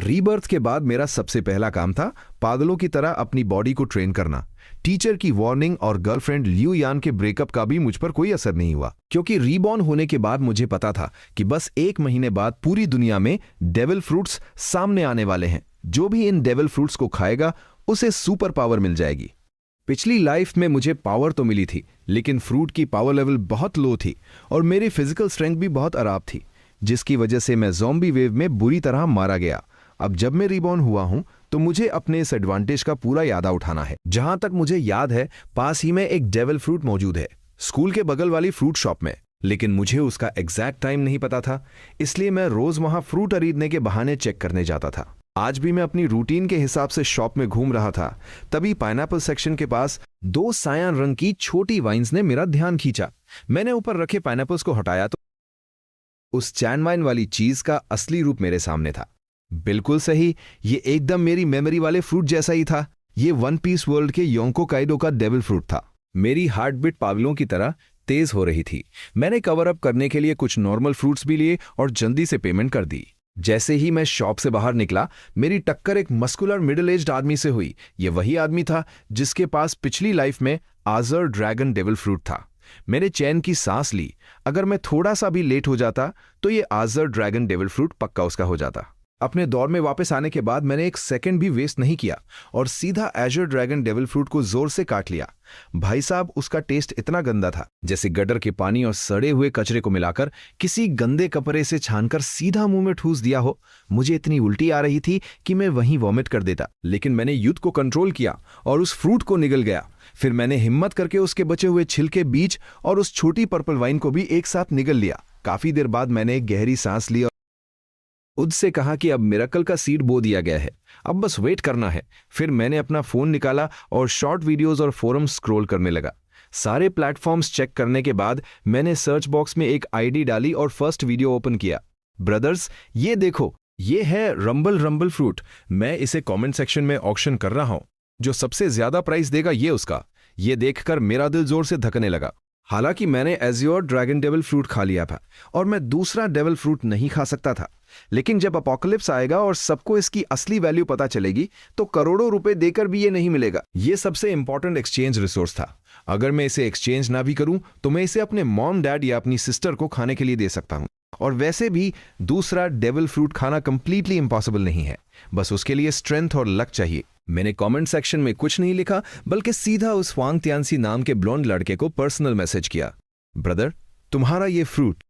Rebirth के बाद मेरा सबसे पहला काम था पागलों की तरह अपनी बॉडी को ट्रेन करना। टीचर की वार्निंग और गर्लफ्रेंड लियू यान के ब्रेकअप का भी मुझ पर कोई असर नहीं हुआ, क्योंकि रीबॉर्न होने के बाद मुझे पता था कि बस 1 महीने बाद पूरी दुनिया में डेविल फ्रूट्स सामने आने वाले हैं। जो भी इन डेविल फ्रूट्स को खाएगा उसे सुपर पावर मिल जाएगी। पिछली लाइफ में मुझे पावर तो मिली थी, लेकिन फ्रूट की पावर लेवल बहुत लो थी और मेरी फिजिकल स्ट्रेंथ भी बहुत खराब थी, जिसकी वजह से मैं ज़ॉम्बी वेव में बुरी तरह मारा गया। अब जब मैं रीबॉर्न हुआ हूं तो मुझे अपने इस एडवांटेज का पूरा यादा उठाना है। जहां तक मुझे याद है, पास ही में एक डेविल फ्रूट मौजूद है, स्कूल के बगल वाली फ्रूट शॉप में, लेकिन मुझे उसका एग्जैक्ट टाइम नहीं पता था, इसलिए मैं रोज वहां फ्रूट खरीदने के बहाने चेक करने जाता था। आज भी मैं अपनी रूटीन के हिसाब से शॉप में घूम रहा था, तभी पाइनएप्पल सेक्शन के पास 2 सायान रंग की छोटी वाइन्स ने मेरा ध्यान खींचा। मैंने ऊपर रखे पाइनएप्पल्स को हटाया तो उस चैन वाइन वाली चीज का असली रूप मेरे सामने था। बिल्कुल सही, ये एकदम मेरी मेमोरी वाले फ्रूट जैसा ही था। ये वन पीस वर्ल्ड के योंको काइडो का डेविल फ्रूट था। मेरी हार्ट बीट पागलों की तरह तेज हो रही थी। मैंने कवर अप करने के लिए कुछ नॉर्मल फ्रूट्स भी लिए और जल्दी से पेमेंट कर दी। जैसे ही मैं शॉप से बाहर निकला, मेरी टक्कर एक मस्कुलर मिडिल एज्ड आदमी से हुई। ये वही आदमी था जिसके पास पिछली लाइफ में आजर ड्रैगन डेविल फ्रूट था। मैंने चैन की सांस ली। अगर मैं थोड़ा सा भी लेट हो जाता तो ये आजर ड्रैगन डेविल फ्रूट पक्का उसका हो जाता। अपने दौर में वापस आने के बाद मैंने 1 सेकंड भी वेस्ट नहीं किया और सीधा एजर ड्रैगन डेविल फ्रूट को जोर से काट लिया। भाई साहब, उसका टेस्ट इतना गंदा था जैसे गटर के पानी और सड़े हुए कचरे को मिलाकर किसी गंदे कपड़े से छानकर सीधा मुंह में ठूस दिया हो। मुझे इतनी उल्टी आ रही थी कि मैं वहीं वॉमिट कर देता, लेकिन मैंने युद्ध को कंट्रोल किया और उस फ्रूट को निगल गया। फिर मैंने हिम्मत करके उसके बचे हुए छिलके, बीज और उस छोटी पर्पल वाइन को भी एक साथ निगल लिया। काफी देर बाद मैंने एक गहरी सांस ली और खुद से कहा कि अब मिरेकल का सीड बो दिया गया है, अब बस वेट करना है। फिर मैंने अपना फोन निकाला और शॉर्ट वीडियोस और फोरम्स स्क्रॉल करने लगा। सारे प्लेटफॉर्म्स चेक करने के बाद मैंने सर्च बॉक्स में एक आईडी डाली और फर्स्ट वीडियो ओपन किया। ब्रदर्स, ये देखो, ये है रंबल फ्रूट। मैं इसे कमेंट सेक्शन में ऑक्शन कर रहा हूं। जो सबसे ज्यादा प्राइस देगा ये उसका। ये देखकर मेरा दिल जोर से धकने लगा। हालांकि मैंने एज़्योर ड्रैगन डेविल फ्रूट खा लिया था और मैं दूसरा डेविल फ्रूट नहीं खा सकता था, लेकिन जब अपोकलिप्स आएगा और सबको इसकी असली वैल्यू पता चलेगी तो करोड़ों रुपए देकर भी ये नहीं मिलेगा। ये सबसे इंपॉर्टेंट एक्सचेंज रिसोर्स था। अगर मैं इसे एक्सचेंज ना भी करूं तो मैं इसे अपने मॉम, डैड या अपनी सिस्टर को खाने के लिए दे सकता हूं। और वैसे भी दूसरा डेविल फ्रूट खाना कंप्लीटली इम्पॉसिबल नहीं है, बस उसके लिए स्ट्रेंथ और लक चाहिए। मैंने कमेंट सेक्शन में कुछ नहीं लिखा, बल्कि सीधा उस वांग तियानसी नाम के ब्लॉन्ड लड़के को पर्सनल मैसेज किया। ब्रदर, तुम्हारा ये फ्रूट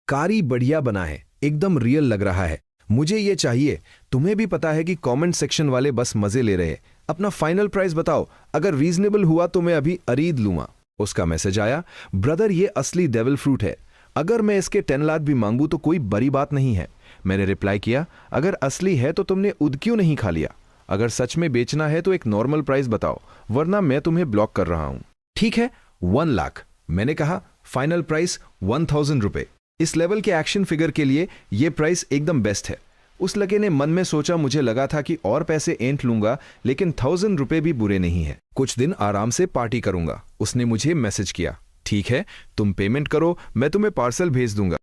कारी बढ़िया बना है, एकदम रियल लग रहा है, मुझे ये चाहिए। तुम्हें भी पता है कि कमेंट सेक्शन वाले बस मजे ले रहे हैं। अपना फाइनल प्राइस बताओ, अगर रीजनेबल हुआ तो मैं अभी खरीद लूंगा। उसका मैसेज आया, ब्रदर ये असली डेविल फ्रूट है, अगर मैं इसके 10 लाख भी मांगू तो कोई बड़ी बात नहीं है। मैंने रिप्लाई किया, अगर असली है तो तुमने उद क्यों नहीं खा लिया? अगर सच में बेचना है तो एक नॉर्मल प्राइस बताओ, वरना मैं तुम्हें ब्लॉक कर रहा हूं। ठीक है, 1 लाख। मैंने कहा, फाइनल प्राइस 1000 रुपए। इस लेवल के एक्शन फिगर के लिए यह प्राइस एकदम बेस्ट है। उस लड़के ने मन में सोचा, मुझे लगा था कि और पैसे ऐंठ लूंगा, लेकिन 1000 रुपए भी बुरे नहीं है, कुछ दिन आराम से पार्टी करूंगा। उसने मुझे मैसेज किया, ठीक है, तुम पेमेंट करो, मैं तुम्हें पार्सल भेज दूंगा।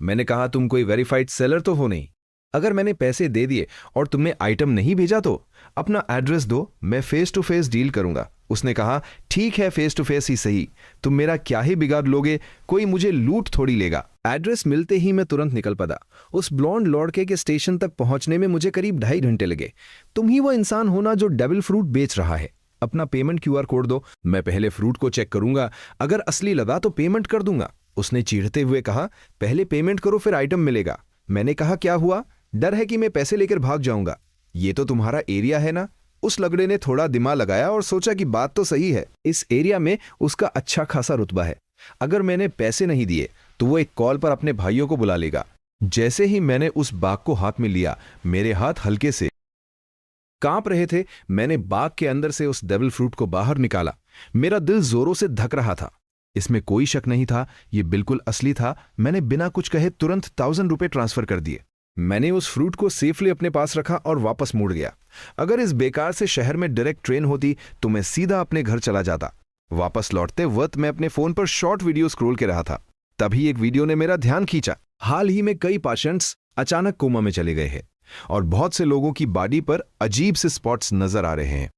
मैंने कहा, तुम कोई वेरीफाइड सेलर तो हो नहीं? अगर मैंने पैसे दे दिए और तुमने आइटम नहीं भेजा तो अपना एड्रेस दो, मैं फेस टू फेस डील करूंगा। उसने कहा, ठीक है, फेस टू फेस ही सही, तुम मेरा क्या ही बिगाड़ लोगे, कोई मुझे लूट थोड़ी लेगा। एड्रेस मिलते ही मैं तुरंत निकल पड़ा। उस ब्लॉन्ड लड़के के स्टेशन तक पहुंचने में मुझे करीब 2.5 घंटे लगे। तुम ही वो इंसान होना जो डेविल फ्रूट बेच रहा है। अपना पेमेंट QR कोड दो, मैं पहले फ्रूट को चेक करूंगा, अगर असली लगा तो पेमेंट कर दूंगा। उसने चीढ़ते हुए कहा, पहले पेमेंट करो फिर आइटम मिलेगा। मैंने कहा, क्या हुआ? डर है कि मैं पैसे लेकर भाग जाऊंगा? ये तो तुम्हारा एरिया है ना? उस लड़के ने थोड़ा दिमाग लगाया और सोचा कि बात तो सही है, इस एरिया में उसका अच्छा खासा रुतबा है। अगर मैंने पैसे नहीं दिए तो वो एक कॉल पर अपने भाइयों को बुला लेगा। जैसे ही मैंने उस बाग को हाथ में लिया, मेरे हाथ हल्के से कांप रहे थे। मैंने बाग के अंदर से उस डेविल फ्रूट को बाहर निकाला। मेरा दिल जोरों से धक रहा था। इसमें कोई शक नहीं था, यह बिल्कुल असली था। मैंने बिना कुछ कहे तुरंत 1000 रुपए ट्रांसफर कर दिए। मैंने उस फ्रूट को सेफली अपने पास रखा और वापस मुड़ गया। अगर इस बेकार से शहर में डायरेक्ट ट्रेन होती तो मैं सीधा अपने घर चला जाता। वापस लौटते वक्त मैं अपने फोन पर शॉर्ट वीडियो स्क्रॉल कर रहा था, तभी एक वीडियो ने मेरा ध्यान खींचा। हाल ही में कई पेशेंट्स अचानक कोमा में चले गए हैं। और बहुत से लोगों की बॉडी पर अजीब से स्पॉट्स नजर आ रहे हैं।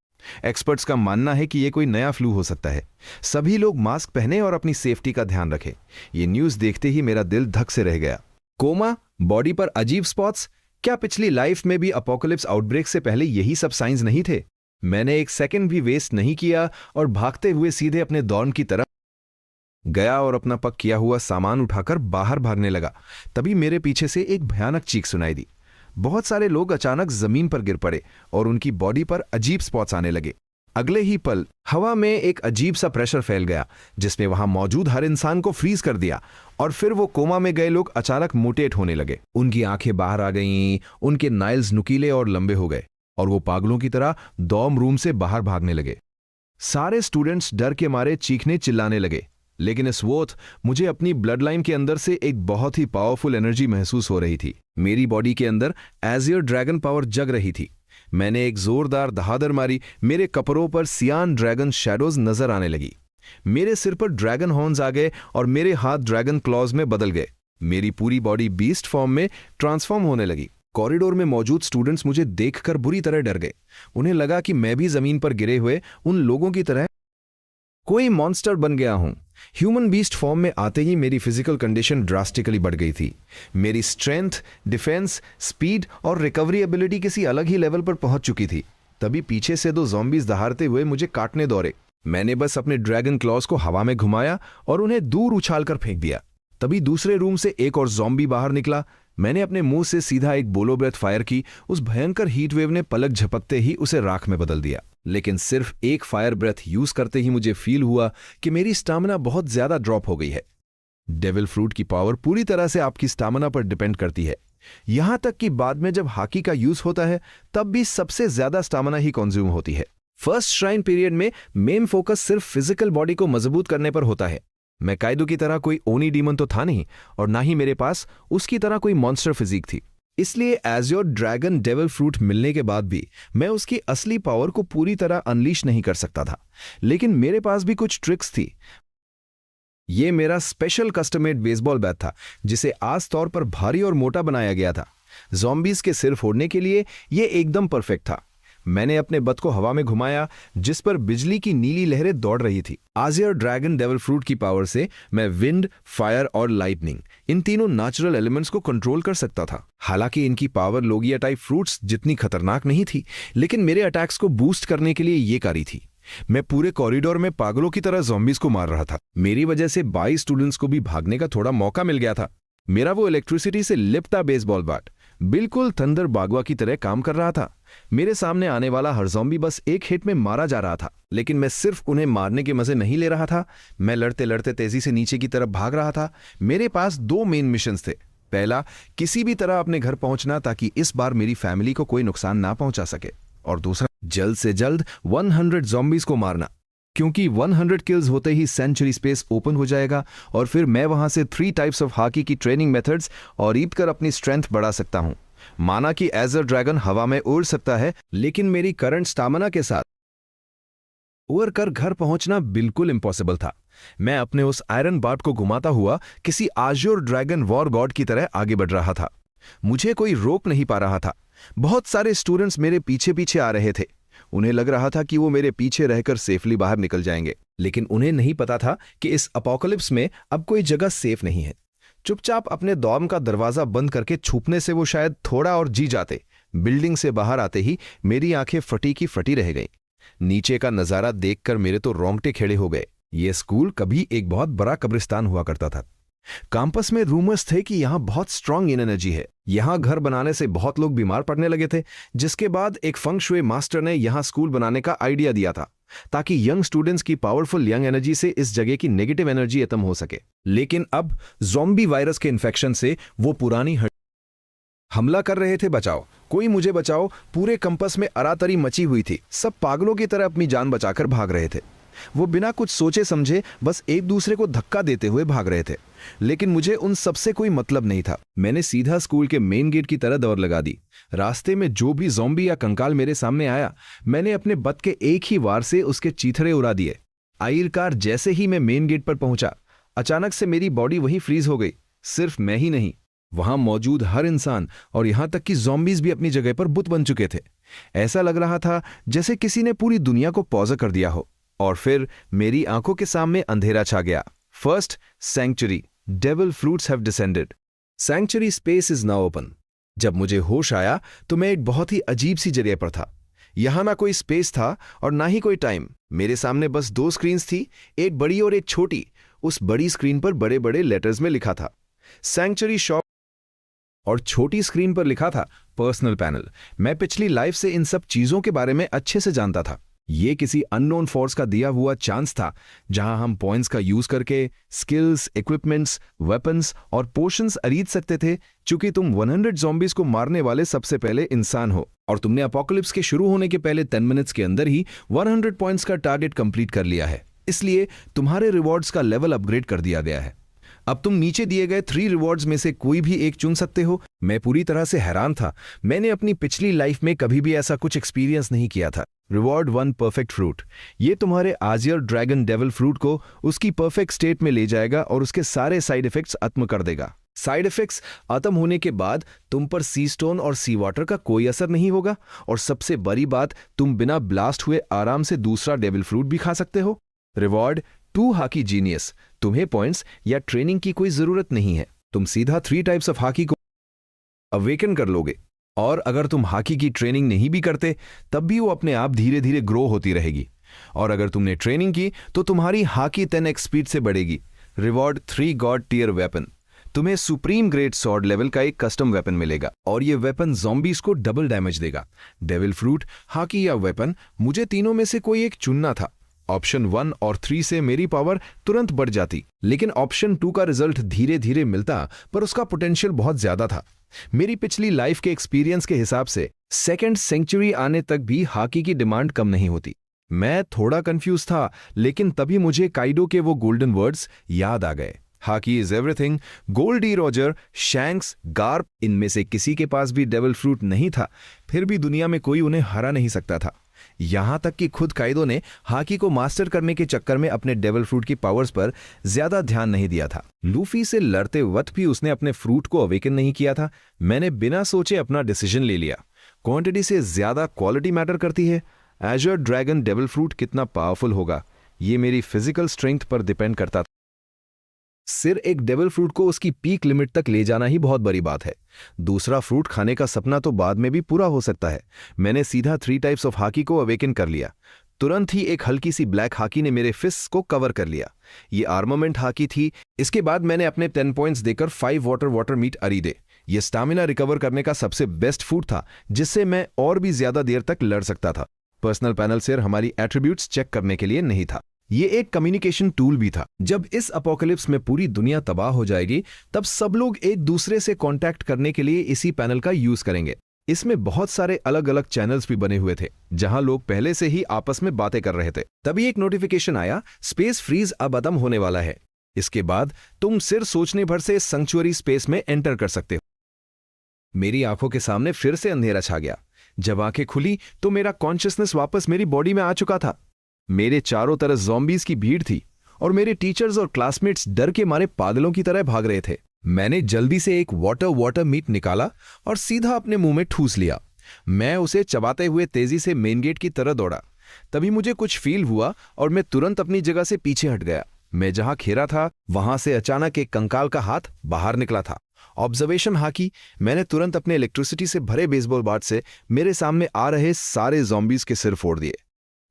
एक्सपर्ट्स का मानना है कि यह कोई नया फ्लू हो सकता है। सभी लोग मास्क पहने और अपनी सेफ्टी का ध्यान रखें। ये न्यूज़ देखते ही मेरा दिल धक से रह गया। कोमा, बॉडी पर अजीब स्पॉट्स, क्या पिछली लाइफ में भी अपोकलिप्स आउटब्रेक से पहले यही सब साइंस नहीं थे? मैंने एक सेकंड भी वेस्ट नहीं किया और भागते हुए सीधे अपने डॉर्म की तरफ गया और अपना पक किया हुआ सामान उठाकर बाहर भागने लगा। तभी मेरे पीछे से एक भयानक चीख सुनाई दी। बहुत सारे लोग अचानक जमीन पर गिर पड़े और उनकी बॉडी पर अजीब स्पॉट्स आने लगे। अगले ही पल हवा में एक अजीब सा प्रेशर फैल गया जिसने वहां मौजूद हर इंसान को फ्रीज कर दिया। और फिर वो कोमा में गए लोग अचानक मोटेट होने लगे। उनकी आंखें बाहर आ गईं, उनके नाइल्स नुकीले और लंबे हो गए और वो पागलों की तरह डॉर्म रूम से बाहर भागने लगे। सारे स्टूडेंट्स डर के मारे चीखने चिल्लाने लगे। लेकिन इस वक्त मुझे अपनी ब्लड लाइन के अंदर से एक बहुत ही पावरफुल एनर्जी महसूस हो रही थी। मेरी बॉडी के अंदर एजियर ड्रैगन पावर जग रही थी। मैंने एक जोरदार दहादर मारी। मेरे कपड़ों पर सियान ड्रैगन शैडोज नजर आने लगी। मेरे सिर पर ड्रैगन हॉर्न्स आ गए और मेरे हाथ ड्रैगन क्लॉज में बदल गए। मेरी पूरी बॉडी बीस्ट फॉर्म में ट्रांसफॉर्म होने लगी। कॉरिडोर में मौजूद स्टूडेंट्स मुझे देखकर बुरी तरह डर गए। उन्हें लगा कि मैं भी जमीन पर गिरे हुए उन लोगों की तरह कोई मॉन्स्टर बन गया हूं। ह्यूमन बीस्ट फॉर्म में आते ही मेरी फिजिकल कंडीशन ड्रास्टिकली बढ़ गई थी। मेरी स्ट्रेंथ, डिफेंस, स्पीड और रिकवरी एबिलिटी किसी अलग ही लेवल पर पहुंच चुकी थी। तभी पीछे से 2 ज़ॉम्बीज दहाड़ते हुए मुझे काटने दौड़े। मैंने बस अपने ड्रैगन क्लॉज को हवा में घुमाया और उन्हें दूर उछालकर फेंक दिया। तभी दूसरे रूम से एक और ज़ॉम्बी बाहर निकला। मैंने अपने मुंह से सीधा एक बोलो ब्रेथ फायर की। उस भयंकर हीट वेव ने पलक झपकते ही उसे राख में बदल दिया। लेकिन सिर्फ एक फायर ब्रेथ यूज करते ही मुझे फील हुआ कि मेरी स्टामिना बहुत ज्यादा ड्रॉप हो गई है। डेविल फ्रूट की पावर पूरी तरह से आपकी स्टामिना पर डिपेंड करती है। यहां तक कि बाद में जब हाकी का यूज होता है तब भी सबसे ज्यादा स्टामिना ही कंज्यूम होती है। फर्स्ट श्राइन पीरियड में मेन फोकस सिर्फ फिजिकल बॉडी को मजबूत करने पर होता है। मैं काइडो की तरह कोई ओनी डीमन तो था नहीं और ना ही मेरे पास उसकी तरह कोई मॉन्स्टर फिजिक थी। इसलिए एजियोर ड्रैगन डेविल फ्रूट मिलने के बाद भी मैं उसकी असली पावर को पूरी तरह अनलीश नहीं कर सकता था। लेकिन मेरे पास भी कुछ ट्रिक्स थी। यह मेरा स्पेशल कस्टमेड बेसबॉल बैट था जिसे आज तौर पर भारी और मोटा बनाया गया था। ज़ॉम्बीज के सिर फोड़ने के लिए यह एकदम परफेक्ट था। मैंने अपने बत को हवा में घुमाया जिस पर बिजली की नीली लहरें दौड़ रही थी। एजियर ड्रैगन डेविल फ्रूट की पावर से मैं विंड, फायर और लाइटनिंग इन तीनों नेचुरल एलिमेंट्स को कंट्रोल कर सकता था। हालांकि इनकी पावर लोगिया टाइप फ्रूट्स जितनी खतरनाक नहीं थी, लेकिन मेरे अटैक्स को बूस्ट करने के लिए ये कारी थी। मैं पूरे कॉरिडोर में पागलों की तरह ज़ॉम्बीज को मार रहा था। मेरी वजह से 22 स्टूडेंट्स को भी भागने का थोड़ा मौका मिल गया था। मेरा वो इलेक्ट्रिसिटी से लिपटा बेसबॉल बैट बिल्कुल थंडर बागवा की तरह काम कर रहा था। मेरे सामने आने वाला हर ज़ॉम्बी बस एक हिट में मारा जा रहा था। लेकिन मैं सिर्फ उन्हें मारने के मजे नहीं ले रहा था। मैं लड़ते लड़ते तेजी से नीचे की तरफ भाग रहा था। मेरे पास 2 मेन मिशंस थे। पहला, किसी भी तरह अपने घर पहुंचना ताकि इस बार मेरी फैमिली को कोई नुकसान ना पहुंचा सके। और दूसरा, जल्द से जल्द 100 ज़ॉम्बीज को मारना, क्योंकि 100 किल्स होते ही सेंचुरी स्पेस ओपन हो जाएगा और फिर मैं वहां से 3 टाइप्स ऑफ हाकी की ट्रेनिंग मेथड्स और ईद कर अपनी स्ट्रेंथ बढ़ा सकता हूं। माना कि एजियर ड्रैगन हवा में उड़ सकता है, लेकिन मेरी करंट स्टामिना के साथ उड़ कर घर पहुंचना बिल्कुल इम्पॉसिबल था। मैं अपने उस आयरन बार्ट को घुमाता हुआ किसी एजियर ड्रैगन वॉर गॉड की तरह आगे बढ़ रहा था। मुझे कोई रोक नहीं पा रहा था। बहुत सारे स्टूडेंट्स मेरे पीछे पीछे आ रहे थे। उन्हें लग रहा था कि वो मेरे पीछे रहकर सेफली बाहर निकल जाएंगे, लेकिन उन्हें नहीं पता था कि इस अपोकलिप्स में अब कोई जगह सेफ नहीं है। चुपचाप अपने डॉर्म का दरवाजा बंद करके छुपने से वो शायद थोड़ा और जी जाते। बिल्डिंग से बाहर आते ही मेरी आंखें फटी की फटी रह गईं। नीचे का नजारा देखकर मेरे तो रोंगटे खड़े हो गए। ये स्कूल कभी एक बहुत बड़ा कब्रिस्तान हुआ करता था। कैंपस में रूमर्स थे कि यहां बहुत स्ट्रांग एनर्जी है। यहां घर बनाने से बहुत लोग बीमार पड़ने लगे थे, जिसके बाद एक फंग शुई मास्टर ने यहां स्कूल बनाने का आइडिया दिया था ताकि यंग स्टूडेंट्स की पावरफुल यंग एनर्जी से इस जगह की नेगेटिव एनर्जी खत्म हो सके। लेकिन अब ज़ॉम्बी वायरस के इन्फेक्शन से वो पुरानी हमला कर रहे थे। बचाओ, कोई मुझे बचाओ। पूरे कैंपस में अरातरी मची हुई थी। सब पागलों की तरह अपनी जान बचाकर भाग रहे थे। वो बिना कुछ सोचे समझे बस एक दूसरे को धक्का देते हुए भाग रहे थे। लेकिन मुझे उन सबसे कोई मतलब नहीं था। मैंने सीधा स्कूल के मेन गेट की तरह दौड़ लगा दी। रास्ते में जो भी ज़ॉम्बी या कंकाल मेरे सामने आया, मैंने अपने बत के एक ही वार से उसके चीथड़े उड़ा दिए। आखिरकार जैसे ही मैं मेन गेट पर पहुंचा, अचानक से मेरी बॉडी वहीं फ्रीज हो गई। सिर्फ मैं ही नहीं, वहां मौजूद हर इंसान और यहां तक कि ज़ॉम्बीज भी अपनी जगह पर बुत बन चुके थे। ऐसा लग रहा था जैसे किसी ने पूरी दुनिया को पॉज कर दिया हो। और फिर मेरी आंखों के सामने अंधेरा छा गया। First, sanctuary, devil fruits have descended. Sanctuary space is now open. जब मुझे होश आया तो मैं एक बहुत ही अजीब सी जगह पर था। यहां ना कोई स्पेस था और ना ही कोई टाइम। मेरे सामने बस दो स्क्रीन्स थी, एक बड़ी और एक छोटी। उस बड़ी स्क्रीन पर बड़े बड़े लेटर्स में लिखा था सैंक्चुरी शॉप और छोटी स्क्रीन पर लिखा था पर्सनल पैनल। मैं पिछली लाइफ से इन सब चीजों के बारे में अच्छे से जानता था। ये किसी अननोन फोर्स का दिया हुआ चांस था जहां हम पॉइंट्स का यूज करके स्किल्स, इक्विपमेंट्स, वेपन्स और पोशंस खरीद सकते थे। चूंकि तुम 100 ज़ॉम्बीज को मारने वाले सबसे पहले इंसान हो और तुमने अपोकलिप्स के शुरू होने के पहले 10 मिनट्स के अंदर ही 100 पॉइंट्स का टारगेट कंप्लीट कर लिया है, इसलिए तुम्हारे रिवॉर्ड्स का लेवल अपग्रेड कर दिया गया है। अब तुम नीचे दिए गए 3 रिवॉर्ड्स में से कोई भी एक चुन सकते हो। मैं पूरी तरह से हैरान था। मैंने अपनी पिछली लाइफ में कभी भी ऐसा कुछ एक्सपीरियंस नहीं किया था। Reward 1, perfect fruit. ये तुम्हारे आजियर ड्रैगन डेविल फ्रूट को उसकी परफेक्ट स्टेट में ले जाएगा और उसके सारे साइड इफेक्ट्स खत्म कर देगा। साइड इफेक्ट्स खत्म होने के बाद तुम पर सी स्टोन और सी वाटर का कोई असर नहीं होगा और सबसे बड़ी बात, तुम बिना ब्लास्ट हुए आराम से दूसरा डेविल फ्रूट भी खा सकते हो। Reward 2, hockey genius. तुम्हें पॉइंट्स या ट्रेनिंग की कोई जरूरत नहीं है। तुम सीधा 3 टाइप्स ऑफ हाकी को अवेकन कर लोगे और अगर तुम हाकी की ट्रेनिंग नहीं भी करते तब भी वो अपने आप धीरे धीरे ग्रो होती रहेगी। और अगर तुमने ट्रेनिंग की तो तुम्हारी हाकी 10x स्पीड से बढ़ेगी। Reward 3, god tier weapon. तुम्हें सुप्रीम ग्रेड सॉर्ड लेवल का एक कस्टम वेपन मिलेगा और ये वेपन ज़ॉम्बीज को डबल डैमेज देगा। डेविल फ्रूट, हाकी या वेपन, मुझे तीनों में से कोई एक चुनना था। ऑप्शन 1 और 3 से मेरी पावर तुरंत बढ़ जाती, लेकिन ऑप्शन 2 का रिजल्ट धीरे धीरे मिलता पर उसका पोटेंशियल बहुत ज्यादा था। मेरी पिछली लाइफ के एक्सपीरियंस के हिसाब से सेकंड सेंचुरी आने तक भी हाकी की डिमांड कम नहीं होती। मैं थोड़ा कंफ्यूज था, लेकिन तभी मुझे काइडो के वो गोल्डन वर्ड्स याद आ गए। Haki is everything, Gol D Roger, Shanks, Garp, इनमें से किसी के पास भी डेविल फ्रूट नहीं था, फिर भी दुनिया में कोई उन्हें हरा नहीं सकता था। यहां तक कि खुद काइडो ने हाकी को मास्टर करने के चक्कर में अपने डेविल फ्रूट की पावर्स पर ज्यादा ध्यान नहीं दिया था। लूफी से लड़ते वक्त भी उसने अपने फ्रूट को अवेकन नहीं किया था। मैंने बिना सोचे अपना डिसीजन ले लिया। क्वांटिटी से ज्यादा क्वालिटी मैटर करती है। एजर ड्रैगन डेविल फ्रूट कितना पावरफुल होगा ये मेरी फिजिकल स्ट्रेंथ पर डिपेंड करता था। सिर्फ एक डेविल फ्रूट को उसकी पीक लिमिट तक ले जाना ही बहुत बड़ी बात है। दूसरा फ्रूट खाने का सपना तो बाद में भी पूरा हो सकता है। मैंने सीधा 3 टाइप्स ऑफ हाकी को अवेकन कर लिया। तुरंत ही एक हल्की सी ब्लैक हाकी ने मेरे फिस्ट को कवर कर लिया। ये आर्मामेंट हाकी थी। इसके बाद मैंने अपने 10 पॉइंट्स देकर 5 वाटर मीट अरीदे। ये स्टामिना रिकवर करने का सबसे बेस्ट फूड था जिससे मैं और भी ज्यादा देर तक लड़ सकता था। पर्सनल पैनल सिर्फ हमारी एट्रीब्यूट्स चेक करने के लिए नहीं था, ये एक कम्युनिकेशन टूल भी था। जब इस अपोकलिप्स में पूरी दुनिया तबाह हो जाएगी तब सब लोग एक दूसरे से कांटेक्ट करने के लिए इसी पैनल का यूज करेंगे। इसमें बहुत सारे अलग अलग चैनल्स भी बने हुए थे जहां लोग पहले से ही आपस में बातें कर रहे थे। तभी एक नोटिफिकेशन आया, स्पेस फ्रीज अब खत्म होने वाला है। इसके बाद तुम सिर्फ सोचने भर से सैंक्चुअरी स्पेस में एंटर कर सकते हो। मेरी आंखों के सामने फिर से अंधेरा छा गया। जब आंखें खुली तो मेरा कॉन्शियसनेस वापस मेरी बॉडी में आ चुका था। मेरे चारों तरफ ज़ॉम्बीज की भीड़ थी और मेरे टीचर्स और क्लासमेट्स डर के मारे पागलों की तरह भाग रहे थे। मैंने जल्दी से एक वाटर मीट निकाला और सीधा अपने मुंह में ठूस लिया। मैं उसे चबाते हुए तेजी से मेन गेट की तरह दौड़ा। तभी मुझे कुछ फील हुआ और मैं तुरंत अपनी जगह से पीछे हट गया। मैं जहां खेरा था वहां से अचानक एक कंकाल का हाथ बाहर निकला था। ऑब्जर्वेशन हाकी, मैंने तुरंत अपने इलेक्ट्रिसिटी से भरे बेसबॉल बैट से मेरे सामने आ रहे सारे ज़ॉम्बीज के सिर फोड़ दिए।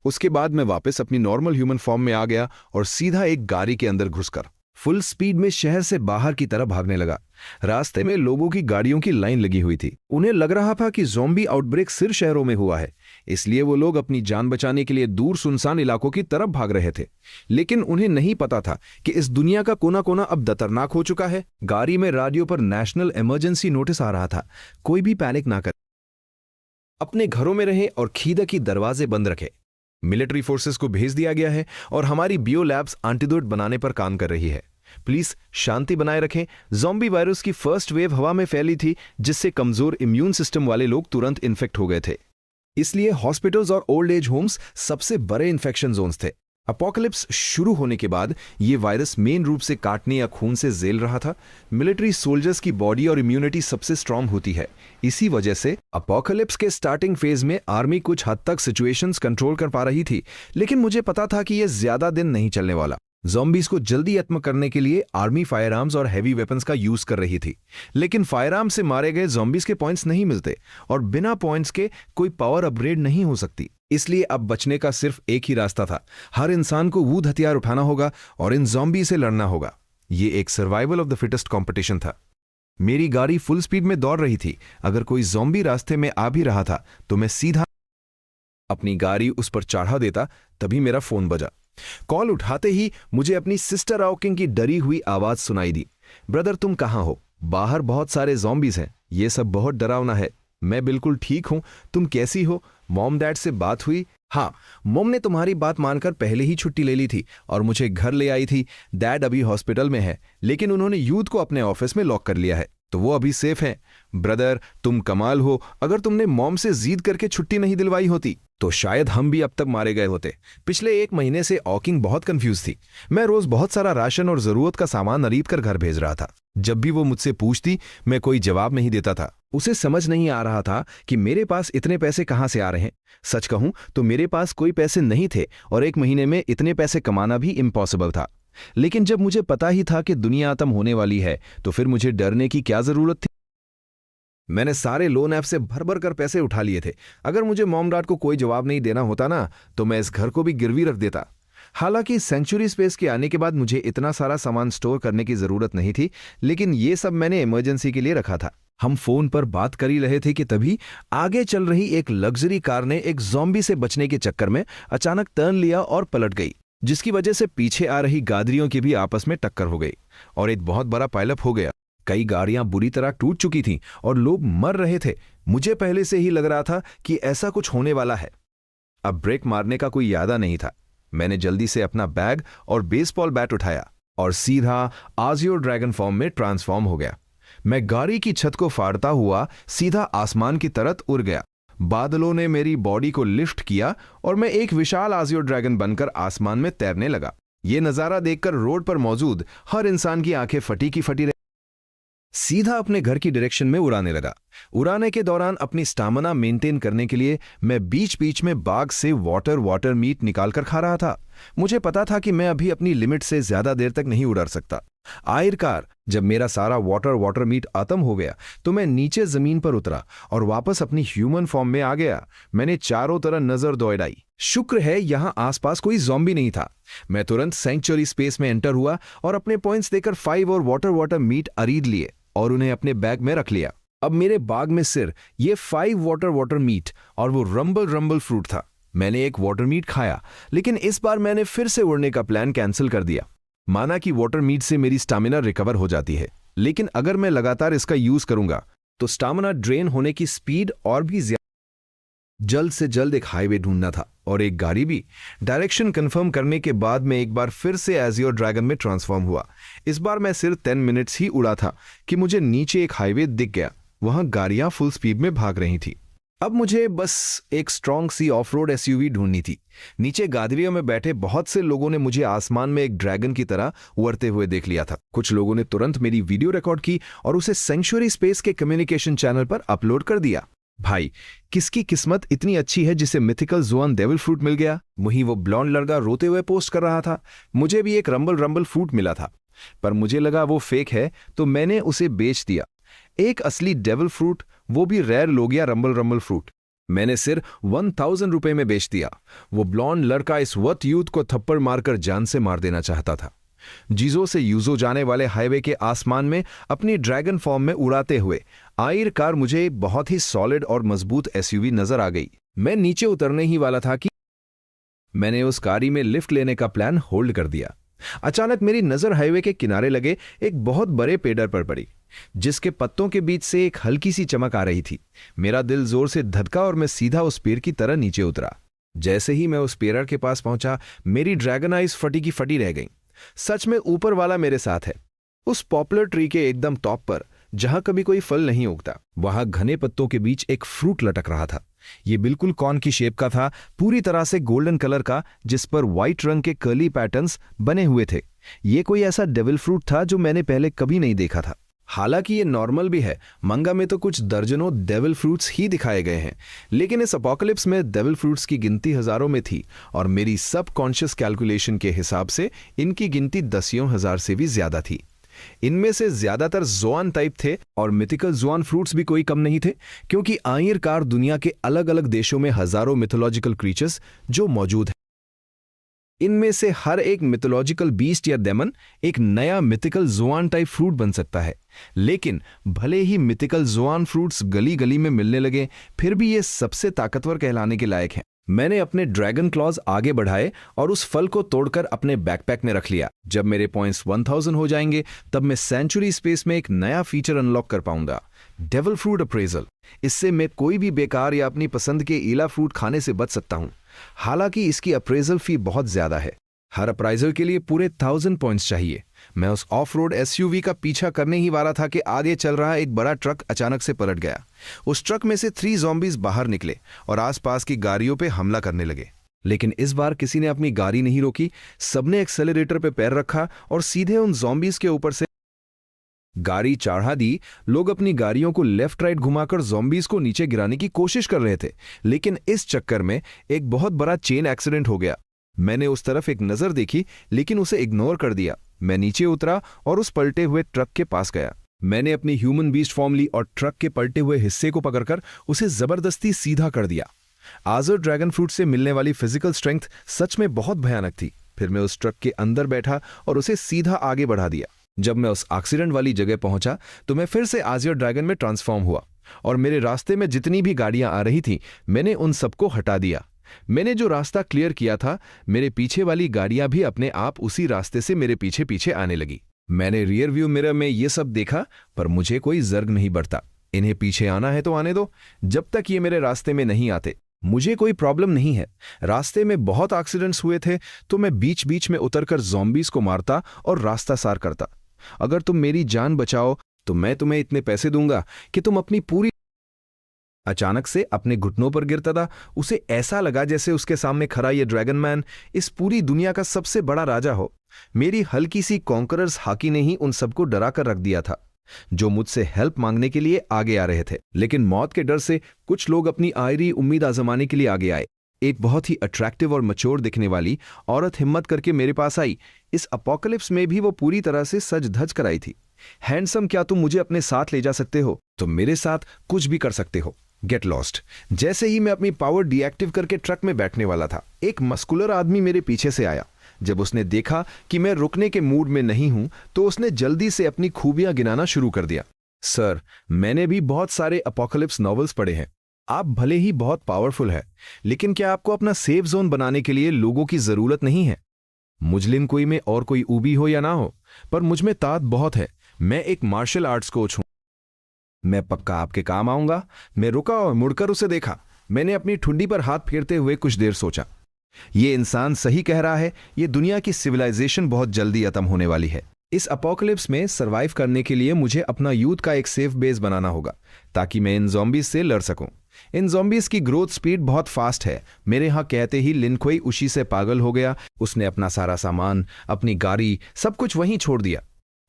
उसके बाद मैं वापस अपनी नॉर्मल ह्यूमन फॉर्म में आ गया और सीधा एक गाड़ी के अंदर घुसकर फुल स्पीड में शहर से बाहर की तरफ भागने लगा। रास्ते में लोगों की गाड़ियों की लाइन लगी हुई थी। उन्हें लग रहा था कि ज़ॉम्बी आउटब्रेक सिर्फ शहरों में हुआ है, इसलिए वो लोग अपनी जान बचाने के लिए दूर सुनसान इलाकों की तरफ भाग रहे थे। लेकिन उन्हें नहीं पता था कि इस दुनिया का कोना कोना अब खतरनाक हो चुका है। गाड़ी में रेडियो पर नेशनल इमरजेंसी नोटिस आ रहा था, कोई भी पैनिक ना करे, अपने घरों में रहे और खीदा की दरवाजे बंद रखे। मिलिट्री फोर्सेस को भेज दिया गया है और हमारी बियो लैब्स एंटीडोट बनाने पर काम कर रही है। प्लीज शांति बनाए रखें। ज़ॉम्बी वायरस की फर्स्ट वेव हवा में फैली थी जिससे कमजोर इम्यून सिस्टम वाले लोग तुरंत इन्फेक्ट हो गए थे। इसलिए हॉस्पिटल्स और ओल्ड एज होम्स सबसे बड़े इन्फेक्शन जोन्स थे। अपोकलिप्स शुरू होने के बाद ये वायरस मेन रूप से काटने या खून से झेल रहा था। मिलिट्री सोल्जर्स की बॉडी और इम्यूनिटी सबसे स्ट्रांग होती है। इसी वजह से अपोकलिप्स के स्टार्टिंग फेज में आर्मी कुछ हद तक सिचुएशंस कंट्रोल कर पा रही थी, लेकिन मुझे पता था कि यह ज्यादा दिन नहीं चलने वाला। ज़ॉम्बीज को जल्दी खत्म करने के लिए आर्मी फायर आर्म्स और हैवी वेपन्स का यूज कर रही थी, लेकिन फायर आर्म्स से मारे गए ज़ॉम्बीज के पॉइंट्स नहीं मिलते और बिना पॉइंट्स के कोई पावर अपग्रेड नहीं हो सकती। इसलिए अब बचने का सिर्फ एक ही रास्ता था। हर इंसान को वूड हथियार उठाना होगा और इन ज़ॉम्बी से लड़ना होगा। ये एक survival of the fittest competition था। मेरी गाड़ी फुल स्पीड में दौड़ रही थी। अगर कोई ज़ॉम्बी रास्ते में आ भी रहा था तो मैं सीधा अपनी गाड़ी उस पर चढ़ा देता। तभी मेरा फोन बजा। कॉल उठाते ही मुझे अपनी सिस्टर ऑकिंग की डरी हुई आवाज सुनाई दी। ब्रदर, तुम कहां हो? बाहर बहुत सारे ज़ॉम्बीज हैं। ये सब बहुत डरावना है। मैं बिल्कुल ठीक हूं। तुम कैसी हो? मॉम डैड से बात हुई? हाँ, मॉम ने तुम्हारी बात मानकर पहले ही छुट्टी ले ली थी और मुझे घर ले आई थी। डैड अभी हॉस्पिटल में है, लेकिन उन्होंने यूथ को अपने ऑफिस में लॉक कर लिया है, तो वो अभी सेफ हैं। ब्रदर, तुम कमाल हो। अगर तुमने मॉम से जिद करके छुट्टी नहीं दिलवाई होती तो शायद हम भी अब तक मारे गए होते। पिछले 1 महीने से ऑकिंग बहुत कंफ्यूज थी। मैं रोज बहुत सारा राशन और जरूरत का सामान खरीद कर घर भेज रहा था। जब भी वो मुझसे पूछती, मैं कोई जवाब नहीं देता था। उसे समझ नहीं आ रहा था कि मेरे पास इतने पैसे कहां से आ रहे हैं। सच कहूं तो मेरे पास कोई पैसे नहीं थे और 1 महीने में इतने पैसे कमाना भी इम्पॉसिबल था। लेकिन जब मुझे पता ही था कि दुनिया खत्म होने वाली है, तो फिर मुझे डरने की क्या जरूरत थी। मैंने सारे लोन ऐप से भर भर कर पैसे उठा लिए थे। अगर मुझे मॉम डैड को कोई जवाब नहीं देना होता ना, तो मैं इस घर को भी गिरवी रख देता। हालांकि सेंचुरी स्पेस के आने के बाद मुझे इतना सारा सामान स्टोर करने की जरूरत नहीं थी, लेकिन ये सब मैंने इमरजेंसी के लिए रखा था। हम फोन पर बात कर ही रहे थे कि तभी आगे चल रही एक लग्जरी कार ने एक ज़ॉम्बी से बचने के चक्कर में अचानक टर्न लिया और पलट गई, जिसकी वजह से पीछे आ रही गाड़ियों की भी आपस में टक्कर हो गई और एक बहुत बड़ा पायलअप हो गया। कई गाड़ियां बुरी तरह टूट चुकी थीं और लोग मर रहे थे। मुझे पहले से ही लग रहा था कि ऐसा कुछ होने वाला है। अब ब्रेक मारने का कोई इरादा नहीं था। मैंने जल्दी से अपना बैग और बेसबॉल बैट उठाया और सीधा आज़ियो ड्रैगन फॉर्म में ट्रांसफॉर्म हो गया। मैं गाड़ी की छत को फाड़ता हुआ सीधा आसमान की तरफ उड़ गया। बादलों ने मेरी बॉडी को लिफ्ट किया और मैं एक विशाल आज़ियो ड्रैगन बनकर आसमान में तैरने लगा। यह नजारा देखकर रोड पर मौजूद हर इंसान की आंखें फटी की फटी रही। सीधा अपने घर की डायरेक्शन में उड़ाने लगा। उड़ाने के दौरान अपनी स्टामिना मेंटेन करने के लिए मैं बीच बीच में बाग से वाटर मीट निकालकर खा रहा था। मुझे पता था कि मैं अभी अपनी लिमिट से ज्यादा देर तक नहीं उड़ सकता। आखिरकार जब मेरा सारा वाटर मीट खत्म हो गया तो मैं नीचे जमीन पर उतरा और वापस अपनी ह्यूमन फॉर्म में आ गया। मैंने चारों तरफ नजर दौड़ाई। शुक्र है यहां आसपास कोई ज़ॉम्बी नहीं था। मैं तुरंत सेंचुरी स्पेस में एंटर हुआ और अपने पॉइंट्स देकर 5 और वाटर मीट खरीद लिए और उन्हें अपने बैग में रख लिया। अब मेरे बाग में सिर्फ ये 5 वाटर मीट और वो रंबल फ्रूट था। मैंने एक वाटर मीट खाया, लेकिन इस बार मैंने फिर से उड़ने का प्लान कैंसिल कर दिया। माना कि वाटर मीट से मेरी स्टामिना रिकवर हो जाती है, लेकिन अगर मैं लगातार इसका यूज करूंगा तो स्टामिना ड्रेन होने की स्पीड और भी जल्द से जल्द एक हाईवे ढूंढना था और एक गाड़ी भी। डायरेक्शन कंफर्म करने के बाद मैं एक बार फिर से आज़ियो ड्रैगन में ट्रांसफॉर्म हुआ। इस बार मैं सिर्फ 10 मिनट्स ही उड़ा था कि मुझे नीचे एक हाईवे दिख गया। वहां गाड़ियां फुल स्पीड में भाग रही थी। अब मुझे बस एक strong sea off road SUV ढूंढनी थी। नीचे गाड़ियों में बैठे बहुत से लोगों ने मुझे आसमान में एक ड्रैगन की तरह उड़ते हुए देख लिया था। कुछ लोगों ने तुरंत मेरी वीडियो रिकॉर्ड की और उसे सेंचुरी स्पेस के कम्युनिकेशन चैनल पर अपलोड कर दिया। भाई, किसकी किस्मत इतनी अच्छी है जिसे मिथिकल जोन डेविल फ्रूट मिल गया। वहीं वो ब्लॉन्ड लड़का रोते हुए पोस्ट कर रहा था। मुझे भी एक रंबल फ्रूट मिला था, पर मुझे लगा वो फेक है तो मैंने उसे बेच दिया। एक असली डेविल फ्रूट, वो भी रेयर लोगिया रंबल फ्रूट, मैंने सिर्फ 1000 रुपए में बेच दिया। वो ब्लॉन्ड लड़का इस वक्त यूथ को थप्पड़ मारकर जान से मार देना चाहता था। जीजो से यूजो जाने वाले हाईवे के आसमान में अपनी ड्रैगन फॉर्म में उड़ाते हुए आखिरकार मुझे एक बहुत ही सॉलिड और मजबूत एसयूवी नजर आ गई। मैं नीचे उतरने ही वाला था कि मैंने उस गाड़ी में लिफ्ट लेने का प्लान होल्ड कर दिया। अचानक मेरी नजर हाईवे के किनारे लगे एक बहुत बड़े पेड़ पर पड़ी, जिसके पत्तों के बीच से एक हल्की सी चमक आ रही थी। मेरा दिल जोर से धधका और मैं सीधा उस पेड़ की तरह नीचे उतरा। जैसे ही मैं उस पेड़ के पास पहुंचा, मेरी ड्रैगन आइज फटी की फटी रह गई। सच में ऊपर वाला मेरे साथ है। उस पॉपुलर ट्री के एकदम टॉप पर, जहां कभी कोई फल नहीं उगता, वहां घने पत्तों के बीच एक फ्रूट लटक रहा था। ये बिल्कुल कॉर्न की शेप का था, पूरी तरह से गोल्डन कलर का, जिस पर व्हाइट रंग के कर्ली पैटर्न्स बने हुए थे। ये कोई ऐसा डेविल फ्रूट था जो मैंने पहले कभी नहीं देखा था। हालांकि ये नॉर्मल भी है, मंगा में तो कुछ दर्जनों डेविल फ्रूट्स ही दिखाए गए हैं, लेकिन इस अपोकलिप्स में डेविल फ्रूट्स की गिनती हजारों में थी और मेरी सबकॉन्शियस कैलकुलेशन के हिसाब से इनकी गिनती दसियों हजार से भी ज्यादा थी। इनमें से ज्यादातर जोआन टाइप थे और मिथिकल जोआन फ्रूट्स भी कोई कम नहीं थे, क्योंकि आयरकार दुनिया के अलग अलग देशों में हजारों मिथोलॉजिकल क्रीचर्स जो मौजूद हैं। इनमें से हर एक मिथोलॉजिकल बीस्ट या डेमन एक नया मिथिकल जोआन टाइप फ्रूट बन सकता है। लेकिन भले ही मिथिकल जोआन फ्रूट्स गली गली में मिलने लगे, फिर भी ये सबसे ताकतवर कहलाने के लायक हैं। मैंने अपने ड्रैगन क्लॉज आगे बढ़ाए और उस फल को तोड़कर अपने बैकपैक में रख लिया। जब मेरे पॉइंट्स 1000 हो जाएंगे तब मैं सेंचुरी स्पेस में एक नया फीचर अनलॉक कर पाऊंगा, डेविल फ्रूट अप्रेजल। इससे मैं कोई भी बेकार या अपनी पसंद के ईला फ्रूट खाने से बच सकता हूं। हालांकि इसकी अप्रेजल फी बहुत ज्यादा है। हर अप्राइजल के लिए पूरे 1000 पॉइंट्स चाहिए। मैं उस ऑफ रोड एसयूवी का पीछा करने ही वाला था कि आगे चल रहा एक बड़ा ट्रक अचानक से पलट गया। उस ट्रक में से 3 ज़ॉम्बीज बाहर निकले और आसपास की गाड़ियों पे हमला करने लगे। लेकिन इस बार किसी ने अपनी गाड़ी नहीं रोकी, सबने एक्सेलरेटर पे पैर रखा और सीधे उन ज़ॉम्बीज के ऊपर से गाड़ी चढ़ा दी। लोग अपनी गाड़ियों को लेफ्ट राइट घुमाकर ज़ॉम्बीज को नीचे गिराने की कोशिश कर रहे थे, लेकिन इस चक्कर में एक बहुत बड़ा चेन एक्सीडेंट हो गया। मैंने उस तरफ एक नजर देखी, लेकिन उसे इग्नोर कर दिया। मैं नीचे उतरा और उस पलटे हुए ट्रक के पास गया। मैंने अपनी ह्यूमन बीस्ट फॉर्म ली और ट्रक के पलटे हुए हिस्से को पकड़कर उसे जबरदस्ती सीधा कर दिया। आजर ड्रैगन फ्रूट से मिलने वाली फिजिकल स्ट्रेंथ सच में बहुत भयानक थी। फिर मैं उस ट्रक के अंदर बैठा और उसे सीधा आगे बढ़ा दिया। जब मैं उस एक्सीडेंट वाली जगह पहुंचा तो मैं फिर से आजियर ड्रैगन में ट्रांसफॉर्म हुआ और मेरे रास्ते में जितनी भी गाड़ियां आ रही थीं, मैंने उन सबको हटा दिया। मैंने जो रास्ता क्लियर किया था, मेरे पीछे वाली गाड़ियां भी अपने आप उसी रास्ते से मेरे पीछे पीछे आने लगी। मैंने रियर व्यू मिरर में ये सब देखा, पर मुझे कोई जर्ग नहीं बढ़ता। इन्हें पीछे आना है तो आने दो, जब तक ये मेरे रास्ते में नहीं आते मुझे कोई प्रॉब्लम नहीं है। रास्ते में बहुत एक्सीडेंट्स हुए थे तो मैं बीच बीच में उतरकर ज़ॉम्बीज को मारता और रास्ता सार करता। अगर तुम मेरी जान बचाओ तो मैं तुम्हें इतने पैसे दूंगा कि तुम अपनी पूरी। अचानक से अपने घुटनों पर गिरता था। उसे ऐसा लगा जैसे उसके सामने खड़ा ये ड्रैगन मैन इस पूरी दुनिया का सबसे बड़ा राजा हो। मेरी हल्की सी कॉन्करर्स हाकी ने ही उन सबको डरा कर रख दिया था जो मुझसे हेल्प मांगने के लिए आगे आ रहे थे। लेकिन मौत के डर से कुछ लोग अपनी आयरी उम्मीद आजमाने के लिए आगे आए। एक बहुत ही अट्रैक्टिव और मैच्योर दिखने वाली औरत हिम्मत करके मेरे पास आई। इस अपोकलिप्स में भी वो पूरी तरह से सज धज कर आई थी। हैंडसम, क्या तुम मुझे अपने साथ ले जा सकते हो? तुम मेरे साथ कुछ भी कर सकते हो। Get lost. जैसे ही मैं अपनी पावर डीएक्टिव करके ट्रक में बैठने वाला था, एक मस्कुलर आदमी मेरे पीछे से आया। जब उसने देखा कि मैं रुकने के मूड में नहीं हूं तो उसने जल्दी से अपनी खूबियां गिनाना शुरू कर दिया। सर, मैंने भी बहुत सारे अपोकलिप्स नॉवेल्स पढ़े हैं। आप भले ही बहुत पावरफुल है, लेकिन क्या आपको अपना सेफ जोन बनाने के लिए लोगों की जरूरत नहीं है? मुजलिम कोई में और कोई ऊबी हो या ना हो, पर मुझ में तात बहुत है। मैं एक मार्शल आर्ट्स कोच हूं। मैं पक्का आपके काम आऊंगा। मैं रुका और मुड़कर उसे देखा। मैंने अपनी ठुड्डी पर हाथ फेरते हुए कुछ देर सोचा। ये इंसान सही कह रहा है। ये दुनिया की सिविलाइजेशन बहुत जल्दी खत्म होने वाली है। इस अपोकलिप्स में सरवाइव करने के लिए मुझे अपना यूथ का एक सेफ बेस बनाना होगा ताकि मैं इन ज़ॉम्बीज से लड़ सकूं। इन ज़ॉम्बीज की ग्रोथ स्पीड बहुत फास्ट है। मेरे यहां कहते ही लिनखोई उसी से पागल हो गया। उसने अपना सारा सामान, अपनी गाड़ी, सब कुछ वहीं छोड़ दिया।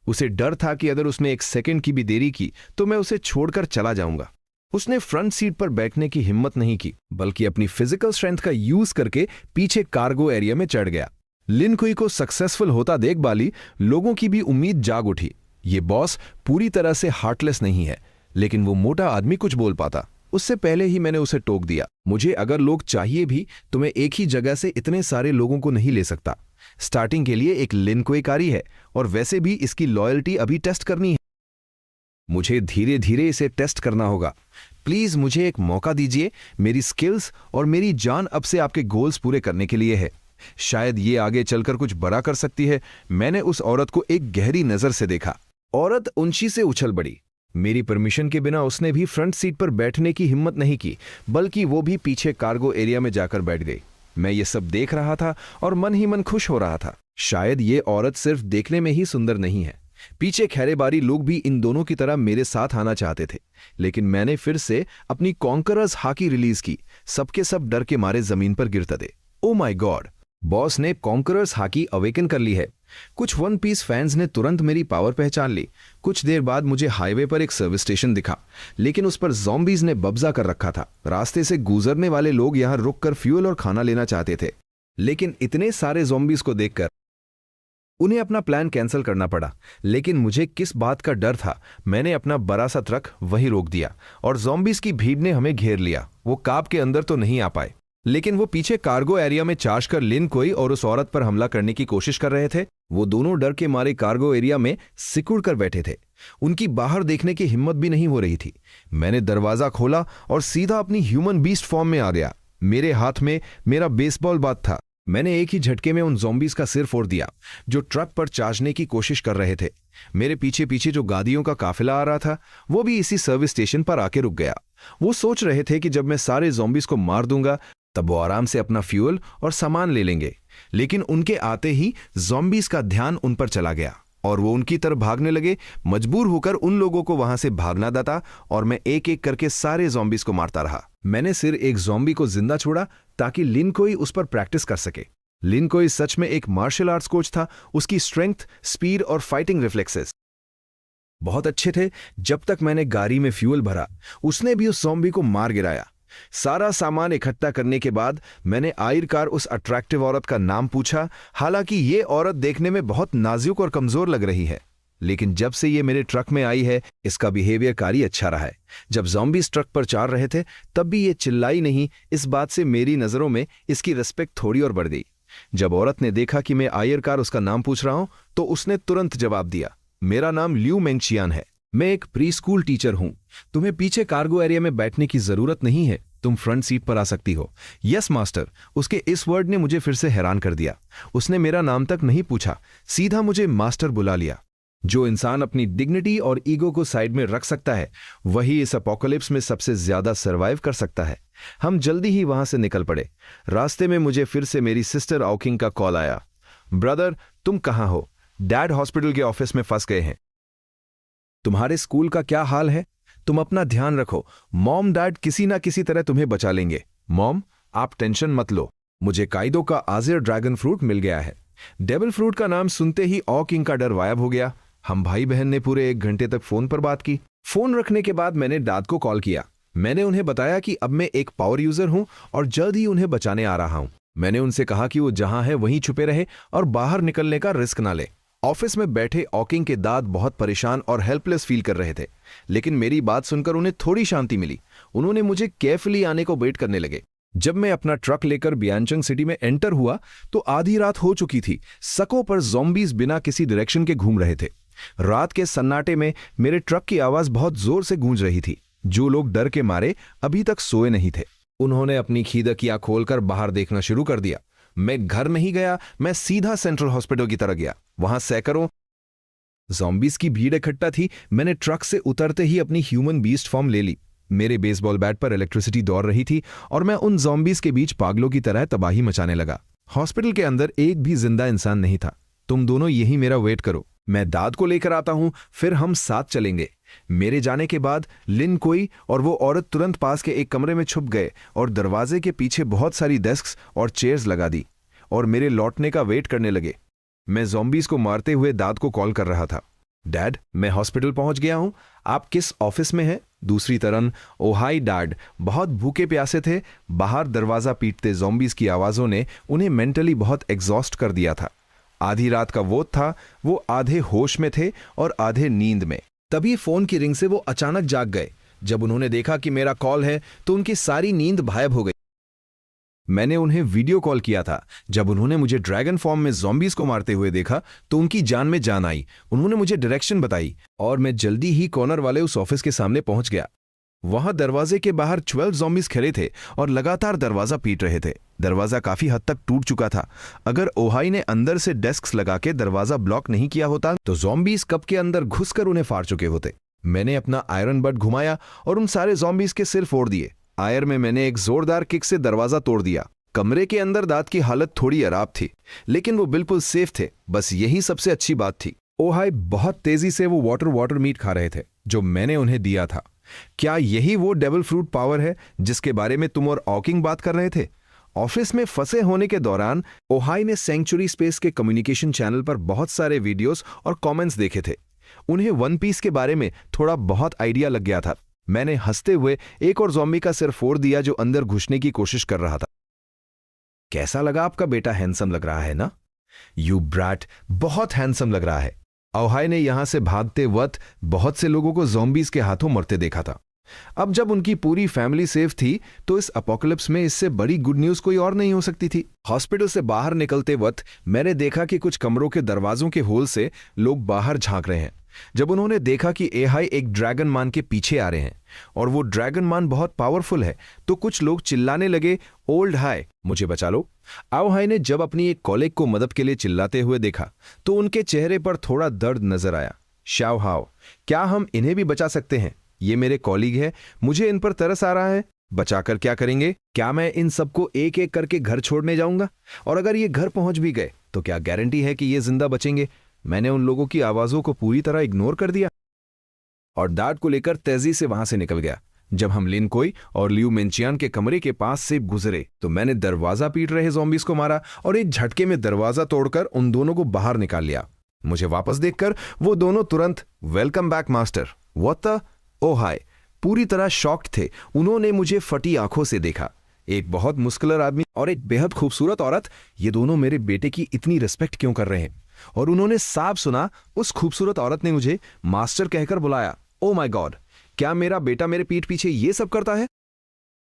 उसे डर था कि अगर उसने एक सेकंड की भी देरी की तो मैं उसे छोड़कर चला जाऊंगा। उसने फ्रंट सीट पर बैठने की हिम्मत नहीं की, बल्कि अपनी फिजिकल स्ट्रेंथ का यूज करके पीछे कार्गो एरिया में चढ़ गया। लिनखोई को सक्सेसफुल होता देख बाली लोगों की भी उम्मीद जाग उठी। ये बॉस पूरी तरह से हार्टलेस नहीं है, लेकिन वो मोटा आदमी कुछ बोल पाता। उससे पहले ही मैंने उसे टोक दिया। मुझे अगर लोग चाहिए भी तो मैं एक ही जगह से इतने सारे लोगों को नहीं ले सकता। स्टार्टिंग के लिए एक लिनखोई कारी है और वैसे भी इसकी लॉयल्टी अभी टेस्ट करनी है। मुझे धीरे धीरे इसे टेस्ट करना होगा। प्लीज मुझे एक मौका दीजिए। मेरी स्किल्स और मेरी जान अब से आपके गोल्स पूरे करने के लिए है। शायद ये आगे चलकर कुछ बड़ा कर सकती है। मैंने उस औरत को एक गहरी नजर से देखा। औरत ऊंची से उछल पड़ी। मेरी परमिशन के बिना उसने भी फ्रंट सीट पर बैठने की हिम्मत नहीं की, बल्कि वो भी पीछे कार्गो एरिया में जाकर बैठ गई। मैं ये सब देख रहा था और मन ही मन खुश हो रहा था। शायद ये औरत सिर्फ देखने में ही सुंदर नहीं है, पीछे खैरेबारी लोग भी इन दोनों की तरह मेरे साथ आना चाहते थे, लेकिन मैंने फिर से अपनी कॉन्करर्स हाकी रिलीज की। सबके सब डर के मारे जमीन पर गिरते थे। ओ माय गॉड, बॉस ने कॉन्करर्स हाकी अवेकन कर ली है। कुछ वन पीस फैंस ने तुरंत मेरी पावर पहचान ली। कुछ देर बाद मुझे हाईवे पर एक सर्विस स्टेशन दिखा, लेकिन उस पर ज़ॉम्बीज ने कब्जा कर रखा था। रास्ते से गुजरने वाले लोग यहां रुककर फ्यूल और खाना लेना चाहते थे, लेकिन इतने सारे ज़ॉम्बीज को देखकर उन्हें अपना प्लान कैंसिल करना पड़ा। लेकिन मुझे किस बात का डर था, मैंने अपना बड़ा सा ट्रक वहीं रोक दिया और ज़ॉम्बीज की भीड़ ने हमें घेर लिया। वो कार के अंदर तो नहीं आ पाए, लेकिन वो पीछे कार्गो एरिया में चार्ज कर लिन कोई और उस औरत पर हमला करने की कोशिश कर रहे थे। वो दोनों डर के मारे कार्गो एरिया में सिकुड़ कर बैठे थे। उनकी बाहर देखने की हिम्मत भी नहीं हो रही थी। मैंने दरवाजा खोला और सीधा अपनी ह्यूमन बीस्ट फॉर्म में आ गया। मेरे हाथ में मेरा बेसबॉल बैट था। मैंने एक ही झटके में उन ज़ॉम्बीज का सिर फोड़ दिया जो ट्रक पर चार्जने की कोशिश कर रहे थे। मेरे पीछे पीछे जो गाड़ियों का काफिला आ रहा था, वो भी इसी सर्विस स्टेशन पर आके रुक गया। वो सोच रहे थे कि जब मैं सारे ज़ॉम्बीज को मार दूंगा तब वो आराम से अपना फ्यूल और सामान ले लेंगे, लेकिन उनके आते ही ज़ॉम्बीज का ध्यान उन पर चला गया और वो उनकी तरफ भागने लगे। मजबूर होकर उन लोगों को वहां से भागना था और मैं एक एक करके सारे ज़ॉम्बीज को मारता रहा। मैंने सिर्फ एक ज़ॉम्बी को जिंदा छोड़ा ताकि लिन कोई उस पर प्रैक्टिस कर सके। लिन कोई सच में एक मार्शल आर्ट्स कोच था। उसकी स्ट्रेंथ, स्पीड और फाइटिंग रिफ्लेक्सेस बहुत अच्छे थे। जब तक मैंने गाड़ी में फ्यूल भरा, उसने भी उस ज़ॉम्बी को मार गिराया। सारा सामान इकट्ठा करने के बाद मैंने आखिरकार उस अट्रैक्टिव औरत का नाम पूछा। हालांकि ये औरत देखने में बहुत नाजुक और कमजोर लग रही है, लेकिन जब से ये मेरे ट्रक में आई है, इसका बिहेवियर काफी अच्छा रहा है। जब ज़ॉम्बीज ट्रक पर चढ़ रहे थे तब भी ये चिल्लाई नहीं। इस बात से मेरी नजरों में इसकी रिस्पेक्ट थोड़ी और बढ़ गई। जब औरत ने देखा कि मैं आखिरकार उसका नाम पूछ रहा हूं, तो उसने तुरंत जवाब दिया, मेरा नाम ल्यू मेंगचियान है। मैं एक प्री स्कूल टीचर हूं। तुम्हें पीछे कार्गो एरिया में बैठने की जरूरत नहीं है, तुम फ्रंट सीट पर आ सकती हो। Yes master. उसके इस वर्ड ने मुझे फिर से हैरान कर दिया। उसने मेरा नाम तक नहीं पूछा, सीधा मुझे मास्टर बुला लिया। जो इंसान अपनी डिग्निटी और ईगो को साइड में रख सकता है, वही इस अपोकलिप्स में सबसे ज्यादा सर्वाइव कर सकता है। हम जल्दी ही वहां से निकल पड़े। रास्ते में मुझे फिर से मेरी सिस्टर ऑकिंग का कॉल आया। ब्रदर, तुम कहां हो? डैड हॉस्पिटल के ऑफिस में फंस गए हैं। तुम्हारे स्कूल का क्या हाल है? तुम अपना ध्यान रखो। मॉम डैड किसी ना किसी तरह तुम्हें बचा लेंगे। मॉम, आप टेंशन मत लो। मुझे काइदो का आजिर ड्रैगन फ्रूट मिल गया है। डेविल फ्रूट का नाम सुनते ही ऑकिंग का डर गायब हो गया। हम भाई बहन ने पूरे 1 घंटे तक फोन पर बात की। फोन रखने के बाद मैंने डैड को कॉल किया। मैंने उन्हें बताया कि अब मैं एक पावर यूजर हूं और जल्द ही उन्हें बचाने आ रहा हूं। मैंने उनसे कहा कि वो जहां है वहीं छुपे रहे और बाहर निकलने का रिस्क ना ले। ऑफिस में बैठे ऑकिंग के दाद बहुत परेशान और हेल्पलेस फील कर रहे थे, लेकिन मेरी बात सुनकर उन्हें थोड़ी शांति मिली। उन्होंने मुझे केयरफुली आने को वेट करने लगे। जब मैं अपना ट्रक लेकर बियांचंग सिटी में एंटर हुआ तो आधी रात हो चुकी थी। सड़कों पर ज़ॉम्बीज बिना किसी डायरेक्शन के घूम रहे थे। रात के सन्नाटे में मेरे ट्रक की आवाज बहुत जोर से गूंज रही थी। जो लोग डर के मारे अभी तक सोए नहीं थे, उन्होंने अपनी खिड़कियां खोलकर बाहर देखना शुरू कर दिया। मैं घर नहीं गया, मैं सीधा सेंट्रल हॉस्पिटल की तरह गया। वहां सैकड़ों ज़ॉम्बीज की भीड़ इकट्ठा थी। मैंने ट्रक से उतरते ही अपनी ह्यूमन बीस्ट फॉर्म ले ली। मेरे बेसबॉल बैट पर इलेक्ट्रिसिटी दौड़ रही थी और मैं उन ज़ॉम्बीज के बीच पागलों की तरह तबाही मचाने लगा। हॉस्पिटल के अंदर एक भी जिंदा इंसान नहीं था। तुम दोनों यही मेरा वेट करो, मैं दाद को लेकर आता हूं, फिर हम साथ चलेंगे। मेरे जाने के बाद लिन कोई और वो औरत तुरंत पास के एक कमरे में छुप गए और दरवाजे के पीछे बहुत सारी डेस्क्स और चेयर्स लगा दी और मेरे लौटने का वेट करने लगे। मैं ज़ॉम्बीज को मारते हुए दाद को कॉल कर रहा था। डैड, मैं हॉस्पिटल पहुंच गया हूं। आप किस ऑफिस में हैं? दूसरी तरफ ओहाई डैड बहुत भूखे प्यासे थे। बाहर दरवाजा पीटते ज़ॉम्बीज की आवाजों ने उन्हें मेंटली बहुत एग्जॉस्ट कर दिया था। आधी रात का वो था। वो आधे होश में थे और आधे नींद में। तभी फोन की रिंग से वो अचानक जाग गए। जब उन्होंने देखा कि मेरा कॉल है तो उनकी सारी नींद गायब हो गई। मैंने उन्हें वीडियो कॉल किया था। जब उन्होंने मुझे ड्रैगन फॉर्म में ज़ॉम्बीज को मारते हुए देखा तो उनकी जान में जान आई। उन्होंने मुझे डायरेक्शन बताई और मैं जल्दी ही कॉर्नर वाले उस ऑफिस के सामने पहुंच गया। वहां दरवाजे के बाहर 12 ज़ॉम्बीज खड़े थे और लगातार दरवाजा पीट रहे थे। दरवाजा काफी हद तक टूट चुका था। अगर ओहाई ने अंदर से डेस्क्स लगा के दरवाजा ब्लॉक नहीं किया होता तो ज़ॉम्बीज कब के अंदर घुसकर उन्हें फाड़ चुके होते। मैंने अपना आयरन बट घुमाया और उन सारे ज़ॉम्बीज के सिर फोड़ दिए। आयर में मैंने एक जोरदार किक से दरवाजा तोड़ दिया। कमरे के अंदर दाद की हालत थोड़ी खराब थी, लेकिन वो बिल्कुल सेफ थे। बस यही सबसे अच्छी बात थी। ओहाई बहुत तेजी से वो वाटर मीट खा रहे थे जो मैंने उन्हें दिया था। क्या यही वो डेविल फ्रूट पावर है जिसके बारे में तुम और ऑकिंग बात कर रहे थे? ऑफिस में फंसे होने के दौरान ओहाई ने सेंचुरी स्पेस के कम्युनिकेशन चैनल पर बहुत सारे वीडियोस और कमेंट्स देखे थे। उन्हें वन पीस के बारे में थोड़ा बहुत आइडिया लग गया था। मैंने हंसते हुए एक और ज़ॉम्बी का सिर फोड़ दिया जो अंदर घुसने की कोशिश कर रहा था। कैसा लगा आपका बेटा? हैंडसम लग रहा है ना? यू ब्रैट, बहुत हैंडसम लग रहा है। ओहाई ने यहां से भागते वक्त बहुत से लोगों को ज़ॉम्बीज के हाथों मरते देखा था। अब जब उनकी पूरी फैमिली सेफ थी तो इस अपोकलिप्स में इससे बड़ी गुड न्यूज कोई और नहीं हो सकती थी। हॉस्पिटल से बाहर निकलते वक्त मैंने देखा कि कुछ कमरों के दरवाजों के होल से लोग बाहर झांक रहे हैं। जब उन्होंने देखा कि एहाई एक ड्रैगन मान के पीछे आ रहे हैं और वो ड्रैगन मान बहुत पावरफुल है, तो कुछ लोग चिल्लाने लगे, ओल्ड हाई, मुझे बचा लो। ओहाई ने जब अपनी एक कॉलेग को मदद के लिए चिल्लाते हुए देखा तो उनके चेहरे पर थोड़ा दर्द नजर आया। शाओ हाओ, क्या हम इन्हें भी बचा सकते हैं? ये मेरे कॉलीग है, मुझे इन पर तरस आ रहा है। बचाकर क्या करेंगे? क्या मैं इन सबको एक एक करके घर छोड़ने जाऊंगा? और अगर ये घर पहुंच भी गए तो क्या गारंटी है कि ये जिंदा बचेंगे? मैंने उन लोगों की आवाजों को पूरी तरह इग्नोर कर दिया और डार्ट को लेकर तेजी से वहां से निकल गया। जब हम लिन कोई और लियू मेंचियान के कमरे के पास से गुजरे तो मैंने दरवाजा पीट रहे ज़ॉम्बीज को मारा और एक झटके में दरवाजा तोड़कर उन दोनों को बाहर निकाल लिया। मुझे वापस देखकर वो दोनों तुरंत welcome back master, what the? ओहाई पूरी तरह शॉक्ड थे। उन्होंने मुझे फटी आंखों से देखा। एक बहुत मुस्कुलर आदमी और एक बेहद खूबसूरत औरत, ये दोनों मेरे बेटे की इतनी रिस्पेक्ट क्यों कर रहे हैं? और उन्होंने साफ सुना, उस खूबसूरत औरत ने मुझे मास्टर कहकर बुलाया। ओ माय गॉड, क्या मेरा बेटा मेरे पीठ पीछे ये सब करता है?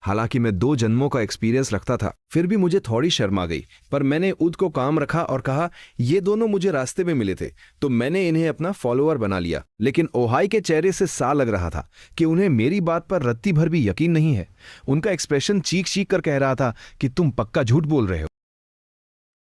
हालांकि मैं 2 जन्मों का एक्सपीरियंस रखता था, फिर भी मुझे थोड़ी शर्म आ गई। पर मैंने उद को काम रखा और कहा, ये दोनों मुझे रास्ते में मिले थे तो मैंने इन्हें अपना फॉलोअर बना लिया। लेकिन ओहाई के चेहरे से सा लग रहा था कि उन्हें मेरी बात पर रत्ती भर भी यकीन नहीं है। उनका एक्सप्रेशन चीख चीख कर कह रहा था कि तुम पक्का झूठ बोल रहे हो।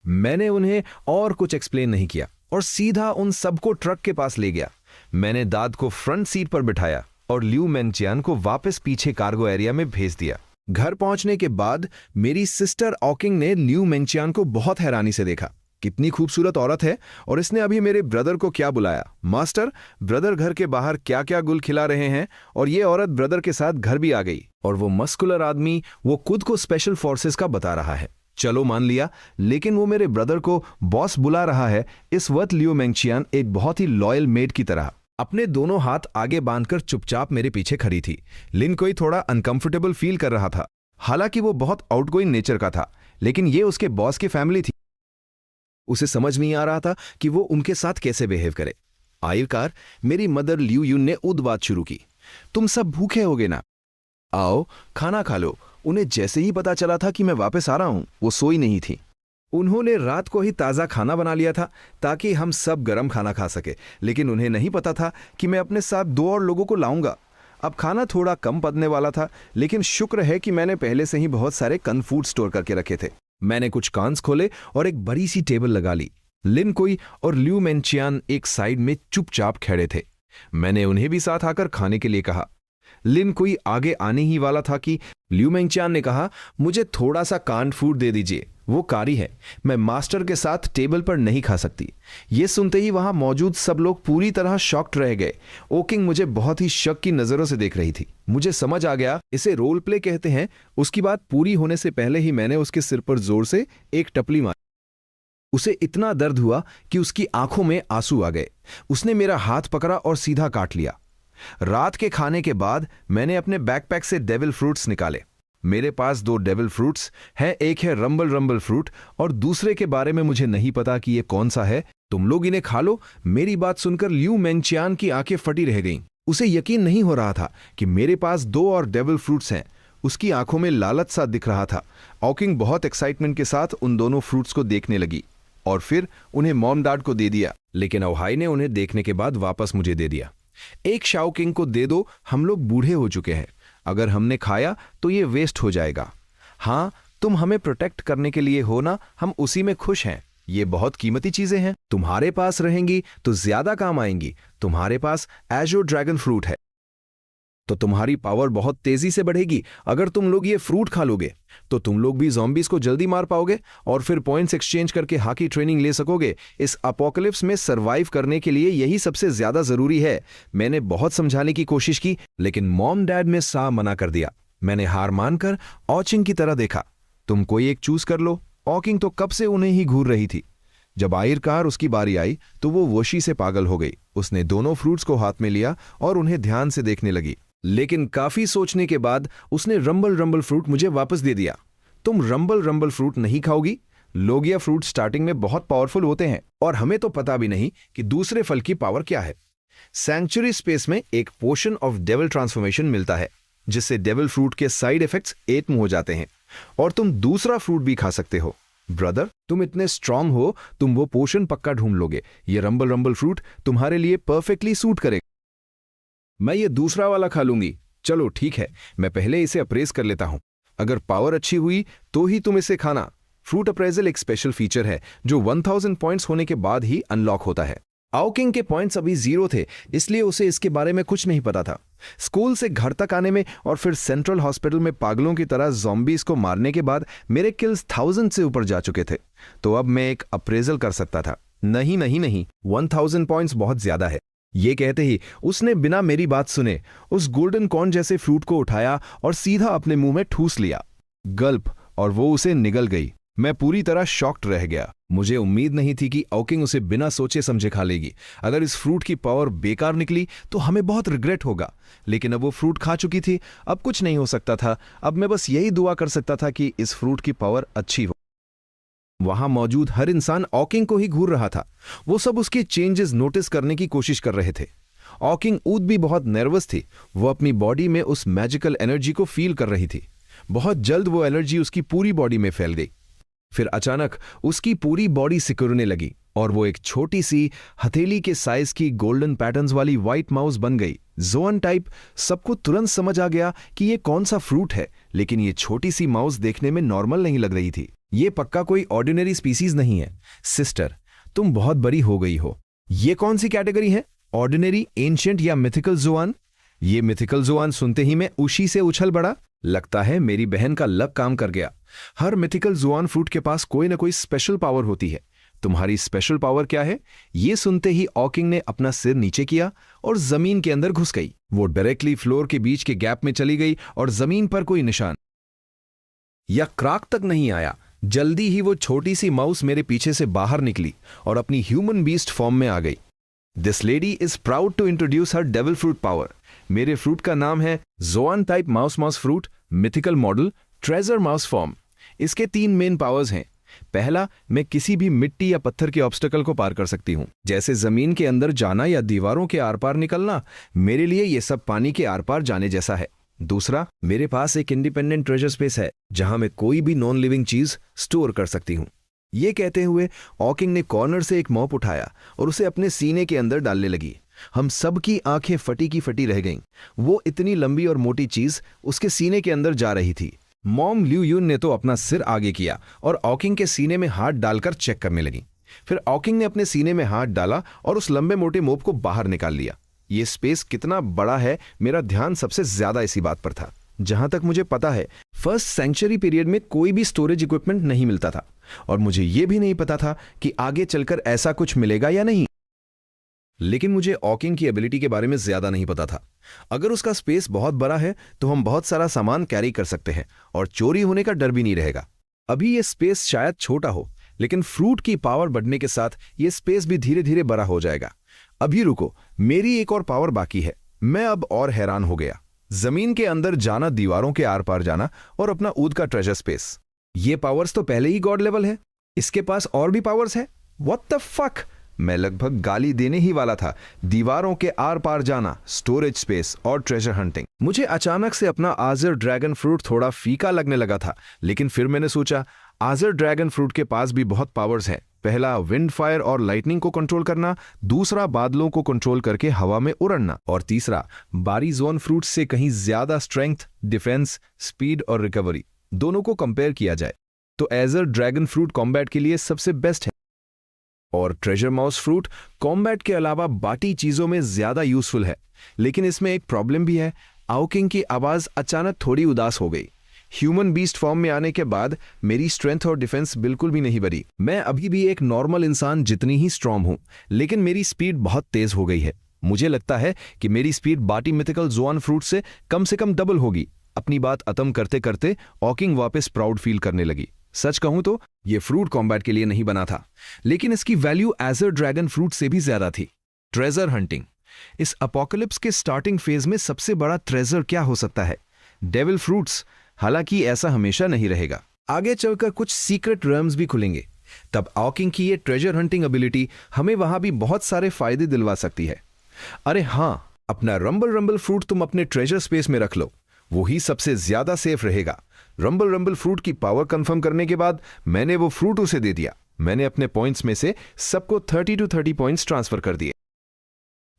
मैंने उन्हें और कुछ एक्सप्लेन नहीं किया और सीधा उन सबको ट्रक के पास ले गया। मैंने दाद को फ्रंट सीट पर बिठाया और लियू मेंचियान को वापस पीछे कार्गो एरिया में भेज दिया। घर पहुंचने के बाद मेरी सिस्टर ऑकिंग ने लियू मेंचियान को बहुत हैरानी से देखा। कितनी खूबसूरत औरत है, और इसने अभी मेरे ब्रदर को क्या बुलाया? मास्टर, ब्रदर घर के बाहर क्या क्या गुल खिला रहे हैं और ये औरत ब्रदर के साथ घर भी आ गई। और वो मस्कुलर आदमी, वो खुद को स्पेशल फोर्सेस का बता रहा है। चलो मान लिया, लेकिन वो मेरे ब्रदर को बॉस बुला रहा है। इस वक्त लियू मेंचियान एक बहुत ही लॉयल मेड की तरह अपने दोनों हाथ आगे बांधकर चुपचाप मेरे पीछे खड़ी थी। लिन कोई थोड़ा अनकंफर्टेबल फील कर रहा था। हालांकि वो बहुत आउटगोइंग नेचर का था, लेकिन ये उसके बॉस की फैमिली थी। उसे समझ नहीं आ रहा था कि वो उनके साथ कैसे बिहेव करे। आखिरकार मेरी मदर लियू यून ने उद बात शुरू की, तुम सब भूखे होगे ना, आओ खाना खा लो। उन्हें जैसे ही पता चला था कि मैं वापस आ रहा हूं, वो सोई नहीं थी। उन्होंने रात को ही ताज़ा खाना बना लिया था ताकि हम सब गरम खाना खा सके, लेकिन उन्हें नहीं पता था कि मैं अपने साथ 2 और लोगों को लाऊंगा। अब खाना थोड़ा कम पकने वाला था, लेकिन शुक्र है कि मैंने पहले से ही बहुत सारे कन फूड स्टोर करके रखे थे। मैंने कुछ कांस खोले और एक बड़ी सी टेबल लगा ली। लिन कोई और लियू मेंचियान एक साइड में चुपचाप खड़े थे। मैंने उन्हें भी साथ आकर खाने के लिए कहा। लिन कोई आगे आने ही वाला था कि लियू मेंचियान ने कहा, मुझे थोड़ा सा कान फूड दे दीजिए, वो कारी है, मैं मास्टर के साथ टेबल पर नहीं खा सकती। ये सुनते ही वहां मौजूद सब लोग पूरी तरह शॉक्ड रह गए। ओकिंग मुझे बहुत ही शक की नजरों से देख रही थी। मुझे समझ आ गया, इसे रोल प्ले कहते हैं। उसकी बात पूरी होने से पहले ही मैंने उसके सिर पर जोर से एक टपली मारी। उसे इतना दर्द हुआ कि उसकी आंखों में आंसू आ गए। उसने मेरा हाथ पकड़ा और सीधा काट लिया। रात के खाने के बाद मैंने अपने बैकपैक से डेविल फ्रूट्स निकाले। मेरे पास 2 डेविल फ्रूट्स हैं, एक है रंबल रंबल फ्रूट और दूसरे के बारे में मुझे नहीं पता कि ये कौन सा है। तुम लोग इन्हें खा लो। मेरी बात सुनकर लियू मेंचियान की आंखें फटी रह गईं। उसे यकीन नहीं हो रहा था कि मेरे पास 2 और डेविल फ्रूट्स हैं। उसकी आंखों में लालच सा दिख रहा था। ऑकिंग बहुत एक्साइटमेंट के साथ उन दोनों फ्रूट्स को देखने लगी और फिर उन्हें मॉम डैड को दे दिया, लेकिन ओहाई ने उन्हें देखने के बाद वापस मुझे दे दिया। एक शाओ किंग को दे दो, हम लोग बूढ़े हो चुके हैं। अगर हमने खाया तो ये वेस्ट हो जाएगा। हाँ, तुम हमें प्रोटेक्ट करने के लिए हो ना, हम उसी में खुश हैं। ये बहुत कीमती चीजें हैं, तुम्हारे पास रहेंगी तो ज्यादा काम आएंगी। तुम्हारे पास एजो ड्रैगन फ्रूट है। तो तुम्हारी पावर बहुत तेजी से बढ़ेगी। अगर तुम लोग ये फ्रूट खा लोगे तो तुम लोग भी ज़ॉम्बीज को जल्दी मार पाओगे और फिर पॉइंट्स एक्सचेंज करके हॉकी ट्रेनिंग ले सकोगे। इस अपोकलिप्स में सरवाइव करने के लिए यही सबसे ज्यादा जरूरी है। मैंने बहुत समझाने की कोशिश की, लेकिन मॉम डैड में सा मना कर दिया। मैंने हार मानकर ऑचिंग की तरह देखा। तुम कोई एक चूज कर लो। ऑकिंग तो कब से उन्हें ही घूर रही थी। जब आखिरकार उसकी बारी आई तो वो वोशी से पागल हो गई। उसने दोनों फ्रूट्स को हाथ में लिया और उन्हें ध्यान से देखने लगी, लेकिन काफी सोचने के बाद उसने रंबल रंबल फ्रूट मुझे वापस दे दिया। तुम रंबल रंबल फ्रूट नहीं खाओगी? लोगिया फ्रूट स्टार्टिंग में बहुत पावरफुल होते हैं और हमें तो पता भी नहीं कि दूसरे फल की पावर क्या है। सैंक्चुरी स्पेस में एक पोशन ऑफ डेविल ट्रांसफॉर्मेशन मिलता है, जिससे डेविल फ्रूट के साइड इफेक्ट्स एत्म हो जाते हैं और तुम दूसरा फ्रूट भी खा सकते हो। ब्रदर, तुम इतने स्ट्रांग हो, तुम वो पोशन पक्का ढूंढ लोगे। ये रंबल रंबल फ्रूट तुम्हारे लिए परफेक्टली सूट करेगा। मैं ये दूसरा वाला खा लूंगी। चलो ठीक है, मैं पहले इसे अप्रेज कर लेता हूं। अगर पावर अच्छी हुई तो ही तुम इसे खाना। फ्रूट अप्रेजल एक स्पेशल फीचर है जो 1000 पॉइंट्स होने के बाद ही अनलॉक होता है। आउकिंग के पॉइंट्स अभी 0 थे, इसलिए उसे इसके बारे में कुछ नहीं पता था। स्कूल से घर तक आने में और फिर सेंट्रल हॉस्पिटल में पागलों की तरह ज़ॉम्बीज को मारने के बाद मेरे किल्स 1000 से ऊपर जा चुके थे। तो अब मैं एक अप्रेजल कर सकता था। नहीं नहीं नहीं, 1000 पॉइंट्स बहुत ज्यादा है। ये कहते ही उसने बिना मेरी बात सुने उस गोल्डन कॉर्न जैसे फ्रूट को उठाया और सीधा अपने मुंह में ठूस लिया। गल्प, और वो उसे निगल गई। मैं पूरी तरह शॉक्ड रह गया। मुझे उम्मीद नहीं थी कि ऑकिंग उसे बिना सोचे समझे खा लेगी। अगर इस फ्रूट की पावर बेकार निकली तो हमें बहुत रिग्रेट होगा, लेकिन अब वो फ्रूट खा चुकी थी, अब कुछ नहीं हो सकता था। अब मैं बस यही दुआ कर सकता था कि इस फ्रूट की पावर अच्छी हो। वहां मौजूद हर इंसान ऑकिंग को ही घूर रहा था। वो सब उसके चेंजेस नोटिस करने की कोशिश कर रहे थे। ऑकिंग ऊद भी बहुत नर्वस थी। वो अपनी बॉडी में उस मैजिकल एनर्जी को फील कर रही थी। बहुत जल्द वो एनर्जी उसकी पूरी बॉडी में फैल गई। फिर अचानक उसकी पूरी बॉडी सिकुड़ने लगी और वो एक छोटी सी हथेली के साइज की गोल्डन पैटर्न्स वाली व्हाइट माउस बन गई। Zone type. सबको तुरंत समझ आ गया कि ये कौन सा फ्रूट है, लेकिन ये छोटी सी माउस देखने में नॉर्मल नहीं लग रही थी। ये पक्का कोई ऑर्डिनरी स्पीसीज नहीं है। सिस्टर, तुम बहुत बड़ी हो गई हो। ये कौन सी कैटेगरी है? ऑर्डिनरी, एंशिएंट या मिथिकल जोआन? ये मिथिकल जोआन सुनते ही मैं उसी से उछल पड़ा। लगता है मेरी बहन का लक काम कर गया। हर मिथिकल जोआन फ्रूट के पास कोई ना कोई स्पेशल पावर होती है। तुम्हारी स्पेशल पावर क्या है? ये सुनते ही ऑकिंग ने अपना सिर नीचे किया और जमीन के अंदर घुस गई। वो डायरेक्टली फ्लोर के बीच के गैप में चली गई और जमीन पर कोई निशान या क्रैक तक नहीं आया। जल्दी ही वो छोटी सी माउस मेरे पीछे से बाहर निकली और अपनी ह्यूमन बीस्ट फॉर्म में आ गई। This lady is proud to introduce her devil fruit power. मेरे फ्रूट का नाम है Zoan type mouse fruit, mythical model, treasure mouse form. इसके 3 मेन पावर्स हैं। पहला, मैं किसी भी मिट्टी या पत्थर के ऑब्स्टेकल को पार कर सकती हूं, जैसे जमीन के अंदर जाना या दीवारों के आर पार निकलना। मेरे लिए ये सब पानी के आर पार जाने जैसा है। दूसरा, मेरे पास एक इंडिपेंडेंट ट्रेजर स्पेस है जहां मैं कोई भी नॉन लिविंग चीज स्टोर कर सकती हूं। ये कहते हुए ऑकिंग ने कॉर्नर से एक मॉप उठाया और उसे अपने सीने के अंदर डालने लगी। हम सब की आंखें फटी की फटी रह गईं। वो इतनी लंबी और मोटी चीज उसके सीने के अंदर जा रही थी। मॉम ल्यू यून ने तो अपना सिर आगे किया और ऑकिंग के सीने में हाथ डालकर चेक करने लगी। फिर ऑकिंग ने अपने सीने में हाथ डाला और उस लंबे मोटे मोप को बाहर निकाल लिया। ये स्पेस कितना बड़ा है, मेरा ध्यान सबसे ज्यादा इसी बात पर था। जहां तक मुझे पता है, फर्स्ट सेंचुरी पीरियड में कोई भी स्टोरेज इक्विपमेंट नहीं मिलता था और मुझे यह भी नहीं पता था कि आगे चलकर ऐसा कुछ मिलेगा या नहीं। लेकिन मुझे ऑकिंग की एबिलिटी के बारे में ज्यादा नहीं पता था। अगर उसका स्पेस बहुत बड़ा है तो हम बहुत सारा सामान कैरी कर सकते हैं और चोरी होने का डर भी नहीं रहेगा। अभी ये स्पेस शायद छोटा हो, लेकिन फ्रूट की पावर बढ़ने के साथ ये स्पेस भी धीरे धीरे बड़ा हो जाएगा। अभी रुको, मेरी एक और पावर बाकी है। मैं अब और हैरान हो गया। जमीन के अंदर जाना, दीवारों के आर पार जाना और अपना ऊद का ट्रेजर स्पेस। ये पावर्स तो पहले ही गॉड लेवल है। इसके पास और भी पावर्स है। What the fuck? मैं लगभग गाली देने ही वाला था। दीवारों के आर पार जाना, स्टोरेज स्पेस और ट्रेजर हंटिंग। मुझे अचानक से अपना आजर ड्रैगन फ्रूट थोड़ा फीका लगने लगा था, लेकिन फिर मैंने सोचा आजर ड्रैगन फ्रूट के पास भी बहुत पावर्स हैं। पहला, विंड, फायर और लाइटनिंग को कंट्रोल करना। दूसरा, बादलों को कंट्रोल करके हवा में उड़ना। और तीसरा, बारी जोन फ्रूट से कहीं ज्यादा स्ट्रेंथ, डिफेंस, स्पीड और रिकवरी दोनों को कंपेयर किया जाए तो एजर ड्रैगन फ्रूट कॉम्बैट के लिए सबसे बेस्ट है। और ट्रेजर माउस फ्रूट कॉम्बैट के अलावा बाकी चीजों में ज्यादा यूजफुल है। लेकिन इसमें एक प्रॉब्लम भी है। आओकिंग की आवाज अचानक थोड़ी उदास हो गई। ह्यूमन बीस्ट फॉर्म में आने के बाद मेरी स्ट्रेंथ और डिफेंस बिल्कुल भी नहीं बढ़ी। मैं अभी भी एक नॉर्मल इंसान जितनी ही स्ट्रांग हूं, लेकिन मेरी स्पीड बहुत तेज हो गई है। मुझे लगता है कि मेरी स्पीड बाटी मिथिकल जोआन फ्रूट से कम डबल होगी। अपनी बात खत्म करते करते ऑकिंग वापस प्राउड फील करने लगी। सच कहूं तो ये फ्रूट कॉम्बैट के लिए नहीं बना था, लेकिन इसकी value as a dragon fruit से भी ज्यादा थी। Treasure hunting. इस अपोकलिप्स के स्टार्टिंग फेज में सबसे बड़ा ट्रेजर क्या हो सकता है? Devil fruits. हालांकि ऐसा हमेशा नहीं रहेगा, आगे चलकर कुछ सीक्रेट रम्स भी खुलेंगे। तब ऑकिंग की ये ट्रेजर हंटिंग एबिलिटी हमें वहां भी बहुत सारे फायदे दिलवा सकती है। अरे हां, अपना रंबल फ्रूट तुम अपने ट्रेजर स्पेस में रख लो, वही सबसे ज्यादा सेफ रहेगा। रंबल फ्रूट की पावर कंफर्म करने के बाद मैंने वो फ्रूट उसे दे दिया। मैंने अपने पॉइंट्स में से सबको 30 to 30 पॉइंट्स ट्रांसफर कर दिए,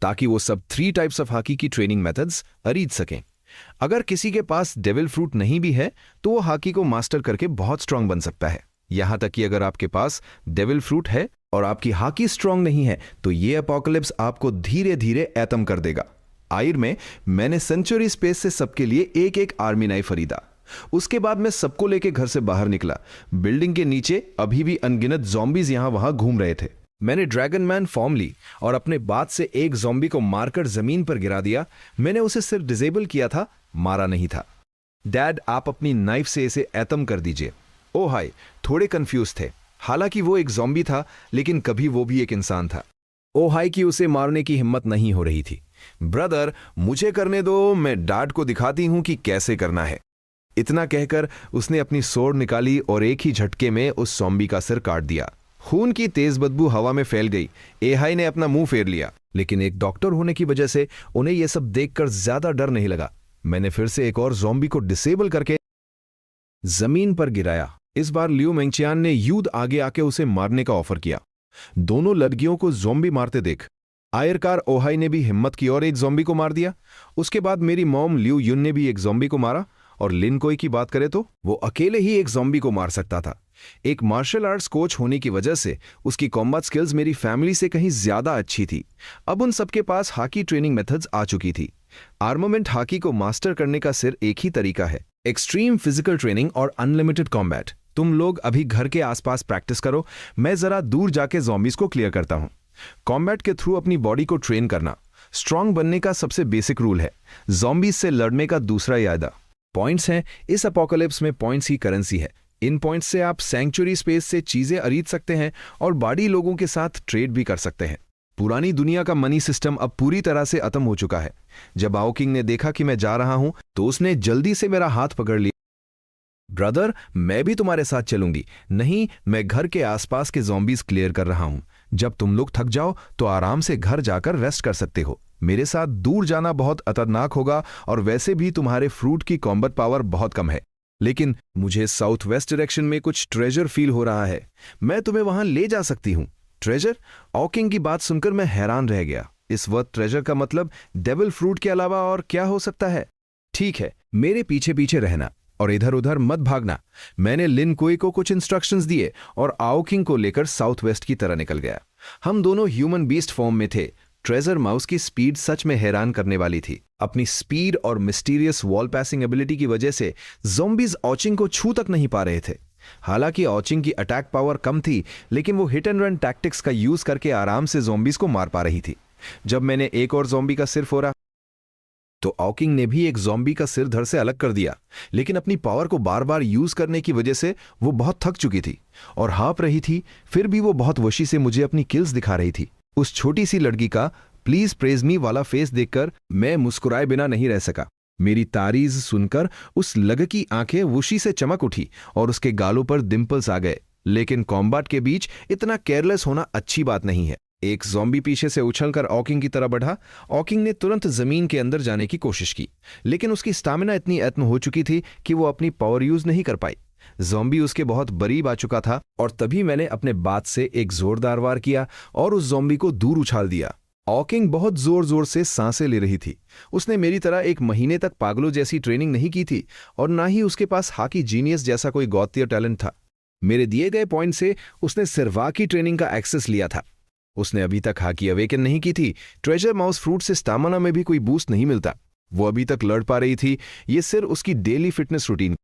ताकि वो सब 3 टाइप्स ऑफ हाकी की ट्रेनिंग मेथड्स खरीद सकें। अगर किसी के पास डेविल फ्रूट नहीं भी है तो वो हाकी को मास्टर करके बहुत स्ट्रांग बन सकता है। यहां तक कि अगर आपके पास डेविल फ्रूट है और आपकी हाकी स्ट्रांग नहीं है तो ये अपोकलिप्स आपको धीरे धीरे एतम कर देगा। आयर में मैंने सेंचुरी स्पेस से सबके लिए एक एक आर्मी नाइफ खरीदा। उसके बाद मैं सबको लेके घर से बाहर निकला। बिल्डिंग के नीचे अभी भी अनगिनत ज़ॉम्बीज यहां वहां घूम रहे थे। मैंने ड्रैगन मैन फॉर्म ली और अपने बात से एक ज़ॉम्बी को मारकर जमीन पर गिरा दिया। मैंने उसे सिर्फ डिसेबल किया था, मारा नहीं था। डैड, आप अपनी नाइफ से इसे एतम कर दीजिए। ओ हाय, थोड़े कंफ्यूज थे। हालांकि वो एक ज़ॉम्बी था, लेकिन कभी वो भी एक इंसान था। ओ हाय की उसे मारने की हिम्मत नहीं हो रही थी। ब्रदर, मुझे करने दो, मैं डैड को दिखाती हूं कि कैसे करना है। इतना कहकर उसने अपनी सोर्ड निकाली और एक ही झटके में उस ज़ॉम्बी का सिर काट दिया। खून की तेज बदबू हवा में फैल गई। एहाई ने अपना मुंह फेर लिया, लेकिन एक डॉक्टर होने की वजह से उन्हें यह सब देखकर ज्यादा डर नहीं लगा। मैंने फिर से एक और ज़ॉम्बी को डिसेबल करके जमीन पर गिराया। इस बार लियू मेंगचियान ने युद्ध आगे आके उसे मारने का ऑफर किया। दोनों लड़कियों को ज़ॉम्बी मारते देख आयरकार ओहाई ने भी हिम्मत की और एक ज़ॉम्बी को मार दिया। उसके बाद मेरी मॉम लियू युन ने भी एक ज़ॉम्बी को मारा। और लिन कोई की बात करें तो वो अकेले ही एक ज़ॉम्बी को मार सकता था। एक मार्शल आर्ट्स कोच होने की वजह से उसकी कॉम्बैट स्किल्स मेरी फैमिली से कहीं ज्यादा अच्छी थी। अब उन सबके पास हाकी ट्रेनिंग मेथड्स आ चुकी थी। आर्मामेंट हाकी को मास्टर करने का सिर्फ एक ही तरीका है, एक्सट्रीम फिजिकल ट्रेनिंग और अनलिमिटेड कॉम्बैट। तुम लोग अभी घर के आसपास प्रैक्टिस करो, मैं जरा दूर जाके ज़ॉम्बीज को क्लियर करता हूं। कॉम्बैट के थ्रू अपनी बॉडी को ट्रेन करना स्ट्रांग बनने का सबसे बेसिक रूल है। ज़ॉम्बीज से लड़ने का दूसरा यादा पॉइंट्स हैं। इस अपोकलिप्स में पॉइंट्स ही करेंसी है। इन पॉइंट्स से आप सैंक्चुरी स्पेस से चीजें खरीद सकते हैं और बाड़ी लोगों के साथ ट्रेड भी कर सकते हैं। पुरानी दुनिया का मनी सिस्टम अब पूरी तरह से खत्म हो चुका है। जब आओकिंग ने देखा कि मैं जा रहा हूं तो उसने जल्दी से मेरा हाथ पकड़ लिया। ब्रदर, मैं भी तुम्हारे साथ चलूंगी। नहीं, मैं घर के आसपास के ज़ॉम्बीज क्लियर कर रहा हूं। जब तुम लोग थक जाओ तो आराम से घर जाकर रेस्ट कर सकते हो। मेरे साथ दूर जाना बहुत खतरनाक होगा और वैसे भी तुम्हारे फ्रूट की कॉम्बैट पावर बहुत कम है। लेकिन मुझे साउथ वेस्ट डायरेक्शन में कुछ ट्रेजर फील हो रहा है। मैं तुम्हें वहां ले जा सकती हूं। ट्रेजर? ऑकिंग की बात सुनकर मैं हैरान रह गया। इस वक्त ट्रेजर का मतलब डेविल फ्रूट के अलावा और क्या हो सकता है? ठीक है, मेरे पीछे पीछे रहना और इधर उधर मत भागना। मैंने लिन कोई को कुछ इंस्ट्रक्शंस दिए और आओकिंग को लेकर साउथ वेस्ट की तरह निकल गया। हम दोनों ह्यूमन बीस्ट फॉर्म में थे। ट्रेजर माउस की स्पीड सच में हैरान करने वाली थी। अपनी स्पीड और मिस्टीरियस वॉल पासिंग एबिलिटी की वजह से ज़ॉम्बीज ऑचिंग को छू तक नहीं पा रहे थे। हालांकि ऑचिंग की अटैक पावर कम थी, लेकिन वो हिट एंड रन टैक्टिक्स का यूज करके आराम से ज़ॉम्बीज को मार पा रही थी। जब मैंने एक और ज़ॉम्बी का सिर फोड़ा तो ऑकिंग ने भी एक ज़ॉम्बी का सिर धड़ से अलग कर दिया, लेकिन अपनी पावर को बार बार यूज करने की वजह से वो बहुत थक चुकी थी और हाँप रही थी। फिर भी वो बहुत वशी से मुझे अपनी किल्स दिखा रही थी। उस छोटी सी लड़की का प्लीज प्रेज मी वाला फेस देखकर मैं मुस्कुराए बिना नहीं रह सका। मेरी तारीफ सुनकर उस लड़की की आंखें वुशी से चमक उठी और उसके गालों पर डिंपल्स आ गए। लेकिन कॉम्बैट के बीच इतना केयरलेस होना अच्छी बात नहीं है। एक ज़ॉम्बी पीछे से उछलकर ऑकिंग की तरफ बढ़ा। ऑकिंग ने तुरंत जमीन के अंदर जाने की कोशिश की, लेकिन उसकी स्टैमिना इतनी खत्म हो चुकी थी कि वो अपनी पावर यूज नहीं कर पाई। ज़ॉम्बी उसके बहुत करीब आ चुका था और तभी मैंने अपने बात से एक जोरदार वार किया और उस ज़ॉम्बी को दूर उछाल दिया। ऑकिंग बहुत जोर जोर से सांसें ले रही थी। उसने मेरी तरह एक महीने तक पागलों जैसी ट्रेनिंग नहीं की थी और ना ही उसके पास हाकी जीनियस जैसा कोई गौत्य टैलेंट था। मेरे दिए गए पॉइंट से उसने सिर्फ की ट्रेनिंग का एक्सेस लिया था। उसने अभी तक हाकी अवेकन नहीं की थी। ट्रेजर माउस फ्रूट से स्टामिना में भी कोई बूस्ट नहीं मिलता। वो अभी तक लड़ पा रही थी, ये सिर्फ उसकी डेली फिटनेस रूटीन।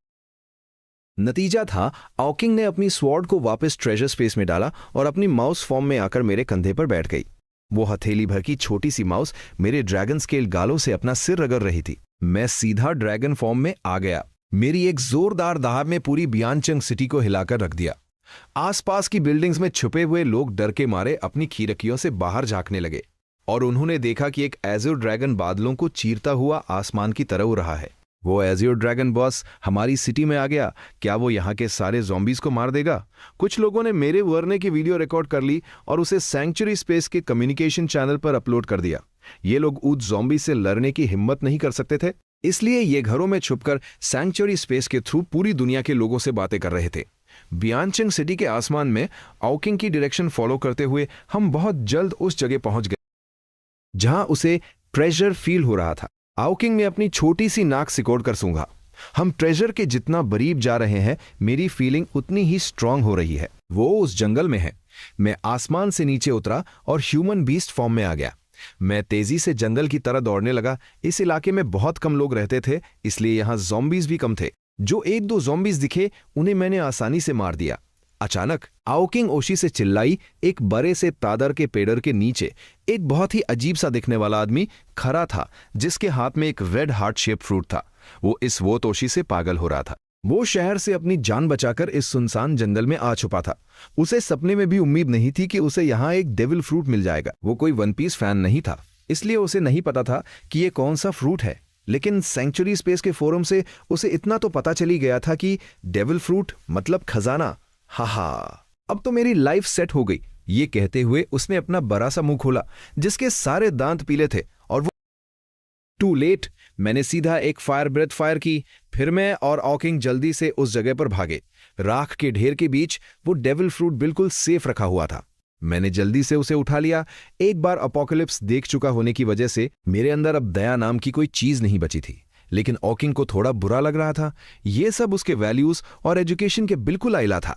नतीजा था, ऑकिंग ने अपनी स्वॉर्ड को वापस ट्रेजर स्पेस में डाला और अपनी माउस फॉर्म में आकर मेरे कंधे पर बैठ गई। वो हथेली भर की छोटी सी माउस मेरे ड्रैगन स्केल गालों से अपना सिर रगड़ रही थी। मैं सीधा ड्रैगन फॉर्म में आ गया। मेरी एक जोरदार दहाड़ में पूरी बियानचंग सिटी को हिलाकर रख दिया। आसपास की बिल्डिंग्स में छुपे हुए लोग डर के मारे अपनी खिड़कियों से बाहर झांकने लगे और उन्होंने देखा कि एक एज़्योर ड्रैगन बादलों को चीरता हुआ आसमान की तरफ उड़ रहा है। वो एज़्योर ड्रैगन बॉस हमारी सिटी में आ गया। क्या वो यहाँ के सारे ज़ॉम्बीज को मार देगा? कुछ लोगों ने मेरे वरने की वीडियो रिकॉर्ड कर ली और उसे सैंक्चुरी स्पेस के कम्युनिकेशन चैनल पर अपलोड कर दिया। ये लोग उस ज़ॉम्बी से लड़ने की हिम्मत नहीं कर सकते थे, इसलिए ये घरों में छुपकर सैंक्चुरी स्पेस के थ्रू पूरी दुनिया के लोगों से बातें कर रहे थे। बियानचंग सिटी के आसमान में ऑकिंग की डायरेक्शन फॉलो करते हुए हम बहुत जल्द उस जगह पहुंच गए जहां उसे ट्रेजर फील हो रहा था। ऑकिंग ने अपनी छोटी सी नाक सिकोड़ कर सूंघा। हम ट्रेजर के जितना करीब जा रहे हैं, मेरी फीलिंग उतनी ही स्ट्रांग हो रही है। वो उस जंगल में है। मैं आसमान से नीचे उतरा और ह्यूमन बीस्ट फॉर्म में आ गया। मैं तेजी से जंगल की तरह दौड़ने लगा। इस इलाके में बहुत कम लोग रहते थे, इसलिए यहां ज़ॉम्बीज भी कम थे। जो एक दो ज़ॉम्बीज दिखे, उन्हें मैंने आसानी से मार दिया। अचानक ऑकिंग ओशी से चिल्लाई। एक बड़े से तादर के पेड़ के नीचे एक बहुत ही अजीब सा दिखने वाला आदमी खड़ा था, जिसके हाथ में एक रेड हार्ट शेप फ्रूट था। वो इस वो ओशी से पागल हो रहा था। वो शहर से अपनी जान बचाकर इस सुनसान जंगल में आ छुपा था। उसे सपने में भी उम्मीद नहीं थी कि उसे यहाँ एक डेविल फ्रूट मिल जाएगा। वो कोई वन पीस फैन नहीं था, इसलिए उसे नहीं पता था कि ये कौन सा फ्रूट है, लेकिन सैंक्चुरी स्पेस के फोरम से उसे इतना तो पता चली गया था कि डेविल फ्रूट मतलब खजाना। हा, अब तो मेरी लाइफ सेट हो गई। ये कहते हुए उसने अपना बड़ा सा मुंह खोला जिसके सारे दांत पीले थे और वो टू लेट। मैंने सीधा एक फायर ब्रेथ फायर की। फिर मैं और ऑकिंग जल्दी से उस जगह पर भागे। राख के ढेर के बीच वो डेविल फ्रूट बिल्कुल सेफ रखा हुआ था। मैंने जल्दी से उसे उठा लिया। एक बार अपोकलिप्स देख चुका होने की वजह से मेरे अंदर अब दया नाम की कोई चीज नहीं बची थी, लेकिन ऑकिंग को थोड़ा बुरा लग रहा था। ये सब उसके वैल्यूज और एजुकेशन के बिल्कुल आइला था।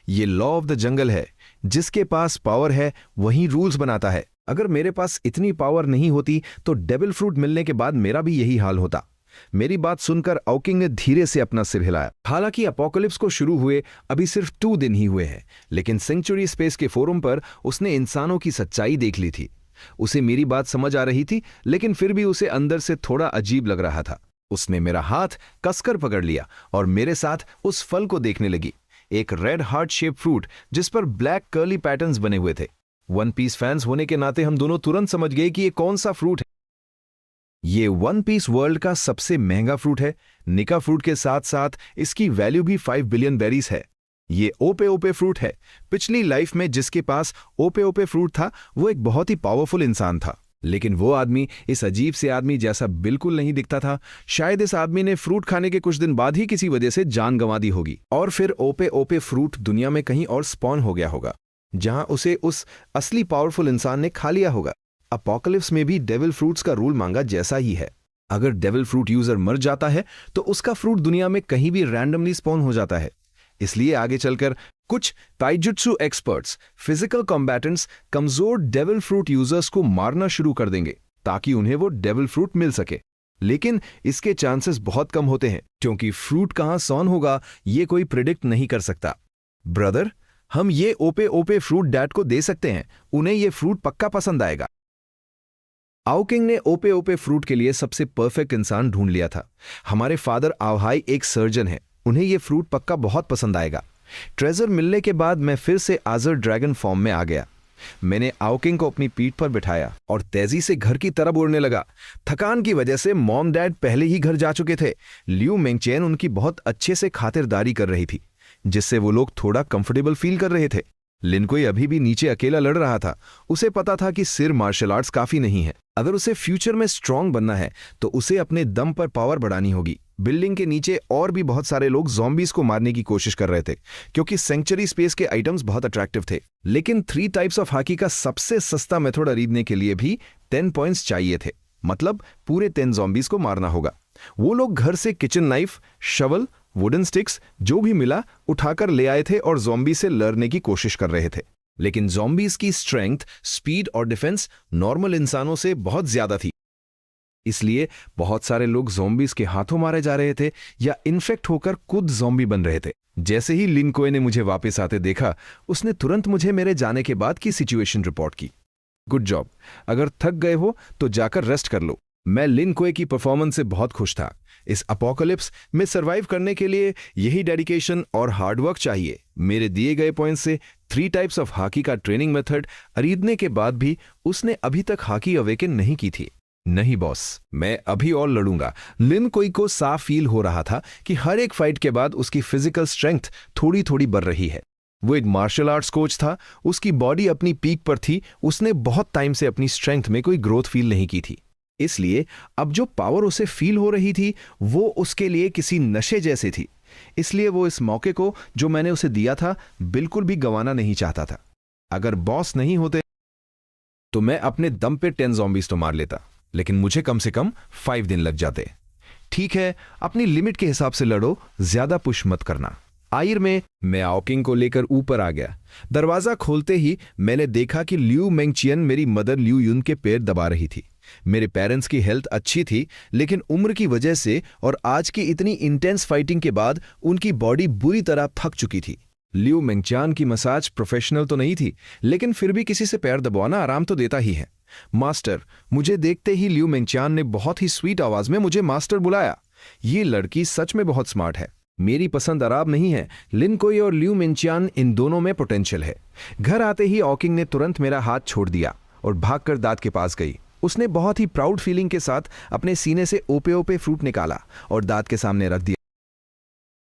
ये लॉ ऑफ द जंगल है, जिसके पास पावर है वही रूल्स बनाता है। अगर मेरे पास इतनी पावर नहीं होती तो डेविल फ्रूट मिलने के बाद मेरा भी यही हाल होता। मेरी बात सुनकर ऑकिंग ने धीरे से अपना सिर हिलाया। हालांकि अपोकलिप्स को शुरू हुए अभी सिर्फ 2 दिन ही हुए हैं, लेकिन सैंक्चुरी स्पेस के फोरम पर उसने इंसानों की सच्चाई देख ली थी। उसे मेरी बात समझ आ रही थी, लेकिन फिर भी उसे अंदर से थोड़ा अजीब लग रहा था। उसने मेरा हाथ कसकर पकड़ लिया और मेरे साथ उस फल को देखने लगी। एक रेड हार्ट शेप फ्रूट जिस पर ब्लैक कर्ली पैटर्न्स बने हुए थे। वन पीस फैंस होने के नाते हम दोनों तुरंत समझ गए कि ये कौन सा फ्रूट है। ये वन पीस वर्ल्ड का सबसे महंगा फ्रूट है। निका फ्रूट के साथ साथ इसकी वैल्यू भी 5 बिलियन बेरीज है। ये ओपे ओपे फ्रूट है। पिछली लाइफ में जिसके पास ओपे ओपे फ्रूट था, वो एक बहुत ही पावरफुल इंसान था, लेकिन वो आदमी इस अजीब से आदमी जैसा बिल्कुल नहीं दिखता था। शायद इस आदमी ने फ्रूट खाने के कुछ दिन बाद ही किसी वजह से जान गंवा दी होगी और फिर ओपे ओपे फ्रूट दुनिया में कहीं और स्पॉन हो गया होगा, जहां उसे उस असली पावरफुल इंसान ने खा लिया होगा। अपोकलिप्स में भी डेविल फ्रूट्स का रूल मांगा जैसा ही है। अगर डेविल फ्रूट यूजर मर जाता है तो उसका फ्रूट दुनिया में कहीं भी रैंडमली स्पॉन हो जाता है। इसलिए आगे चलकर कुछ ताइजुत्सु एक्सपर्ट्स, फिजिकल कॉम्बैटेंट्स कमजोर डेविल फ्रूट यूजर्स को मारना शुरू कर देंगे ताकि उन्हें वो डेविल फ्रूट मिल सके। लेकिन इसके चांसेस बहुत कम होते हैं, क्योंकि फ्रूट कहां स्पॉन होगा ये कोई प्रिडिक्ट नहीं कर सकता। ब्रदर, हम ये ओपे ओपे फ्रूट डैड को दे सकते हैं, उन्हें ये फ्रूट पक्का पसंद आएगा। ऑकिंग ने ओपे ओपे फ्रूट के लिए सबसे परफेक्ट इंसान ढूंढ लिया था। हमारे फादर आवहाई एक सर्जन है, उन्हें ये फ्रूट पक्का बहुत पसंद आएगा। ट्रेजर मिलने के बाद मैं फिर से आजर ड्रैगन फॉर्म में आ गया। मैंने ऑकिंग को अपनी पीठ पर बिठाया और तेजी से घर की तरफ उड़ने लगा। थकान की वजह से मॉम डैड पहले ही घर जा चुके थे। लियू मेंगचेन उनकी बहुत अच्छे से खातिरदारी कर रही थी, जिससे वो लोग थोड़ा कंफर्टेबल फील कर रहे थे। लिन कोई अभी भी नीचे अकेला लड़ रहा था। उसे पता था कि सिर्फ मार्शल आर्ट्स काफी नहीं है। अगर उसे फ्यूचर में स्ट्रांग बनना है तो उसे अपने दम पर पावर बढ़ानी होगी। बिल्डिंग के नीचे और भी बहुत सारे लोग ज़ॉम्बीज को मारने की कोशिश कर रहे थे, क्योंकि सैंक्चुरी स्पेस के आइटम्स बहुत अट्रैक्टिव थे। लेकिन 3 टाइप्स ऑफ हाकी का सबसे सस्ता मेथड खरीदने के लिए भी 10 पॉइंट्स चाहिए थे। मतलब पूरे 10 ज़ॉम्बीज को मारना होगा। वो लोग घर से kitchen knife, shovel, wooden sticks जो भी मिला उठाकर ले आए थे और ज़ॉम्बी से लड़ने की कोशिश कर रहे थे। लेकिन ज़ॉम्बीज की स्ट्रेंथ, स्पीड और डिफेंस नॉर्मल इंसानों से बहुत ज्यादा थी। इसलिए बहुत सारे लोग ज़ॉम्बीज के हाथों मारे जा रहे थे या इन्फेक्ट होकर खुद ज़ॉम्बी बन रहे थे। जैसे ही लिन कोए ने मुझे वापस आते देखा, उसने तुरंत मुझे मेरे जाने के बाद की सिचुएशन रिपोर्ट की। गुड जॉब, अगर थक गए हो तो जाकर रेस्ट कर लो। मैं लिन कोए की परफॉर्मेंस से बहुत खुश था। इस अपोकलिप्स में सरवाइव करने के लिए यही डेडिकेशन और हार्डवर्क चाहिए। मेरे दिए गए पॉइंट से 3 टाइप्स ऑफ हॉकी का ट्रेनिंग मेथड खरीदने के बाद भी उसने अभी तक हॉकी अवेकन नहीं की थी। नहीं बॉस, मैं अभी और लड़ूंगा। लिन कोई को साफ फील हो रहा था कि हर एक फाइट के बाद उसकी फिजिकल स्ट्रेंथ थोड़ी थोड़ी बढ़ रही है। वो एक मार्शल आर्ट्स कोच था, उसकी बॉडी अपनी पीक पर थी। उसने बहुत टाइम से अपनी स्ट्रेंथ में कोई ग्रोथ फील नहीं की थी, इसलिए अब जो पावर उसे फील हो रही थी वो उसके लिए किसी नशे जैसे थी। इसलिए वो इस मौके को जो मैंने उसे दिया था बिल्कुल भी गंवाना नहीं चाहता था। अगर बॉस नहीं होते तो मैं अपने दम पे 10 ज़ॉम्बीज तो मार लेता, लेकिन मुझे कम से कम 5 दिन लग जाते। ठीक है, अपनी लिमिट के हिसाब से लड़ो, ज्यादा पुश मत करना। आखिर में मैं आओकिंग को लेकर ऊपर आ गया। दरवाजा खोलते ही मैंने देखा कि लियू मेंगचियन मेरी मदर लियू युन के पैर दबा रही थी। मेरे पेरेंट्स की हेल्थ अच्छी थी, लेकिन उम्र की वजह से और आज की इतनी इंटेंस फाइटिंग के बाद उनकी बॉडी बुरी तरह थक चुकी थी। लियू मेंगचियन की मसाज प्रोफेशनल तो नहीं थी, लेकिन फिर भी किसी से पैर दबाना आराम तो देता ही है। मास्टर, मुझे देखते ही लियू मेंगचियन ने बहुत ही स्वीट आवाज में मुझे मास्टर बुलाया। ये लड़की सच में बहुत स्मार्ट है। मेरी पसंद अराब नहीं है। लिन कोई और लियू मेंगचियन, इन दोनों में पोटेंशियल है। घर आते ही आओकिंग ने तुरंत मेरा हाथ छोड़ दिया और भागकर दाद के पास गई। उसने बहुत ही प्राउड फीलिंग के साथ अपने सीने से ओपे ओपे फ्रूट निकाला और दाद के सामने रख दिया।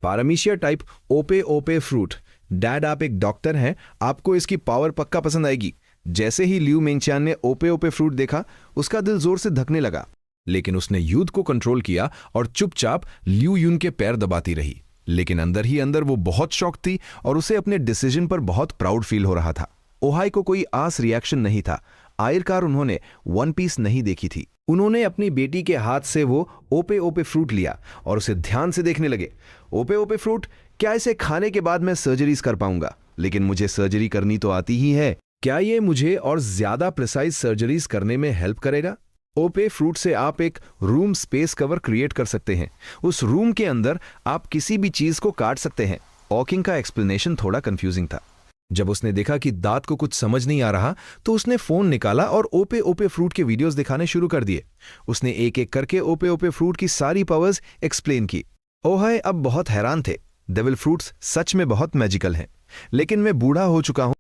पारामीशिया टाइप ओपे ओपे फ्रूट। डैड, आप एक डॉक्टर हैं, आपको इसकी पावर पक्का पसंद आएगी। जैसे ही लियू मेंगचियन ने ओपे ओपे फ्रूट देखा, उसका दिल जोर से धकने लगा, लेकिन उसने युद्ध को कंट्रोल किया और चुपचाप लियू युन के पैर दबाती रही। लेकिन अंदर ही अंदर वो बहुत शॉक थी और उसे अपने डिसीजन पर बहुत प्राउड फील हो रहा था। ओहाई को कोई आस रिएक्शन नहीं था। आखिरकार उन्होंने वन पीस नहीं देखी थी। उन्होंने अपनी बेटी के हाथ से वो ओपे ओपे फ्रूट लिया और उसे ध्यान से देखने लगे। ओपे ओपे फ्रूट, क्या इसे खाने के बाद मैं सर्जरीज कर पाऊंगा? लेकिन मुझे सर्जरी करनी तो आती ही है। क्या ये मुझे और ज्यादा प्रिसाइज सर्जरीज करने में हेल्प करेगा? ओपे फ्रूट से आप एक रूम स्पेस कवर क्रिएट कर सकते हैं। उस रूम के अंदर आप किसी भी चीज को काट सकते हैं। आओकिंग का एक्सप्लेनेशन थोड़ा कंफ्यूजिंग था। जब उसने देखा कि दाद को कुछ समझ नहीं आ रहा, तो उसने फोन निकाला और ओपे ओपे फ्रूट के वीडियोस दिखाने शुरू कर दिए। उसने एक एक करके ओपे ओपे फ्रूट की सारी पावर्स एक्सप्लेन की। ओहाई अब बहुत हैरान थे। डेविल फ्रूट्स सच में बहुत मैजिकल हैं, लेकिन मैं बूढ़ा हो चुका हूं।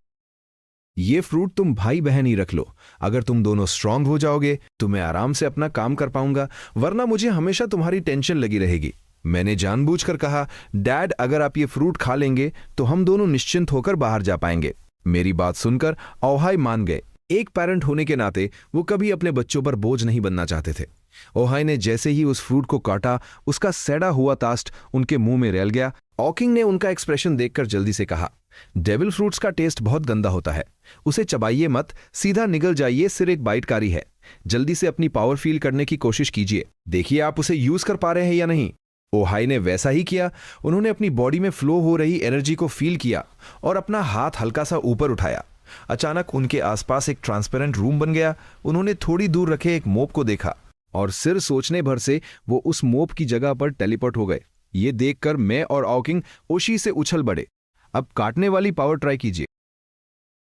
ये फ्रूट तुम भाई बहन ही रख लो। अगर तुम दोनों स्ट्रांग हो जाओगे तो मैं आराम से अपना काम कर पाऊंगा, वरना मुझे हमेशा तुम्हारी टेंशन लगी रहेगी। मैंने जानबूझकर कहा, डैड, अगर आप ये फ्रूट खा लेंगे तो हम दोनों निश्चिंत होकर बाहर जा पाएंगे। मेरी बात सुनकर ओहाई मान गए। एक पेरेंट होने के नाते वो कभी अपने बच्चों पर बोझ नहीं बनना चाहते थे। ओहाई ने जैसे ही उस फ्रूट को काटा, उसका सड़ा हुआ तास्ट उनके मुंह में रेल गया। आओकिंग ने उनका एक्सप्रेशन देखकर जल्दी से कहा, डेविल फ्रूट्स का टेस्ट बहुत गंदा होता है, उसे चबाइए मत, सीधा निगल जाइए, सिर्फ एक बाइटकारी है। जल्दी से अपनी पावर फील करने की कोशिश कीजिए, देखिए आप उसे यूज कर पा रहे हैं या नहीं। ओहाई ने वैसा ही किया। उन्होंने अपनी बॉडी में फ्लो हो रही एनर्जी को फील किया और अपना हाथ हल्का सा ऊपर उठाया। अचानक उनके आसपास एक ट्रांसपेरेंट रूम बन गया। उन्होंने थोड़ी दूर रखे एक मोप को देखा और सिर सोचने भर से वो उस मोप की जगह पर टेलीपोर्ट हो गए। ये देखकर मैं और आओकिंग ओशी से उछल पड़े। अब काटने वाली पावर ट्राई कीजिए।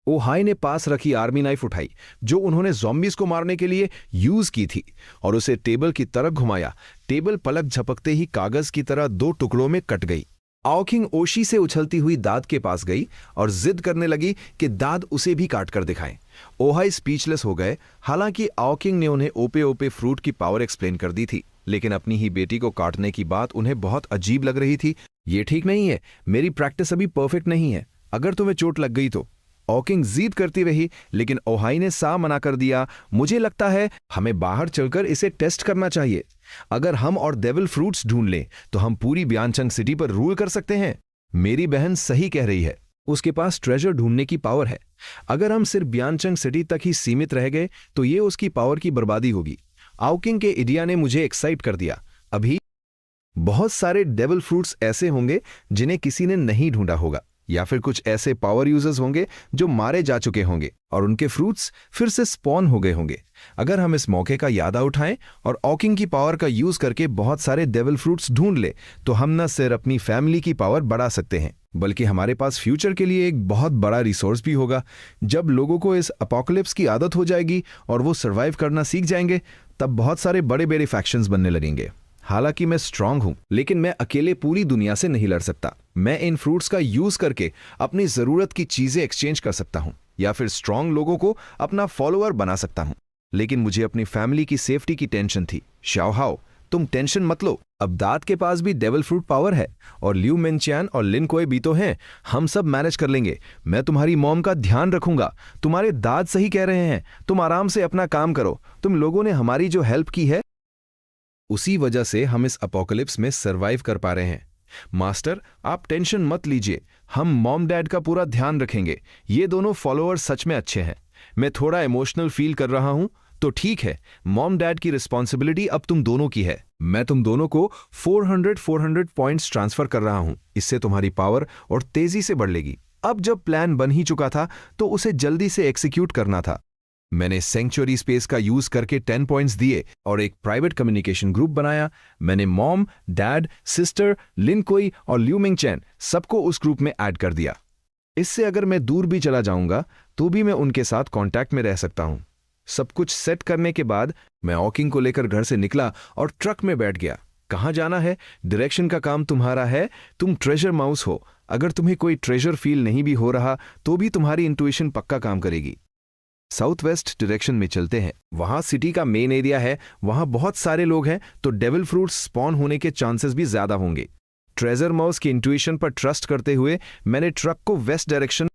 ओहाई ने पास रखी आर्मी नाइफ उठाई जो उन्होंने ज़ॉम्बीज को मारने के लिए यूज की थी और उसे टेबल की तरफ घुमाया। टेबल पलक झपकते ही कागज की तरह 2 टुकड़ों में कट गई। आओकिंग ओशी से उछलती हुई दाद के पास गई और जिद करने लगी कि दाद उसे भी काट कर दिखाएं। ओहाई स्पीचलेस हो गए। हालांकि आओकिंग ने उन्हें ओपे ओपे फ्रूट की पावर एक्सप्लेन कर दी थी, लेकिन अपनी ही बेटी को काटने की बात उन्हें बहुत अजीब लग रही थी। ये ठीक नहीं है, मेरी प्रैक्टिस अभी परफेक्ट नहीं है, अगर तुम्हें चोट लग गई तो। आओकिंग जिद करती रही, लेकिन ओहाई ने साफ मना कर दिया। मुझे लगता है हमें बाहर चलकर इसे टेस्ट करना चाहिए। अगर हम और डेविल फ्रूट्स ढूंढ लें तो हम पूरी ब्यांचंग सिटी पर रूल कर सकते हैं। मेरी बहन सही कह रही है, उसके पास ट्रेजर ढूंढने की पावर है। अगर हम सिर्फ ब्यांचंग सिटी तक ही सीमित रह गए तो ये उसकी पावर की बर्बादी होगी। आओकिंग के आइडिया ने मुझे एक्साइट कर दिया। अभी बहुत सारे डेविल फ्रूट्स ऐसे होंगे जिन्हें किसी ने नहीं ढूंढा होगा। या फिर कुछ ऐसे पावर यूजर्स होंगे जो मारे जा चुके होंगे और उनके फ्रूट्स फिर से स्पॉन हो गए होंगे। अगर हम इस मौके का याद उठाएं और ऑकिंग की पावर का यूज करके बहुत सारे डेविल फ्रूट्स ढूंढ ले तो हम न सिर्फ अपनी फैमिली की पावर बढ़ा सकते हैं बल्कि हमारे पास फ्यूचर के लिए एक बहुत बड़ा रिसोर्स भी होगा। जब लोगों को इस अपोकलिप्स की आदत हो जाएगी और वो सर्वाइव करना सीख जाएंगे तब बहुत सारे बड़े बड़े फैक्शंस बनने लगेंगे। हालांकि मैं स्ट्रांग हूं लेकिन मैं अकेले पूरी दुनिया से नहीं लड़ सकता। मैं इन फ्रूट्स का यूज करके अपनी जरूरत की चीजें एक्सचेंज कर सकता हूं या फिर स्ट्रांग लोगों को अपना फॉलोअर बना सकता हूं। लेकिन मुझे अपनी फैमिली की सेफ्टी की टेंशन थी। शाओहाओ, तुम टेंशन मत लो, अब दाद के पास भी डेविल फ्रूट पावर है और लियू मिनचैन और लिन कोई भी तो हैं। हम सब मैनेज कर लेंगे। मैं तुम्हारी मॉम का ध्यान रखूंगा। तुम्हारे दाद सही कह रहे हैं, तुम आराम से अपना काम करो। तुम लोगों ने हमारी जो हेल्प की है उसी वजह से हम इस अपोकलिप्स में सरवाइव कर पा रहे हैं। मास्टर, आप टेंशन मत लीजिए, हम मॉम डैड का पूरा ध्यान रखेंगे। ये दोनों फॉलोअर्स सच में अच्छे हैं। मैं थोड़ा इमोशनल फील कर रहा हूं तो ठीक है, मॉम डैड की रिस्पॉन्सिबिलिटी अब तुम दोनों की है। मैं तुम दोनों को 400 पॉइंट्स ट्रांसफर कर रहा हूं। इससे तुम्हारी पावर और तेजी से बढ़ेगी। अब जब प्लान बन ही चुका था तो उसे जल्दी से एग्जीक्यूट करना था। मैंने सेंचुरी स्पेस का यूज करके 10 पॉइंट्स दिए और एक प्राइवेट कम्युनिकेशन ग्रुप बनाया। मैंने मॉम, डैड, सिस्टर, लिन कोई और लियू मिंगचैन सबको उस ग्रुप में ऐड कर दिया। इससे अगर मैं दूर भी चला जाऊंगा तो भी मैं उनके साथ कांटेक्ट में रह सकता हूं। सब कुछ सेट करने के बाद मैं ऑकिंग को लेकर घर से निकला और ट्रक में बैठ गया। कहां जाना है, डायरेक्शन का काम तुम्हारा है। तुम ट्रेजर माउस हो। अगर तुम्हें कोई ट्रेजर फील नहीं भी हो रहा तो भी तुम्हारी इंट्यूशन पक्का काम करेगी। साउथ वेस्ट डायरेक्शन में चलते हैं। वहां सिटी का मेन एरिया है, वहां बहुत सारे लोग हैं तो डेविल फ्रूट्स स्पॉन होने के चांसेस भी ज्यादा होंगे। ट्रेजर माउस की इंट्यूशन पर ट्रस्ट करते हुए मैंने ट्रक को वेस्ट डायरेक्शन।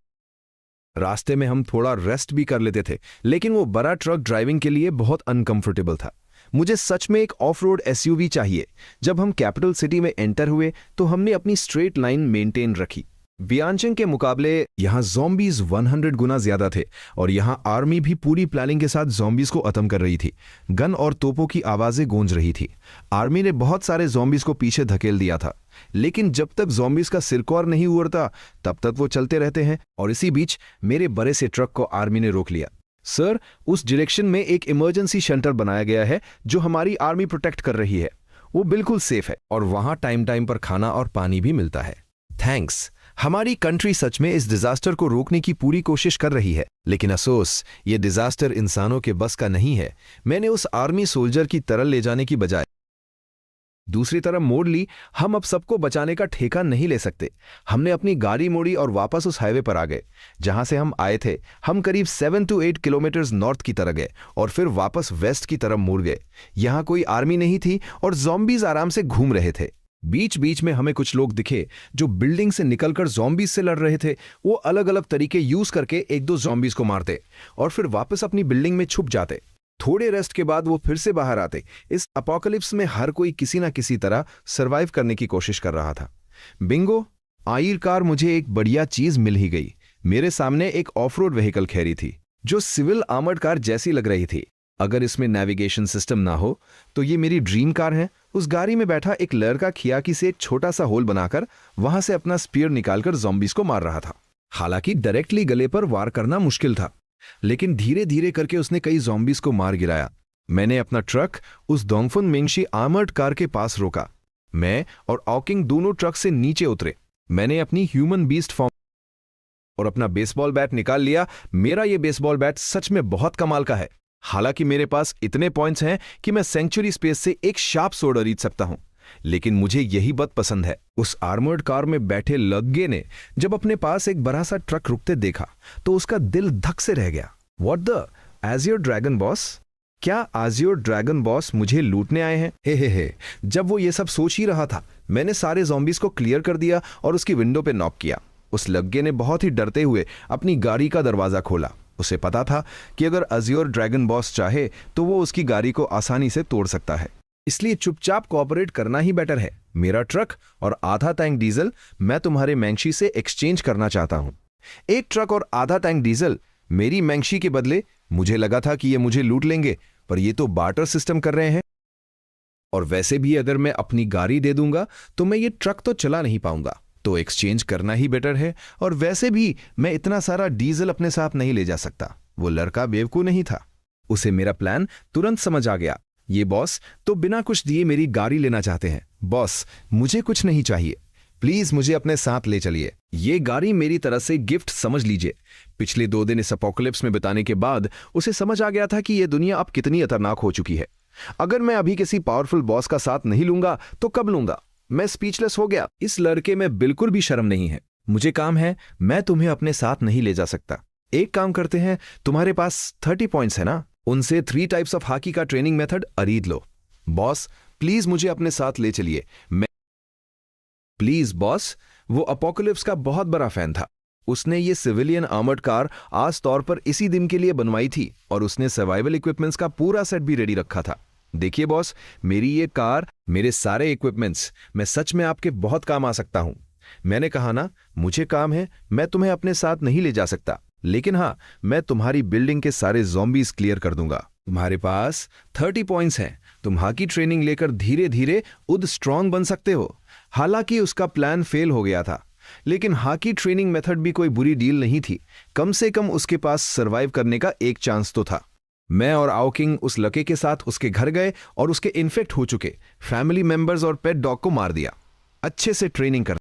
रास्ते में हम थोड़ा रेस्ट भी कर लेते थे लेकिन वो बड़ा ट्रक ड्राइविंग के लिए बहुत अनकंफर्टेबल था। मुझे सच में एक ऑफ रोड एसयूवी चाहिए। जब हम कैपिटल सिटी में एंटर हुए तो हमने अपनी स्ट्रेट लाइन मेंटेन रखी। वियांचन के मुकाबले यहां ज़ॉम्बीज 100 गुना ज्यादा थे और यहां आर्मी भी पूरी प्लानिंग के साथ ज़ॉम्बीज को खत्म कर रही थी। गन और तोपों की आवाजें गूंज रही थी। आर्मी ने बहुत सारे ज़ॉम्बीज को पीछे धकेल दिया था लेकिन जब तक ज़ॉम्बीज का सिरकौर नहीं उड़ता तब तक वो चलते रहते हैं। और इसी बीच मेरे बड़े से ट्रक को आर्मी ने रोक लिया। सर, उस डायरेक्शन में एक इमरजेंसी शेल्टर बनाया गया है जो हमारी आर्मी प्रोटेक्ट कर रही है। वो बिल्कुल सेफ है और वहां टाइम टाइम पर खाना और पानी भी मिलता है। थैंक्स। हमारी कंट्री सच में इस डिजास्टर को रोकने की पूरी कोशिश कर रही है लेकिन अफसोस ये डिजास्टर इंसानों के बस का नहीं है। मैंने उस आर्मी सोल्जर की तरह ले जाने की बजाय दूसरी तरफ मोड़ ली। हम अब सबको बचाने का ठेका नहीं ले सकते। हमने अपनी गाड़ी मोड़ी और वापस उस हाईवे पर आ गए जहां से हम आए थे। हम करीब 7 to 8 किलोमीटर नॉर्थ की तरफ गए और फिर वापस वेस्ट की तरफ मुड़ गए। यहां कोई आर्मी नहीं थी और ज़ॉम्बीज आराम से घूम रहे थे। बीच बीच में हमें कुछ लोग दिखे जो बिल्डिंग से निकलकर ज़ॉम्बीज से लड़ रहे थे। वो अलग अलग तरीके यूज करके एक दो ज़ॉम्बीज को मारते और फिर वापस अपनी बिल्डिंग में छुप जाते। थोड़े रेस्ट के बाद वो फिर से बाहर आते। इस अपोकलिप्स में हर कोई किसी ना किसी तरह सरवाइव करने की कोशिश कर रहा था। बिंगो, आखिरकार मुझे एक बढ़िया चीज मिल ही गई। मेरे सामने एक ऑफ रोड व्हीकल खड़ी थी जो सिविल आर्मर्ड कार जैसी लग रही थी। अगर इसमें नेविगेशन सिस्टम ना हो तो ये मेरी ड्रीम कार है। उस गाड़ी में बैठा एक लड़का खियाकी से एक छोटा सा होल बनाकर वहां से अपना स्पीयर निकालकर ज़ॉम्बीज को मार रहा था। हालांकि डायरेक्टली गले पर वार करना मुश्किल था लेकिन धीरे धीरे करके उसने कई ज़ॉम्बीज को मार गिराया। मैंने अपना ट्रक उस डोंगफुन मिंगशी आर्मर्ड कार के पास रोका। मैं और ऑकिंग दोनों ट्रक से नीचे उतरे। मैंने अपनी ह्यूमन बीस्ट फॉर्म और अपना बेसबॉल बैट निकाल लिया। मेरा ये बेसबॉल बैट सच में बहुत कमाल का है। हालांकि मेरे पास इतने पॉइंट्स हैं कि मैं सेंचुरी स्पेस से एक शार्प सोर्ड खरीद सकता हूं लेकिन मुझे यही बात पसंद है। उस आर्मर्ड कार में बैठे लग्गे ने जब अपने पास एक बड़ा सा ट्रक रुकते देखा तो उसका दिल धक से रह गया। What the Azure dragon boss? क्या एज़्योर ड्रैगन बॉस मुझे लूटने आए हैं? हे। जब वो ये सब सोच ही रहा था मैंने सारे ज़ॉम्बीज को क्लियर कर दिया और उसकी विंडो पे नॉक किया। उस लग्गे ने बहुत ही डरते हुए अपनी गाड़ी का दरवाजा खोला। उसे पता था कि अगर एज़्योर ड्रैगन बॉस चाहे तो वो उसकी गाड़ी को आसानी से तोड़ सकता है, इसलिए चुपचाप कोऑपरेट करना ही बेटर है। मेरा ट्रक और आधा टैंक डीजल मैं तुम्हारे मैंगशी से एक्सचेंज करना चाहता हूं। एक ट्रक और आधा टैंक डीजल मेरी मैंगशी के बदले। मुझे लगा था कि ये मुझे लूट लेंगे पर ये तो बार्टर सिस्टम कर रहे हैं और वैसे भी अगर मैं अपनी गाड़ी दे दूंगा तो मैं ये ट्रक तो चला नहीं पाऊंगा। तो एक्सचेंज करना ही बेटर है। और वैसे भी मैं इतना सारा डीजल अपने साथ नहीं ले जा सकता। वो लड़का बेवकूफ नहीं था, उसे मेरा प्लान तुरंत समझ आ गया। ये बॉस तो बिना कुछ दिए मेरी गाड़ी लेना चाहते हैं। बॉस, मुझे कुछ नहीं चाहिए, प्लीज मुझे अपने साथ ले चलिए। ये गाड़ी मेरी तरह से गिफ्ट समझ लीजिए। पिछले 2 दिन इस अपोकलिप्स में बिताने के बाद उसे समझ आ गया था कि यह दुनिया अब कितनी खतरनाक हो चुकी है। अगर मैं अभी किसी पावरफुल बॉस का साथ नहीं लूंगा तो कब लूंगा? मैं स्पीचलेस हो गया। इस लड़के में बिल्कुल भी शर्म नहीं है। मुझे काम है, मैं तुम्हें अपने साथ नहीं ले जा सकता। एक काम करते हैं, तुम्हारे पास 30 पॉइंट्स है ना, उनसे 3 टाइप्स ऑफ हॉकी का ट्रेनिंग मेथड खरीद लो। बॉस, प्लीज मुझे अपने साथ ले चलिए। Please boss. वो अपोकलिप्स का बहुत बड़ा फैन था। उसने ये सिविलियन आर्मर्ड कार आज तौर पर इसी दिन के लिए बनवाई थी और उसने सर्वाइवल इक्विपमेंट्स का पूरा सेट भी रेडी रखा था। देखिए बॉस, मेरी ये कार, मेरे सारे इक्विपमेंट्स, मैं सच में आपके बहुत काम आ सकता हूं। मैंने कहा ना, मुझे काम है, मैं तुम्हें अपने साथ नहीं ले जा सकता, लेकिन हाँ, मैं तुम्हारी बिल्डिंग के सारे ज़ॉम्बीज क्लियर कर दूंगा। तुम्हारे पास 30 पॉइंट्स हैं। तुम हॉकी ट्रेनिंग लेकर धीरे धीरे उद स्ट्रांग बन सकते हो। हालांकि उसका प्लान फेल हो गया था, लेकिन हॉकी ट्रेनिंग मेथड भी कोई बुरी डील नहीं थी। कम से कम उसके पास सरवाइव करने का एक चांस तो था। मैं और आओकिंग उस लड़के के साथ उसके घर गए और उसके इन्फेक्ट हो चुके फैमिली मेंबर्स और पेट डॉग को मार दिया। अच्छे से ट्रेनिंग कर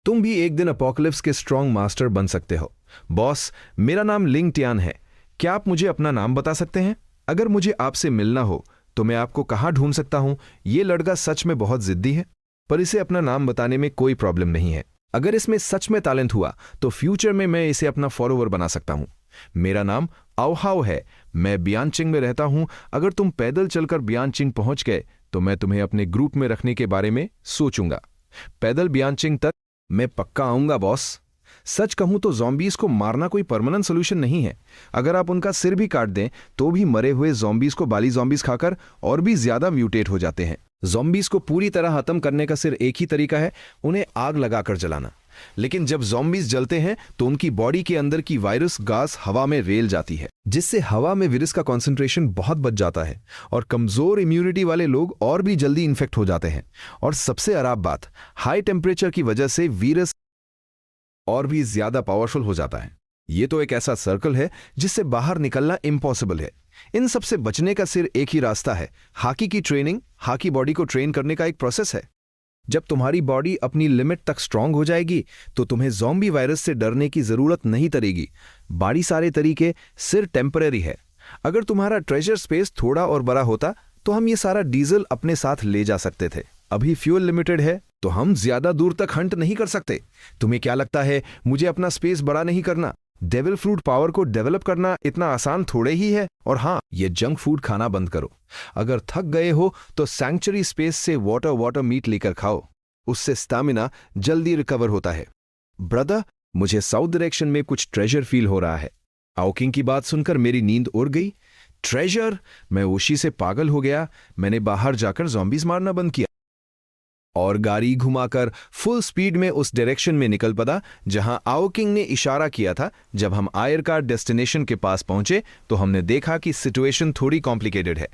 तुम भी एक दिन अपोकलिप्स के स्ट्रांग मास्टर बन सकते हो। बॉस, मेरा नाम लिंग टियान है। क्या आप मुझे अपना नाम बता सकते हैं? अगर मुझे आपसे मिलना हो तो मैं आपको कहां ढूंढ सकता हूं? ये लड़का सच में बहुत जिद्दी है, पर इसे अपना नाम बताने में कोई प्रॉब्लम नहीं है। अगर इसमें सच में टैलेंट हुआ तो फ्यूचर में मैं इसे अपना फॉलोवर बना सकता हूं। मेरा नाम आओहाओ है। मैं बियानचिंग में रहता हूं। अगर तुम पैदल चलकर बियानचिंग पहुंच गए तो मैं तुम्हें अपने ग्रुप में रखने के बारे में सोचूंगा। पैदल बियानचिंग तक मैं पक्का आऊंगा बॉस। सच कहूं तो ज़ॉम्बीज को मारना कोई परमानेंट सोल्यूशन नहीं है। अगर आप उनका सिर भी काट दें तो भी मरे हुए ज़ॉम्बीज को बाली ज़ॉम्बीज खाकर और भी ज्यादा म्यूटेट हो जाते हैं। ज़ॉम्बीज को पूरी तरह खत्म करने का सिर्फ एक ही तरीका है, उन्हें आग लगाकर जलाना। लेकिन जब ज़ॉम्बीज जलते हैं तो उनकी बॉडी के अंदर की वायरस गैस हवा में रेल जाती है, जिससे हवा में वायरस का कॉन्सेंट्रेशन बहुत बढ़ जाता है और कमजोर इम्यूनिटी वाले लोग और भी जल्दी इन्फेक्ट हो जाते हैं। और सबसे खराब बात, हाई टेम्परेचर की वजह से वायरस और भी ज्यादा पावरफुल हो जाता है। ये तो एक ऐसा सर्कल है जिससे बाहर निकलना इम्पॉसिबल है। इन सब से बचने का सिर्फ एक ही रास्ता है, हॉकी की ट्रेनिंग। हॉकी बॉडी को ट्रेन करने का एक प्रोसेस है। जब तुम्हारी बॉडी अपनी लिमिट तक स्ट्रांग हो जाएगी तो तुम्हें ज़ॉम्बी वायरस से डरने की जरूरत नहीं पड़ेगी। बाकी सारे तरीके सिर्फ टेम्पररी है। अगर तुम्हारा ट्रेजर स्पेस थोड़ा और बड़ा होता तो हम ये सारा डीजल अपने साथ ले जा सकते थे। अभी फ्यूल लिमिटेड है तो हम ज्यादा दूर तक हंट नहीं कर सकते। तुम्हें क्या लगता है मुझे अपना स्पेस बड़ा नहीं करना? डेविल फ्रूट पावर को डेवलप करना इतना आसान थोड़े ही है। और हाँ, ये जंक फूड खाना बंद करो। अगर थक गए हो तो सैंक्चुरी स्पेस से वाटर मीट लेकर खाओ, उससे स्टैमिना जल्दी रिकवर होता है। ब्रदर, मुझे साउथ डायरेक्शन में कुछ ट्रेजर फील हो रहा है। आओकिंग की बात सुनकर मेरी नींद उड़ गई। ट्रेजर? मैं उसी से पागल हो गया। मैंने बाहर जाकर ज़ॉम्बीज मारना बंद किया और गाड़ी घुमाकर फुल स्पीड में उस डायरेक्शन में निकल पड़ा जहां आओकिंग ने इशारा किया था। जब हम आयरकार डेस्टिनेशन के पास पहुंचे तो हमने देखा कि सिचुएशन थोड़ी कॉम्प्लिकेटेड है।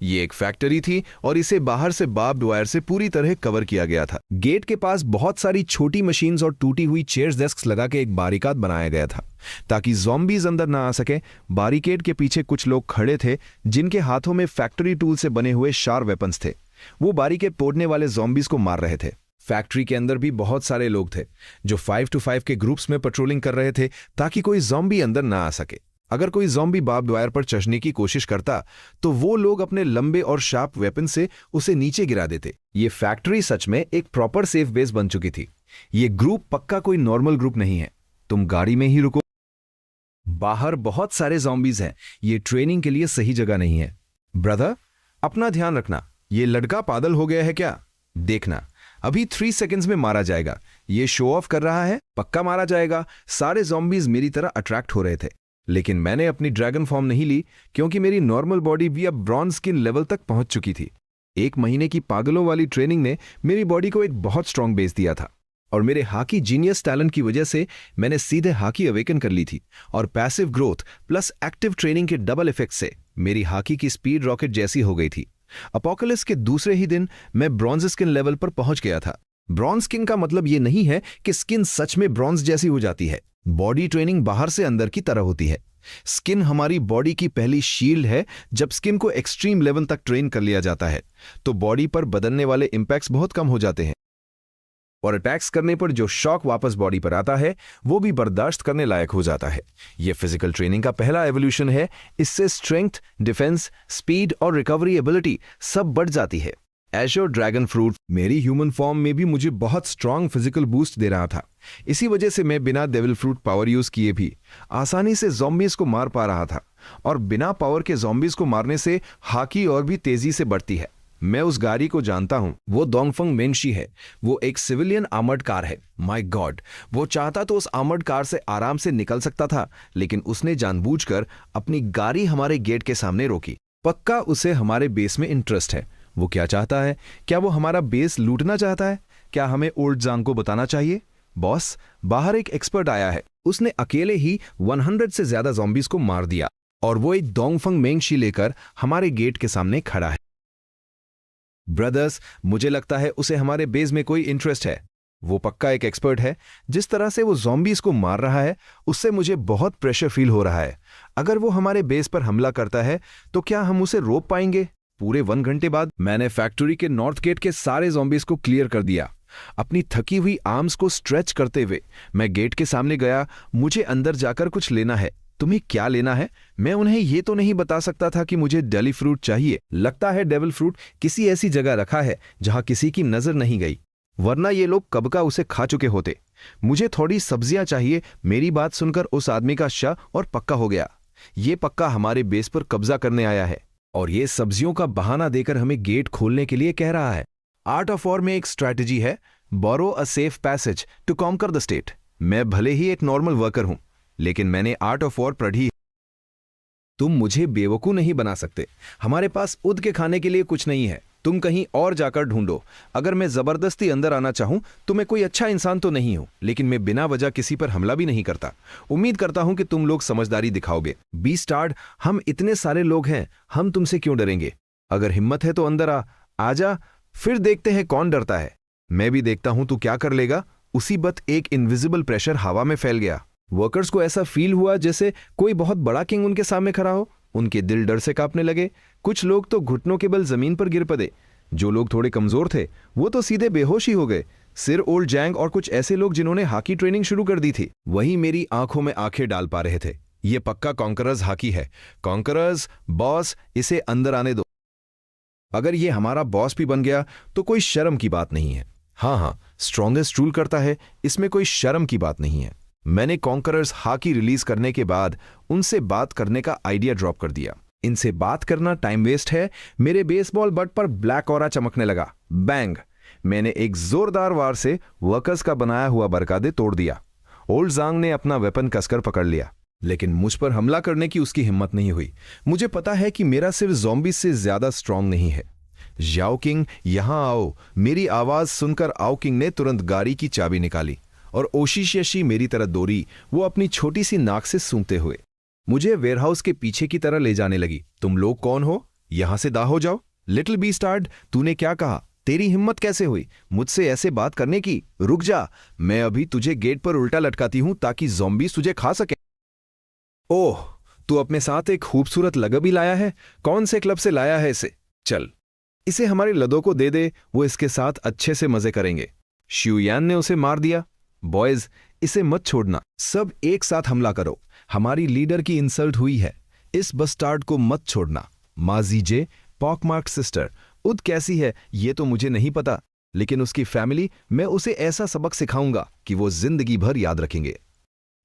ये एक फैक्ट्री थी और इसे बाहर से बार्ब्ड वायर से पूरी तरह कवर किया गया था। गेट के पास बहुत सारी छोटी मशीन्स और टूटी हुई चेयर्स डेस्क लगा के एक बारिकाड बनाया गया था ताकि ज़ॉम्बीज अंदर ना आ सके। बारिकेड के पीछे कुछ लोग खड़े थे जिनके हाथों में फैक्ट्री टूल से बने हुए शार्प वेपन्स थे। वो बारिकेड तोड़ने वाले ज़ॉम्बीज को मार रहे थे। फैक्ट्री के अंदर भी बहुत सारे लोग थे जो 5 to 5 के ग्रुप्स में पेट्रोलिंग कर रहे थे ताकि कोई ज़ॉम्बी अंदर ना आ सके। अगर कोई ज़ॉम्बी बार्ब्ड वायर पर चढ़ने की कोशिश करता तो वो लोग अपने लंबे और शार्प वेपन से उसे नीचे गिरा देते। ये फैक्ट्री सच में एक प्रॉपर सेफ बेस बन चुकी थी। ये ग्रुप पक्का कोई नॉर्मल ग्रुप नहीं है। तुम गाड़ी में ही रुको, बाहर बहुत सारे ज़ॉम्बीज हैं। ये ट्रेनिंग के लिए सही जगह नहीं है। ब्रदर, अपना ध्यान रखना। ये लड़का पागल हो गया है क्या? देखना, अभी 3 सेकंड्स में मारा जाएगा। ये शो ऑफ कर रहा है, पक्का मारा जाएगा। सारे ज़ॉम्बीज मेरी तरह अट्रैक्ट हो रहे थे, लेकिन मैंने अपनी ड्रैगन फॉर्म नहीं ली क्योंकि मेरी नॉर्मल बॉडी भी अब ब्रॉन्ज स्किन लेवल तक पहुंच चुकी थी। 1 महीने की पागलों वाली ट्रेनिंग ने मेरी बॉडी को एक बहुत स्ट्रांग बेस दिया था और मेरे हॉकी जीनियस टैलेंट की वजह से मैंने सीधे हॉकी अवेकन कर ली थी। और passive growth plus active training के डबल इफेक्ट से मेरी हॉकी की स्पीड रॉकेट जैसी हो गई थी। अपोकलिप्स के दूसरे ही दिन मैं ब्रॉन्ज स्किन लेवल पर पहुंच गया था। ब्रॉन्ज स्किन का मतलब ये नहीं है कि स्किन सच में ब्रॉन्ज जैसी हो जाती है। बॉडी ट्रेनिंग बाहर से अंदर की तरह होती है। स्किन हमारी बॉडी की पहली शील्ड है। जब स्किन को एक्सट्रीम लेवल तक ट्रेन कर लिया जाता है तो बॉडी पर बदलने वाले इंपैक्ट्स बहुत कम हो जाते हैं और अटैक्स करने पर जो शॉक वापस बॉडी पर आता है वो भी बर्दाश्त करने लायक हो जाता है। यह फिजिकल ट्रेनिंग का पहला एवोल्यूशन है। इससे स्ट्रेंथ, डिफेंस, स्पीड और रिकवरी एबिलिटी सब बढ़ जाती है। एज़्योर ड्रैगन फ्रूट मेरी ह्यूमन फॉर्म में भी मुझे बहुत स्ट्रांग फिजिकल बूस्ट दे रहा था। इसी वजह से मैं बिना डेविल फ्रूट पावर यूज किए भी आसानी से ज़ॉम्बीज को मार पा रहा था और बिना पावर के ज़ॉम्बीज को मारने से हाकी और भी तेजी से बढ़ती है। मैं उस गाड़ी को जानता हूं, वो डोंगफंग मेंशी है। वो एक सिविलियन आर्मर्ड कार है। माय गॉड, वो चाहता तो उस आर्मर्ड कार से आराम से निकल सकता था, लेकिन उसने जानबूझकर अपनी गाड़ी हमारे गेट के सामने रोकी। पक्का उसे हमारे बेस में इंटरेस्ट है। वो क्या चाहता है? क्या वो हमारा बेस लूटना चाहता है? क्या हमें ओल्ड जांग को बताना चाहिए? बॉस, बाहर एक एक्सपर्ट आया है। उसने अकेले ही 100 से ज्यादा ज़ॉम्बीज को मार दिया और वो एक डोंगफंग मेंशी लेकर हमारे गेट के सामने खड़ा है। ब्रदर्स, मुझे लगता है उसे हमारे बेस में कोई इंटरेस्ट है। वो पक्का एक एक्सपर्ट है। जिस तरह से वो ज़ॉम्बीज को मार रहा है उससे मुझे बहुत प्रेशर फील हो रहा है। अगर वो हमारे बेस पर हमला करता है तो क्या हम उसे रोक पाएंगे? पूरे 1 घंटे बाद मैंने फैक्ट्री के नॉर्थ गेट के सारे ज़ॉम्बीज को क्लियर कर दिया। अपनी थकी हुई आर्म्स को स्ट्रेच करते हुए मैं गेट के सामने गया। मुझे अंदर जाकर कुछ लेना है। तुम्हें क्या लेना है? मैं उन्हें ये तो नहीं बता सकता था कि मुझे डेली फ्रूट चाहिए। लगता है डेविल फ्रूट किसी ऐसी जगह रखा है जहां किसी की नजर नहीं गई, वरना ये लोग कब का उसे खा चुके होते। मुझे थोड़ी सब्जियां चाहिए। मेरी बात सुनकर उस आदमी का शक और पक्का हो गया। ये पक्का हमारे बेस पर कब्जा करने आया है और ये सब्जियों का बहाना देकर हमें गेट खोलने के लिए कह रहा है। आर्ट ऑफ वॉर में एक स्ट्रैटेजी है, borrow a safe passage to conquer the state. मैं भले ही एक नॉर्मल वर्कर हूं, लेकिन मैंने आर्ट ऑफ वॉर पढ़ी। तुम मुझे बेवकूफ नहीं बना सकते। हमारे पास उद के खाने के लिए कुछ नहीं है। तुम कहीं और जाकर ढूंढो। अगर मैं जबरदस्ती अंदर आना चाहूं तो मैं कोई अच्छा इंसान तो नहीं हूं, लेकिन मैं बिना वजह किसी पर हमला भी नहीं करता। उम्मीद करता हूं कि तुम लोग समझदारी दिखाओगे। बीस्टार्ड, हम इतने सारे लोग हैं, हम तुमसे क्यों डरेंगे? अगर हिम्मत है तो अंदर आजा, फिर देखते हैं कौन डरता है। मैं भी देखता हूं तू क्या कर लेगा। उसी वक्त एक इनविजिबल प्रेशर हवा में फैल गया। वर्कर्स को ऐसा फील हुआ जैसे कोई बहुत बड़ा किंग उनके सामने खड़ा हो। उनके दिल डर से कांपने लगे। कुछ लोग तो घुटनों के बल जमीन पर गिर पड़े। जो लोग थोड़े कमजोर थे वो तो सीधे बेहोश ही हो गए। सिर ओल्ड जैंग और कुछ ऐसे लोग जिन्होंने हाकी ट्रेनिंग शुरू कर दी थी, वही मेरी आंखों में आंखें डाल पा रहे थे। ये पक्का कॉन्करर्स हाकी है। कॉन्करर्स, बॉस, इसे अंदर आने दो। अगर ये हमारा बॉस भी बन गया तो कोई शर्म की बात नहीं है। हाँ, स्ट्रॉन्गेस्ट रूल करता है, इसमें कोई शर्म की बात नहीं है। मैंने कॉन्करर्स हाकी रिलीज करने के बाद उनसे बात करने का आइडिया ड्रॉप कर दिया। इनसे बात करना टाइम वेस्ट है। मेरे बेसबॉल बट पर ब्लैक ऑरा चमकने लगा। बैंग! मैंने एक जोरदार वार से वर्कर्स का बनाया हुआ बरकादे तोड़ दिया। ओल्ड जांग ने अपना वेपन कसकर पकड़ लिया, लेकिन मुझ पर हमला करने की उसकी हिम्मत नहीं हुई। मुझे पता है कि मेरा सिर्फ ज़ॉम्बी से ज्यादा स्ट्रांग नहीं है। याओ किंग, यहां आओ। मेरी आवाज सुनकर आओ किंग ने तुरंत गाड़ी की चाबी निकाली और ओशिशियशी मेरी तरह दौड़ी, वो अपनी छोटी सी नाक से सूंघते हुए मुझे वेयरहाउस के पीछे की तरह ले जाने लगी। तुम लोग कौन हो? यहां से दाह हो जाओ। लिटिल बीस्टार्ड, तूने क्या कहा? तेरी हिम्मत कैसे हुई मुझसे ऐसे बात करने की? रुक जा, मैं अभी तुझे गेट पर उल्टा लटकाती हूं ताकि ज़ॉम्बीज़ तुझे खा सके। ओह, तू अपने साथ एक खूबसूरत लगा भी लाया है। कौन से क्लब से लाया है इसे? चल, इसे हमारे लदों को दे दे, वो इसके साथ अच्छे से मजे करेंगे। शियुयान ने उसे मार दिया। बॉयज, इसे मत छोड़ना। सब एक साथ हमला करो। हमारी लीडर की इंसल्ट हुई है। इस बस्टार्ड को मत छोड़ना। माजीजे, पॉकमार्क सिस्टर, उद कैसी है ये तो मुझे नहीं पता, लेकिन उसकी फैमिली, मैं उसे ऐसा सबक सिखाऊंगा कि वो जिंदगी भर याद रखेंगे।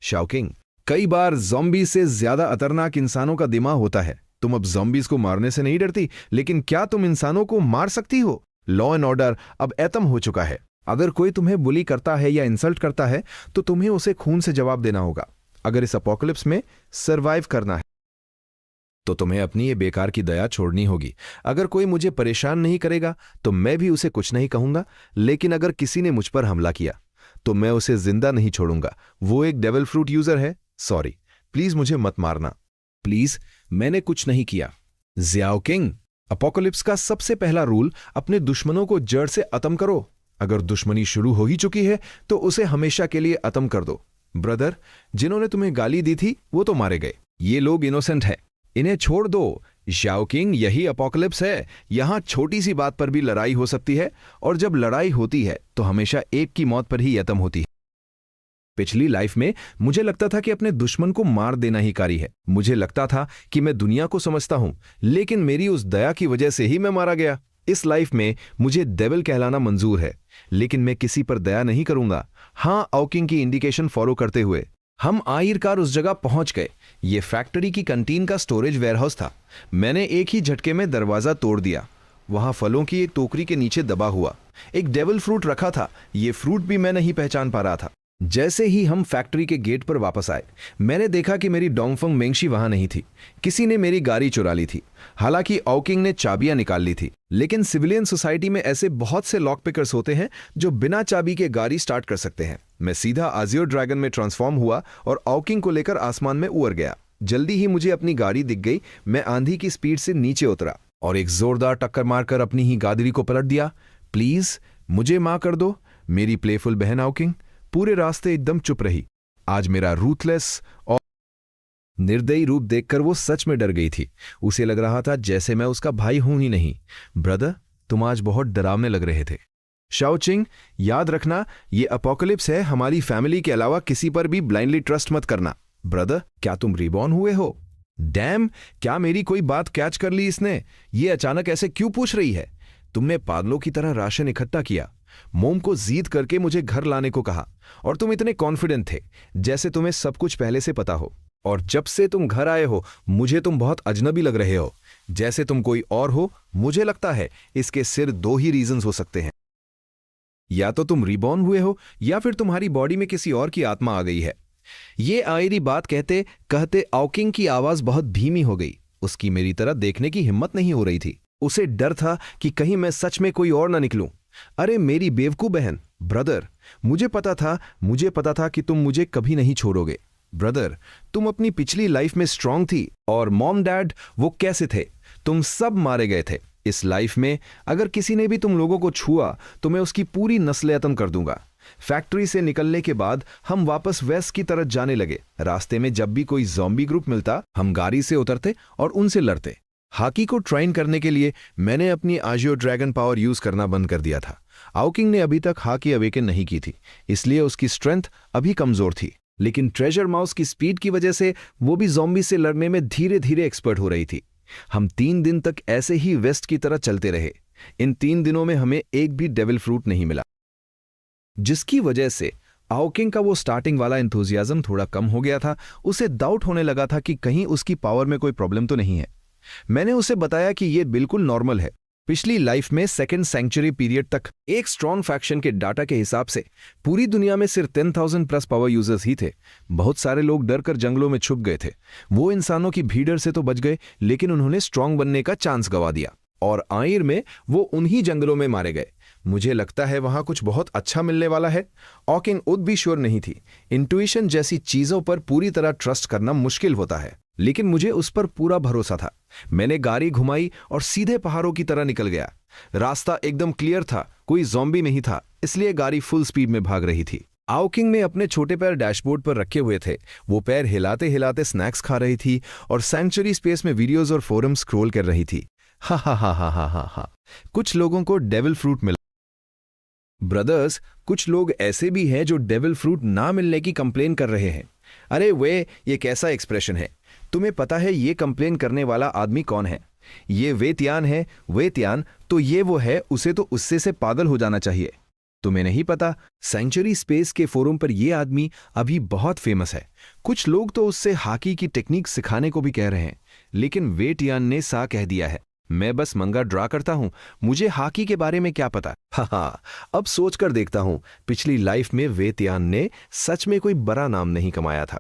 शाओकिंग, कई बार ज़ॉम्बीज से ज्यादा खतरनाक इंसानों का दिमाग होता है। तुम अब ज़ॉम्बीज को मारने से नहीं डरती, लेकिन क्या तुम इंसानों को मार सकती हो? लॉ एंड ऑर्डर अब खत्म हो चुका है। अगर कोई तुम्हें बुली करता है या इंसल्ट करता है तो तुम्हें उसे खून से जवाब देना होगा। अगर इस अपोकलिप्स में सरवाइव करना है तो तुम्हें अपनी ये बेकार की दया छोड़नी होगी। अगर कोई मुझे परेशान नहीं करेगा तो मैं भी उसे कुछ नहीं कहूंगा, लेकिन अगर किसी ने मुझ पर हमला किया तो मैं उसे जिंदा नहीं छोड़ूंगा। वो एक डेविल फ्रूट यूजर है। सॉरी, प्लीज मुझे मत मारना। प्लीज, मैंने कुछ नहीं किया। ज़ियाओ किंग, अपोकलिप्स का सबसे पहला रूल अपने दुश्मनों को जड़ से खत्म करो। अगर दुश्मनी शुरू हो ही चुकी है तो उसे हमेशा के लिए खत्म कर दो। ब्रदर, जिन्होंने तुम्हें गाली दी थी वो तो मारे गए, ये लोग इनोसेंट हैं, इन्हें छोड़ दो। शाओ किंग, यही अपोकलिप्स है। यहां छोटी सी बात पर भी लड़ाई हो सकती है, और जब लड़ाई होती है तो हमेशा एक की मौत पर ही खत्म होती है। पिछली लाइफ में मुझे लगता था कि अपने दुश्मन को मार देना ही कारी है। मुझे लगता था कि मैं दुनिया को समझता हूं, लेकिन मेरी उस दया की वजह से ही मैं मारा गया। इस लाइफ में मुझे डेविल कहलाना मंजूर है, लेकिन मैं किसी पर दया नहीं करूंगा। हां, आउकिंग की इंडिकेशन फॉलो करते हुए हम आखिरकार उस जगह पहुंच गए। ये फैक्ट्री की कैंटीन का स्टोरेज वेयरहाउस था। मैंने एक ही झटके में दरवाजा तोड़ दिया। वहां फलों की एक टोकरी के नीचे दबा हुआ एक डेविल फ्रूट रखा था। ये फ्रूट भी मैं नहीं पहचान पा रहा था। जैसे ही हम फैक्ट्री के गेट पर वापस आए, मैंने देखा कि मेरी डोंगफंग मेंगशी वहां नहीं थी। किसी ने मेरी गाड़ी चुरा ली थी। हालांकि आउकिंग ने चाबियां निकाल ली थी, लेकिन सिविलियन सोसाइटी में ऐसे बहुत से लॉक पिकर्स होते हैं जो बिना चाबी के गाड़ी स्टार्ट कर सकते हैं। मैं सीधा आजियो ड्रैगन में ट्रांसफॉर्म हुआ और आउकिंग को लेकर आसमान में उड़ गया। जल्दी ही मुझे अपनी गाड़ी दिख गई। मैं आंधी की स्पीड से नीचे उतरा और एक जोरदार टक्कर मारकर अपनी ही गाड़ी को पलट दिया। प्लीज मुझे मां कर दो, मेरी प्लेफुल बहन आउकिंग पूरे रास्ते एकदम चुप रही। आज मेरा रूथलेस और निर्दयी रूप देखकर वो सच में डर गई थी। उसे लग रहा था जैसे मैं उसका भाई हूं ही नहीं। ब्रदर, तुम आज बहुत डरावने लग रहे थे। शाओ चिंग, याद रखना, ये अपोकलिप्स है। हमारी फैमिली के अलावा किसी पर भी ब्लाइंडली ट्रस्ट मत करना। ब्रदर, क्या तुम रिबॉर्न हुए हो? डैम, क्या मेरी कोई बात कैच कर ली इसने? ये अचानक ऐसे क्यों पूछ रही है? तुमने पागलों की तरह राशन इकट्ठा किया, मोम को जीत करके मुझे घर लाने को कहा, और तुम इतने कॉन्फिडेंट थे जैसे तुम्हें सब कुछ पहले से पता हो। और जब से तुम घर आए हो मुझे तुम बहुत अजनबी लग रहे हो, जैसे तुम कोई और हो। मुझे लगता है इसके सिर्फ दो ही रीजंस हो सकते हैं। या तो तुम रिबॉर्न हुए हो, या फिर तुम्हारी बॉडी में किसी और की आत्मा आ गई है। ये आयरी बात कहते कहते आउकिंग की आवाज बहुत धीमी हो गई। उसकी मेरी तरह देखने की हिम्मत नहीं हो रही थी। उसे डर था कि कहीं मैं सच में कोई और ना निकलूं। अरे मेरी बेवकूफ बहन। ब्रदर, मुझे पता था कि तुम मुझे कभी नहीं छोड़ोगे। ब्रदर, तुम अपनी पिछली लाइफ में स्ट्रांग थी, और मॉम डैड वो कैसे थे? तुम सब मारे गए थे। इस लाइफ में अगर किसी ने भी तुम लोगों को छुआ तो मैं उसकी पूरी नस्ल खत्म कर दूंगा। फैक्ट्री से निकलने के बाद हम वापस वेस्ट की तरफ जाने लगे। रास्ते में जब भी कोई ज़ॉम्बी ग्रुप मिलता, हम गाड़ी से उतरते और उनसे लड़ते। हाकी को ट्रेन करने के लिए मैंने अपनी आजियो ड्रैगन पावर यूज करना बंद कर दिया था। आउकिंग ने अभी तक हाकी अवेकन नहीं की थी, इसलिए उसकी स्ट्रेंथ अभी कमजोर थी। लेकिन ट्रेजर माउस की स्पीड की वजह से वो भी ज़ॉम्बी से लड़ने में धीरे धीरे एक्सपर्ट हो रही थी। हम 3 दिन तक ऐसे ही वेस्ट की तरह चलते रहे। इन 3 दिनों में हमें एक भी डेविल फ्रूट नहीं मिला, जिसकी वजह से आउकिंग का वो स्टार्टिंग वाला एंथुजियाज्म थोड़ा कम हो गया था। उसे डाउट होने लगा था कि कहीं उसकी पावर में कोई प्रॉब्लम तो नहीं है। मैंने उसे बताया कि ये बिल्कुल नॉर्मल है। पिछली लाइफ में सेकेंड सेंचुरी पीरियड तक एक स्ट्रॉन्ग फैक्शन के डाटा के हिसाब से पूरी दुनिया में सिर्फ 10,000 प्लस पावर यूजर्स ही थे। बहुत सारे लोग डर कर जंगलों में छुप गए थे। वो इंसानों की भीड़ से तो बच गए, लेकिन उन्होंने स्ट्रॉन्ग बनने का चांस गवा दिया, और आखिर में वो उन्हीं जंगलों में मारे गए। मुझे लगता है वहां कुछ बहुत अच्छा मिलने वाला है। आउकिंग उद भी श्योर नहीं थी। इंट्यूशन जैसी चीजों पर पूरी तरह ट्रस्ट करना मुश्किल होता है, लेकिन मुझे उस पर पूरा भरोसा था। मैंने गाड़ी घुमाई और सीधे पहाड़ों की तरह निकल गया। रास्ता एकदम क्लियर था, कोई ज़ॉम्बी नहीं था, इसलिए गाड़ी फुल स्पीड में भाग रही थी। आउकिंग में अपने छोटे पैर डैशबोर्ड पर रखे हुए थे। वो पैर हिलाते हिलाते स्नैक्स खा रही थी और सेंचुरी स्पेस में वीडियोज और फोरम स्क्रॉल कर रही थी। हा हा हा हा हा हा हा। कुछ लोगों को डेविल फ्रूट मिला। ब्रदर्स, कुछ लोग ऐसे भी हैं जो डेविल फ्रूट ना मिलने की कंप्लेन कर रहे हैं। अरे ये कैसा एक्सप्रेशन है? तुम्हें पता है ये कंप्लेन करने वाला आदमी कौन है? ये वेतियान है। वेतियान तो ये वो है, उसे तो उससे से पागल हो जाना चाहिए। तुम्हें नहीं पता, सेंचुरी स्पेस के फोरम पर यह आदमी अभी बहुत फेमस है। कुछ लोग तो उससे हाकी की टेक्निक सिखाने को भी कह रहे हैं, लेकिन वेतियान ने सा कह दिया है, मैं बस मंगा ड्रा करता हूं, मुझे हाकी के बारे में क्या पता। हाँ, अब सोचकर देखता हूं, पिछली लाइफ में वेतियान ने सच में कोई बड़ा नाम नहीं कमाया था।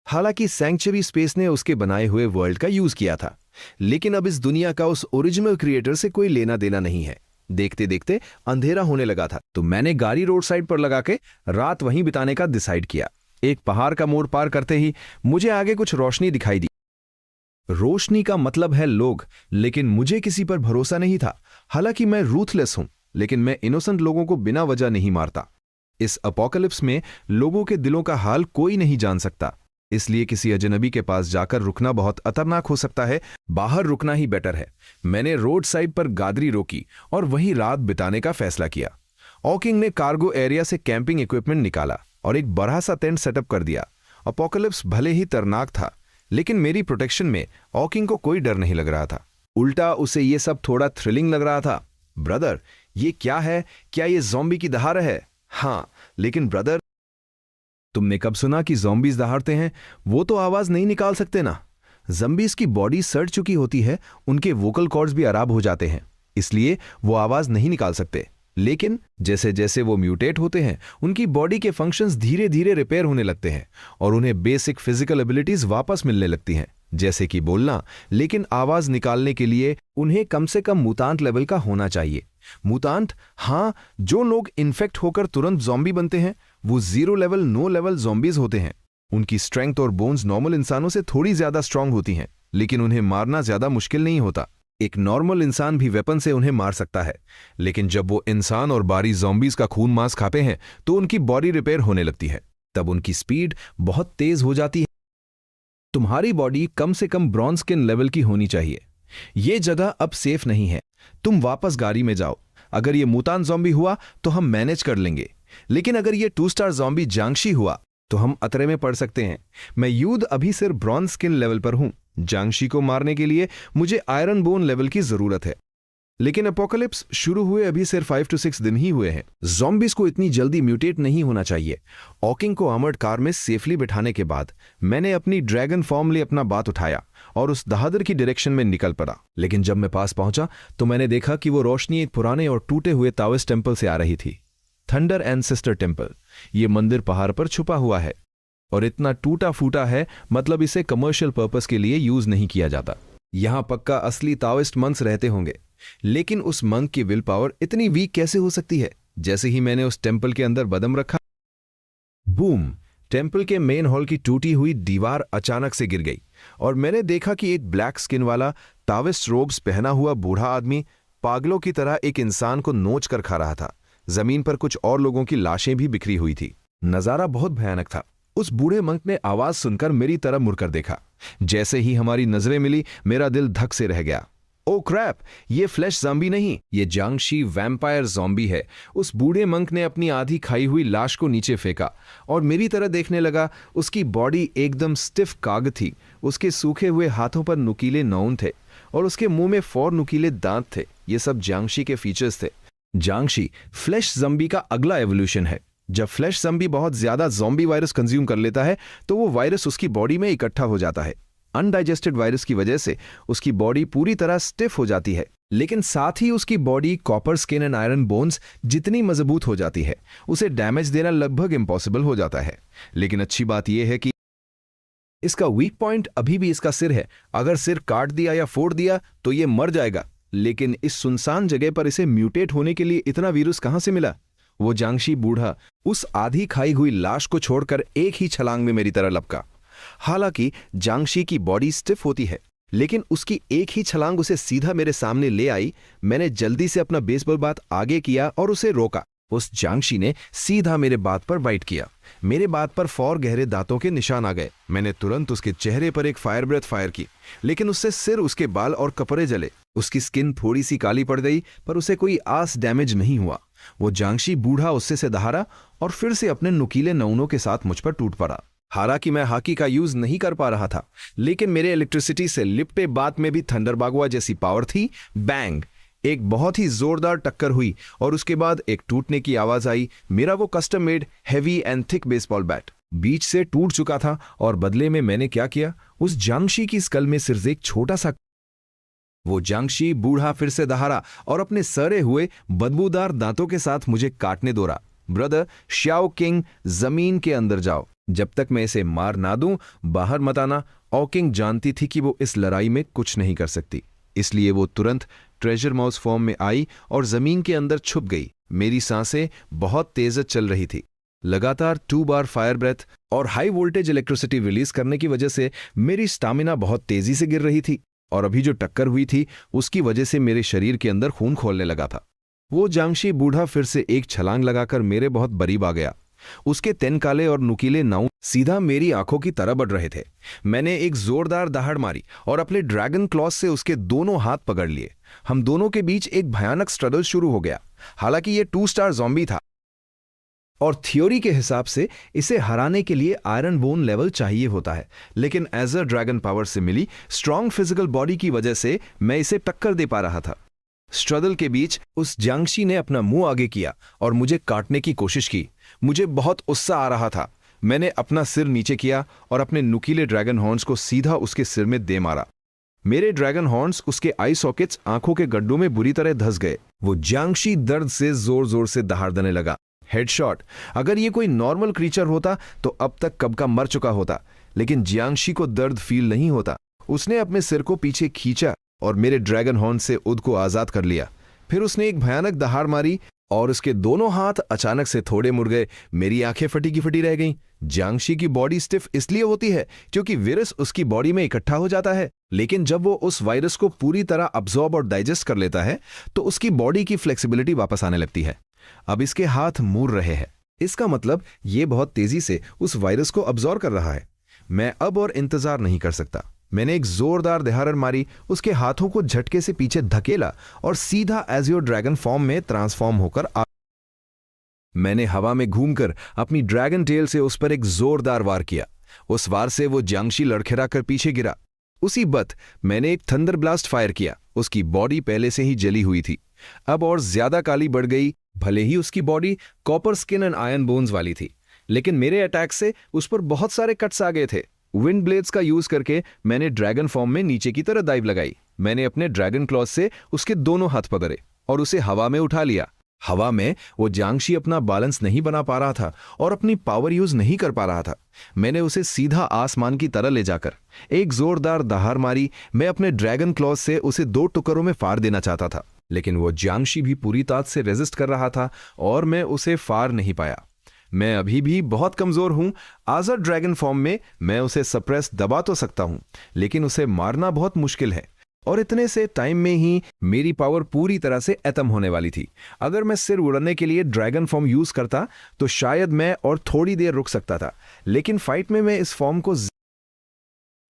हालांकि सेंचुरी स्पेस ने उसके बनाए हुए वर्ल्ड का यूज किया था, लेकिन अब इस दुनिया का उस ओरिजिनल क्रिएटर से कोई लेना देना नहीं है। देखते देखते अंधेरा होने लगा था, तो मैंने गाड़ी रोड साइड पर लगा के रात वहीं बिताने का डिसाइड किया। एक पहाड़ का मोड़ पार करते ही मुझे आगे कुछ रोशनी दिखाई दी। रोशनी का मतलब है लोग, लेकिन मुझे किसी पर भरोसा नहीं था। हालांकि मैं रूथलेस हूं, लेकिन मैं इनोसेंट लोगों को बिना वजह नहीं मारता। इस अपोकलिप्स में लोगों के दिलों का हाल कोई नहीं जान सकता, इसलिए किसी अजनबी के पास जाकर रुकना बहुत खतरनाक हो सकता है। बाहर रुकना ही बेटर है। मैंने रोड साइड पर गाड़ी रोकी और वहीं रात बिताने का फैसला किया। ऑकिंग ने कार्गो एरिया से कैंपिंग इक्विपमेंट निकाला और एक बड़ा सा टेंट सेटअप कर दिया। अपोकलिप्स भले ही खतरनाक था, लेकिन मेरी प्रोटेक्शन में ऑकिंग को कोई डर नहीं लग रहा था। उल्टा उसे ये सब थोड़ा थ्रिलिंग लग रहा था। ब्रदर, ये क्या है? क्या ये ज़ॉम्बी की दहाड़ है? हाँ, लेकिन ब्रदर, तुमने कब सुना कि ज़ॉम्बीज दहाड़ते हैं? वो तो आवाज नहीं निकाल सकते ना। ज़ॉम्बीज की बॉडी सड़ चुकी होती है, उनके वोकल कॉर्ड्स भी खराब हो जाते हैं, इसलिए वो आवाज नहीं निकाल सकते। लेकिन जैसे जैसे वो म्यूटेट होते हैं, उनकी बॉडी के फंक्शंस धीरे धीरे रिपेयर होने लगते हैं और उन्हें बेसिक फिजिकल एबिलिटीज वापस मिलने लगती हैं, जैसे कि बोलना। लेकिन आवाज निकालने के लिए उन्हें कम से कम मुतांत लेवल का होना चाहिए। मुतांत, हाँ, जो लोग इन्फेक्ट होकर तुरंत ज़ॉम्बी बनते हैं, वो 0 लेवल, नो लेवल ज़ॉम्बीज होते हैं। उनकी स्ट्रेंथ और बोन्स नॉर्मल इंसानों से थोड़ी ज्यादा स्ट्रांग होती हैं, लेकिन उन्हें मारना ज्यादा मुश्किल नहीं होता। एक नॉर्मल इंसान भी वेपन से उन्हें मार सकता है, लेकिन जब वो इंसान और बारी ज़ॉम्बीज का खून मांस खाते हैं तो उनकी बॉडी रिपेयर होने लगती है। तब उनकी स्पीड बहुत तेज हो जाती है। तुम्हारी बॉडी कम से कम ब्रॉन्ज स्किन लेवल की होनी चाहिए। ये जगह अब सेफ नहीं है, तुम वापस गाड़ी में जाओ। अगर ये मुतान ज़ॉम्बी हुआ तो हम मैनेज कर लेंगे, लेकिन अगर ये 2 स्टार ज़ॉम्बी जांगशी हुआ तो हम खतरे में पड़ सकते हैं। मैं युद्ध अभी सिर्फ ब्रॉन्ज स्किन लेवल पर हूं। जांगशी को मारने के लिए मुझे आयरन बोन लेवल की जरूरत है। लेकिन अपोकलिप्स शुरू हुए अभी सिर्फ 5 to 6 दिन ही हुए हैं। ज़ॉम्बीज को इतनी जल्दी म्यूटेट नहीं होना चाहिए। ऑकिंग को आर्मर्ड कार में सेफली बिठाने के बाद मैंने अपनी ड्रैगन फॉर्म लिए अपना बात उठाया और उस दहादर की डायरेक्शन में निकल पड़ा। लेकिन जब मैं पास पहुंचा तो मैंने देखा कि वो रोशनी एक पुराने और टूटे हुए ताओइस्ट टेम्पल से आ रही थी। Thunder ancestor temple. ये मंदिर पहाड़ पर छुपा हुआ है और इतना टूटा फूटा है, मतलब इसे कमर्शियल पर्पस के लिए यूज नहीं किया जाता। यहां पक्का असली ताओइस्ट मंक्स रहते होंगे, लेकिन उस मंक की विल पावर इतनी वीक कैसे हो सकती है? जैसे ही मैंने उस टेम्पल के अंदर कदम रखा, बूम, टेम्पल के मेन हॉल की टूटी हुई दीवार अचानक से गिर गई और मैंने देखा कि एक ब्लैक स्किन वाला ताओइस्ट रोब्स पहना हुआ बूढ़ा आदमी पागलों की तरह एक इंसान को नोच कर खा रहा था। जमीन पर कुछ और लोगों की लाशें भी बिखरी हुई थी। नजारा बहुत भयानक था। उस बूढ़े मंक ने आवाज सुनकर मेरी तरफ मुड़कर देखा। जैसे ही हमारी नजरें मिली, मेरा दिल धक से रह गया। ओ क्रैप, ये फ्लैश ज़ॉम्बी नहीं, ये जांगशी वैम्पायर ज़ॉम्बी है। उस बूढ़े मंक ने अपनी आधी खाई हुई लाश को नीचे फेंका और मेरी तरह देखने लगा। उसकी बॉडी एकदम स्टिफ कागज थी। उसके सूखे हुए हाथों पर नुकीले नौन थे और उसके मुंह में 4 नुकीले दांत थे। ये सब जांगशी के फीचर्स थे। जांगशी फ्लैश ज़ॉम्बी का अगला एवोल्यूशन है। जब फ्लैश ज़ॉम्बी बहुत ज्यादा ज़ॉम्बी वायरस कंज्यूम कर लेता है तो वो वायरस उसकी बॉडी में इकट्ठा हो जाता है। अनडाइजेस्टेड वायरस की वजह से उसकी बॉडी पूरी तरह स्टिफ हो जाती है, लेकिन साथ ही उसकी body copper skin and iron bones जितनी मजबूत हो जाती है, उसे डैमेज देना लगभग इम्पॉसिबल हो जाता है। लेकिन अच्छी बात यह है कि इसका वीक पॉइंट अभी भी इसका सिर है। अगर सिर काट दिया या फोड़ दिया तो ये मर जाएगा, लेकिन इस सुनसान जगह पर इसे म्यूटेट होने के लिए इतना वीरूस कहां से मिला? वो जांगशी बूढ़ा उस आधी खाई हुई लाश को छोड़कर एक ही छलांग में मेरी तरह लपका। हालांकि जांगशी की बॉडी स्टिफ होती है, लेकिन उसकी एक ही छलांग उसे सीधा मेरे सामने ले आई। मैंने जल्दी से अपना बेसबॉल बैट आगे किया और उसे रोका। उस जांगशी ने सीधा मेरे बात पर बाइट किया। मेरे बात पर 4 गहरे दांतों के निशान आ गए। मैंने तुरंत उसके चेहरे पर एक फायर ब्रेथ फायर की, लेकिन उससे सिर, उसके बाल और कपड़े जले। उसकी स्किन थोड़ी सी काली पड़ गई, पर उसे कोई आस डैमेज नहीं हुआ। वो जांगशी बूढ़ा उससे से दहाड़ा और फिर से अपने नुकीले नौनों के साथ मुझ पर टूट पड़ा। हालांकि मैं हाकी का यूज नहीं कर पा रहा था, लेकिन मेरे इलेक्ट्रिसिटी से लिपटे बात में भी थंडर बागवा जैसी पावर थी। बैंग, एक बहुत ही जोरदार टक्कर हुई और उसके बाद एक टूटने की आवाज आई। मेरा वो custom made heavy and thick baseball bat बीच से टूट चुका था और बदले में मैंने क्या किया, उस जांगशी की स्कल में सिर्फ एक छोटा सा। वो जांगशी बूढ़ा फिर से दहाड़ा और अपने सड़े हुए बदबूदार दांतों के साथ मुझे काटने दौड़ा। ब्रदर श्याओ किंग, जमीन के अंदर जाओ, जब तक मैं इसे मार ना दूं बाहर मत आना। ऑकिंग जानती थी कि वो इस लड़ाई में कुछ नहीं कर सकती, इसलिए वो तुरंत ट्रेजर माउस फॉर्म में आई और जमीन के अंदर छुप गई। मेरी सांसें बहुत तेज चल रही थी। लगातार 2 बार फायर ब्रेथ और हाई वोल्टेज इलेक्ट्रिसिटी रिलीज करने की वजह से मेरी स्टामिना बहुत तेजी से गिर रही थी और अभी जो टक्कर हुई थी उसकी वजह से मेरे शरीर के अंदर खून खोलने लगा था। वो जांगशी बूढ़ा फिर से एक छलांग लगाकर मेरे बहुत करीब आ गया। उसके तेन काले और नुकीले नाउ सीधा मेरी आंखों की तरह बढ़ रहे थे। मैंने एक जोरदार दहाड़ मारी और अपने ड्रैगन क्लॉज से उसके दोनों हाथ पकड़ लिए। हम दोनों के बीच एक भयानक स्ट्रगल शुरू हो गया। हालांकि ये 2 स्टार ज़ॉम्बी था और थ्योरी के हिसाब से इसे हराने के लिए आयरन बोन लेवल चाहिए होता है, लेकिन एज अ ड्रैगन पावर से मिली स्ट्रांग फिजिकल बॉडी की वजह से मैं इसे टक्कर दे पा रहा था। स्ट्रगल के बीच उस जांगशी ने अपना मुंह आगे किया और मुझे काटने की कोशिश की। मुझे बहुत गुस्सा आ रहा था। मैंने अपना सिर नीचे किया और अपने नुकीले ड्रैगन हॉर्न्स को सीधा उसके सिर में दे मारा। मेरे ड्रैगन हॉर्न्स उसके आई सॉकेट्स आंखों के गड्ढों में बुरी तरह धंस गए। वो जांगशी दर्द से जोर जोर से दहाड़ने लगा। हेडशॉट। अगर ये कोई नॉर्मल क्रीचर होता तो अब तक कब का मर चुका होता, लेकिन जियांगशी को दर्द फील नहीं होता। उसने अपने सिर को पीछे खींचा और मेरे ड्रैगन हॉर्न से उद को आजाद कर लिया। फिर उसने एक भयानक दहाड़ मारी और उसके दोनों हाथ अचानक से थोड़े मुड़ गए। मेरी आंखें फटी की फटी रह गईं। जियांगशी की बॉडी स्टिफ इसलिए होती है क्योंकि वायरस उसकी बॉडी में इकट्ठा हो जाता है, लेकिन जब वो उस वायरस को पूरी तरह अब्सॉर्ब और डाइजेस्ट कर लेता है तो उसकी बॉडी की फ्लेक्सिबिलिटी वापस आने लगती है। अब इसके हाथ मुड़ रहे हैं। इसका मतलब ये बहुत तेजी से उस वायरस को अब्सॉर्ब कर रहा है। मैं अब और इंतजार नहीं कर सकता। मैंने एक जोरदार दहाड़ मारी, उसके हाथों को झटके से पीछे धकेला और सीधा एजियो ड्रैगन फॉर्म में ट्रांसफॉर्म होकर मैंने हवा में घूमकर अपनी ड्रैगन टेल से उस पर एक जोरदार वार किया। उस वार से वो जांगशी लड़खड़ा कर पीछे गिरा। उसी वक्त मैंने एक थंडर ब्लास्ट फायर किया। उसकी बॉडी पहले से ही जली हुई थी, अब और ज्यादा काली बढ़ गई। भले ही उसकी body copper skin and iron bones वाली थी, लेकिन मेरे अटैक से उस पर बहुत सारे कट्स आ गए थे। विंड ब्लेड्स का यूज करके मैंने ड्रैगन फॉर्म में नीचे की तरह डाइव लगाई। मैंने अपने ड्रैगन क्लॉज से उसके दोनों हाथ पकड़े और उसे हवा में उठा लिया। हवा में वो जांगशी अपना बैलेंस नहीं बना पा रहा था और अपनी पावर यूज नहीं कर पा रहा था। मैंने उसे सीधा आसमान की तरह ले जाकर एक जोरदार दहाड़ मारी। मैं अपने ड्रैगन क्लॉज से उसे 2 टुकड़ों में फाड़ देना चाहता था, लेकिन वो जांगशी भी पूरी ताकत से रेजिस्ट कर रहा था और मैं उसे फाड़ नहीं पाया। मैं अभी भी बहुत कमजोर हूं। आजाद ड्रैगन फॉर्म में मैं उसे सप्रेस दबा तो सकता हूं, लेकिन उसे मारना बहुत मुश्किल है। और इतने से टाइम में ही मेरी पावर पूरी तरह से खत्म होने वाली थी। अगर मैं सिर उड़ाने के लिए ड्रैगन फॉर्म यूज करता तो शायद मैं और थोड़ी देर रुक सकता था, लेकिन फाइट में मैं इस फॉर्म को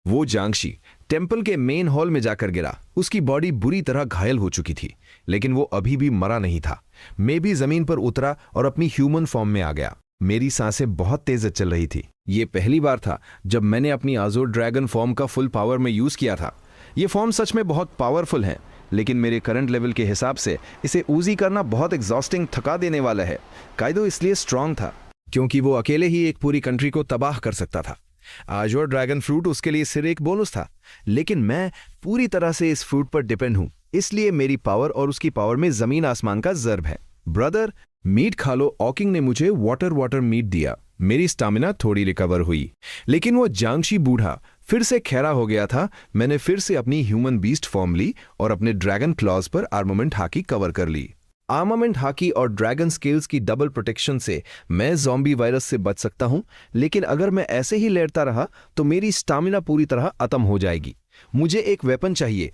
वो जांगशी टेंपल के मेन हॉल में जाकर गिरा। उसकी बॉडी बुरी तरह घायल हो चुकी थी, लेकिन वो अभी भी मरा नहीं था। मैं भी जमीन पर उतरा और अपनी ह्यूमन फॉर्म में आ गया। मेरी सांसें बहुत तेज चल रही थी। ये पहली बार था जब मैंने अपनी आजोर ड्रैगन फॉर्म का फुल पावर में यूज किया था। ये फॉर्म सच में बहुत पावरफुल है, लेकिन मेरे करंट लेवल के हिसाब से इसे ऊजी करना बहुत एग्जॉस्टिंग, थका देने वाला है। काइडो इसलिए स्ट्रांग था क्योंकि वो अकेले ही एक पूरी कंट्री को तबाह कर सकता था। आजोर ड्रैगन फ्रूट उसके लिए सिर्फ एक बोनस था, लेकिन मैं पूरी तरह से इस फ्रूट पर डिपेंड हूं। इसलिए मेरी पावर और उसकी पावर में जमीन आसमान का ज़र्ब है। ब्रदर, मीट खा लो। ऑकिंग ने मुझे वाटर मीट दिया। मेरी स्टामिना थोड़ी रिकवर हुई, लेकिन वो जांगशी बूढ़ा फिर से खैरा हो गया था। मैंने फिर से अपनी ह्यूमन बीस्ट फॉर्म ली और अपने ड्रैगन क्लॉज पर आर्मामेंट हाकी कवर कर ली। आर्मामेंट हाकी और ड्रैगन स्केल्स की डबल प्रोटेक्शन से मैं ज़ॉम्बी वायरस से बच सकता हूं, लेकिन अगर मैं ऐसे ही लड़ता रहा तो मेरी स्टामिना पूरी तरह खत्म हो जाएगी। मुझे एक वेपन चाहिए।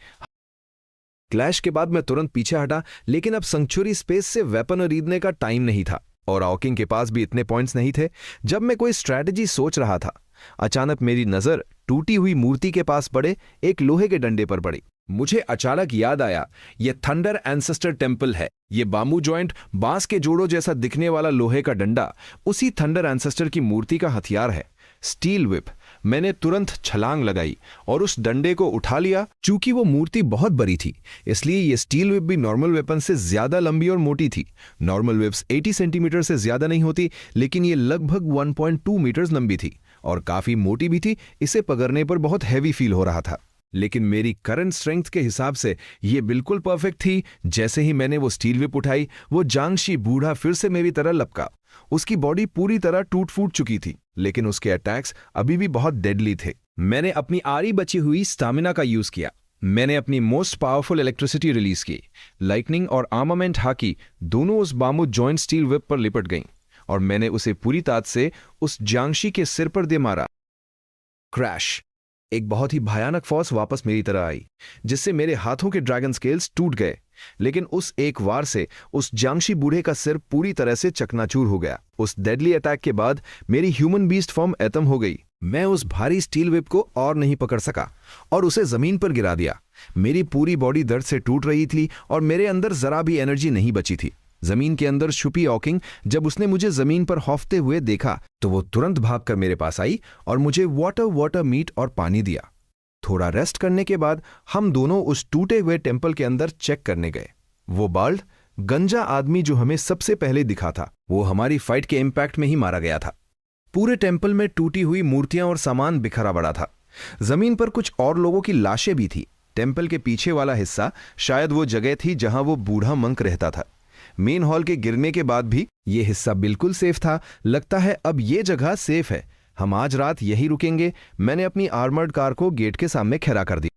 क्लैश के बाद मैं तुरंत पीछे हटा, लेकिन अब सेंचुरी स्पेस से वेपन खरीदने का टाइम नहीं था और ऑकिंग के पास भी इतने पॉइंट्स नहीं थे। जब मैं कोई स्ट्रैटेजी सोच रहा था, अचानक मेरी नजर टूटी हुई मूर्ति के पास पड़े एक लोहे के डंडे पर पड़ी। मुझे अचानक याद आया, यह थंडर एंसेस्टर टेंपल है। यह बाम्बू जॉइंट बांस के जोड़ों जैसा दिखने वाला लोहे का डंडा उसी थंडर एंसेस्टर की मूर्ति का हथियार है, स्टील व्हिप। मैंने तुरंत छलांग लगाई और उस डंडे को उठा लिया। चूंकि वो मूर्ति बहुत बड़ी थी, इसलिए ये स्टील व्हिप भी नॉर्मल वेपन से ज्यादा लंबी और मोटी थी। नॉर्मल व्हिप्स 80 सेंटीमीटर से ज्यादा नहीं होती, लेकिन ये लगभग 1.2 मीटर लंबी थी और काफी मोटी भी थी। इसे पकड़ने पर बहुत हैवी फील हो रहा था, लेकिन मेरी करंट स्ट्रेंथ के हिसाब से ये बिल्कुल परफेक्ट थी। जैसे ही मैंने वो स्टील व्हिप उठाई, वो जांगशी बूढ़ा फिर से मेरी तरह लपका। उसकी बॉडी पूरी तरह टूट फूट चुकी थी, लेकिन उसके अटैक्स अभी भी बहुत डेडली थे। मैंने अपनी आरी बची हुई स्टामिना का यूज किया। मैंने अपनी मोस्ट पावरफुल इलेक्ट्रिसिटी रिलीज की। लाइटनिंग और आर्मामेंट हाकी दोनों उस बाम्बू जॉइंट स्टील व्हिप पर लिपट गईं और मैंने उसे पूरी ताकत से उस जांगशी के सिर पर दे मारा। क्रैश! एक बहुत ही भयानक फोर्स वापस मेरी तरह आई, जिससे मेरे हाथों के ड्रैगन स्केल्स टूट गए। लेकिन उस एक वार से उस जांगशी बूढ़े का सिर पूरी तरह से चकनाचूर हो गया। उस डेडली अटैक के बाद मेरी ह्यूमन बीस्ट फॉर्म खत्म हो गई। मैं उस भारी स्टील व्हिप को और नहीं पकड़ सका और उसे जमीन पर गिरा दिया। मेरी पूरी बॉडी दर्द से टूट रही थी और मेरे अंदर जरा भी एनर्जी नहीं बची थी। जमीन के अंदर छुपी ऑकिंग जब उसने मुझे जमीन पर हौफते हुए देखा तो वो तुरंत भागकर मेरे पास आई और मुझे वाटर मीट और पानी दिया। थोड़ा रेस्ट करने के बाद हम दोनों उस टूटे हुए टेम्पल के अंदर चेक करने गए। वो बाल्ड गंजा आदमी जो हमें सबसे पहले दिखा था, वो हमारी फाइट के इम्पैक्ट में ही मारा गया था। पूरे टेम्पल में टूटी हुई मूर्तियां और सामान बिखरा पड़ा था। जमीन पर कुछ और लोगों की लाशें भी थी। टेम्पल के पीछे वाला हिस्सा शायद वो जगह थी जहां वो बूढ़ा मंक रहता था। मेन हॉल के गिरने के बाद भी ये हिस्सा बिल्कुल सेफ था। लगता है अब ये जगह सेफ है, हम आज रात यही रुकेंगे। मैंने अपनी आर्मर्ड कार को गेट के सामने खड़ा कर दी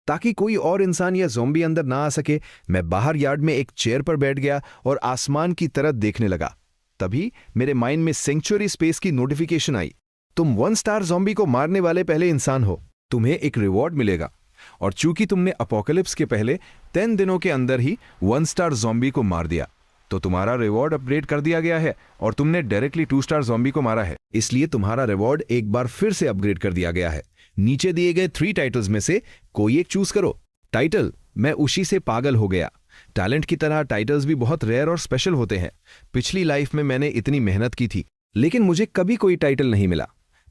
ताकि कोई और इंसान या ज़ॉम्बी अंदर ना आ सके। मैं बाहर यार्ड में एक चेयर पर बैठ गया और आसमान की तरफ देखने लगा। तभी मेरे माइंड में सेंचुरी स्पेस की नोटिफिकेशन आई। तुम 1 स्टार ज़ॉम्बी को मारने वाले पहले इंसान हो, तुम्हें एक रिवॉर्ड मिलेगा। और चूंकि तुमने अपोकलिप्स के पहले 10 दिनों के अंदर ही 1 स्टार ज़ॉम्बी को मार दिया तो तुम्हारा रिवॉर्ड अपग्रेड कर दिया गया है और तुमने डायरेक्टली 2 स्टार ज़ॉम्बी को मारा है, इसलिए तुम्हारा रिवॉर्ड एक बार फिर से अपग्रेड कर दिया गया है। नीचे दिए गए 3 टाइटल्स में से कोई एक चूज करो। टाइटल, मैं उसी से पागल हो गया। टैलेंट की तरह टाइटल्स भी बहुत रेयर और स्पेशल होते हैं। पिछली लाइफ में मैंने इतनी मेहनत की थी लेकिन मुझे कभी कोई टाइटल नहीं मिला।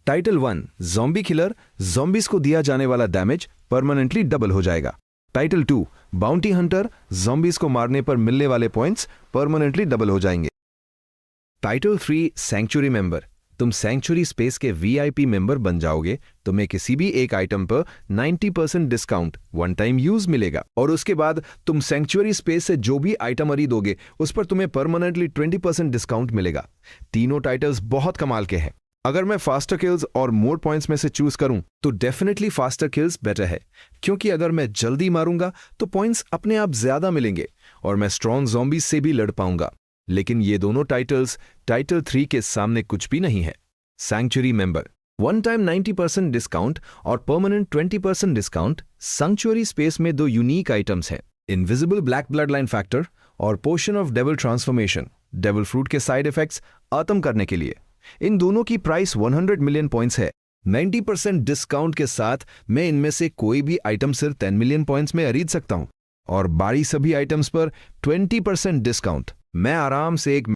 टाइटल 1, ज़ॉम्बी किलर, ज़ॉम्बीज को दिया जाने वाला डैमेज परमानेंटली डबल हो जाएगा। टाइटल 2, बाउंटी हंटर, ज़ॉम्बीज को मारने पर मिलने वाले पॉइंट्स परमानेंटली डबल हो जाएंगे। टाइटल 3, सैंक्चुरी मेंबर, तुम सैंक्चुरी स्पेस के वीआईपी मेंबर बन जाओगे। तुम्हें किसी भी एक आइटम पर 90% डिस्काउंट 1 टाइम यूज मिलेगा और उसके बाद तुम सैंक्चुरी स्पेस से जो भी आइटम खरीदोगे उस पर तुम्हें परमानेंटली 20% डिस्काउंट मिलेगा। तीनों टाइटल्स बहुत कमाल के हैं। अगर मैं फास्टर किल्स और मोर पॉइंट्स में से चूज करूं तो डेफिनेटली फास्टर किल्स बेटर है, क्योंकि अगर मैं जल्दी मारूंगा तो पॉइंट्स अपने आप ज्यादा मिलेंगे और मैं स्ट्रॉन्ग ज़ॉम्बीज से भी लड़ पाऊंगा। लेकिन ये दोनों टाइटल्स टाइटल 3 के सामने कुछ भी नहीं है। सैंक्चुरी मेंबर, 1 टाइम 90% डिस्काउंट और परमानेंट 20% डिस्काउंट। सैंक्चुरी स्पेस में 2 यूनिक आइटम्स हैं, invisible black blood line factor और potion of devil transformation, devil fruit के साइड इफेक्ट्स खत्म करने के लिए। इन दोनों की प्राइस 100 मिलियन पॉइंट्स है। 90% डिस्काउंट के साथ मैं इनमें से कोई भी आइटम सिर्फ 10 मिलियन पॉइंट्स में खरीद सकता हूं और बाकी सभी आइटम्स पर 20% डिस्काउंट। मैं आराम से एक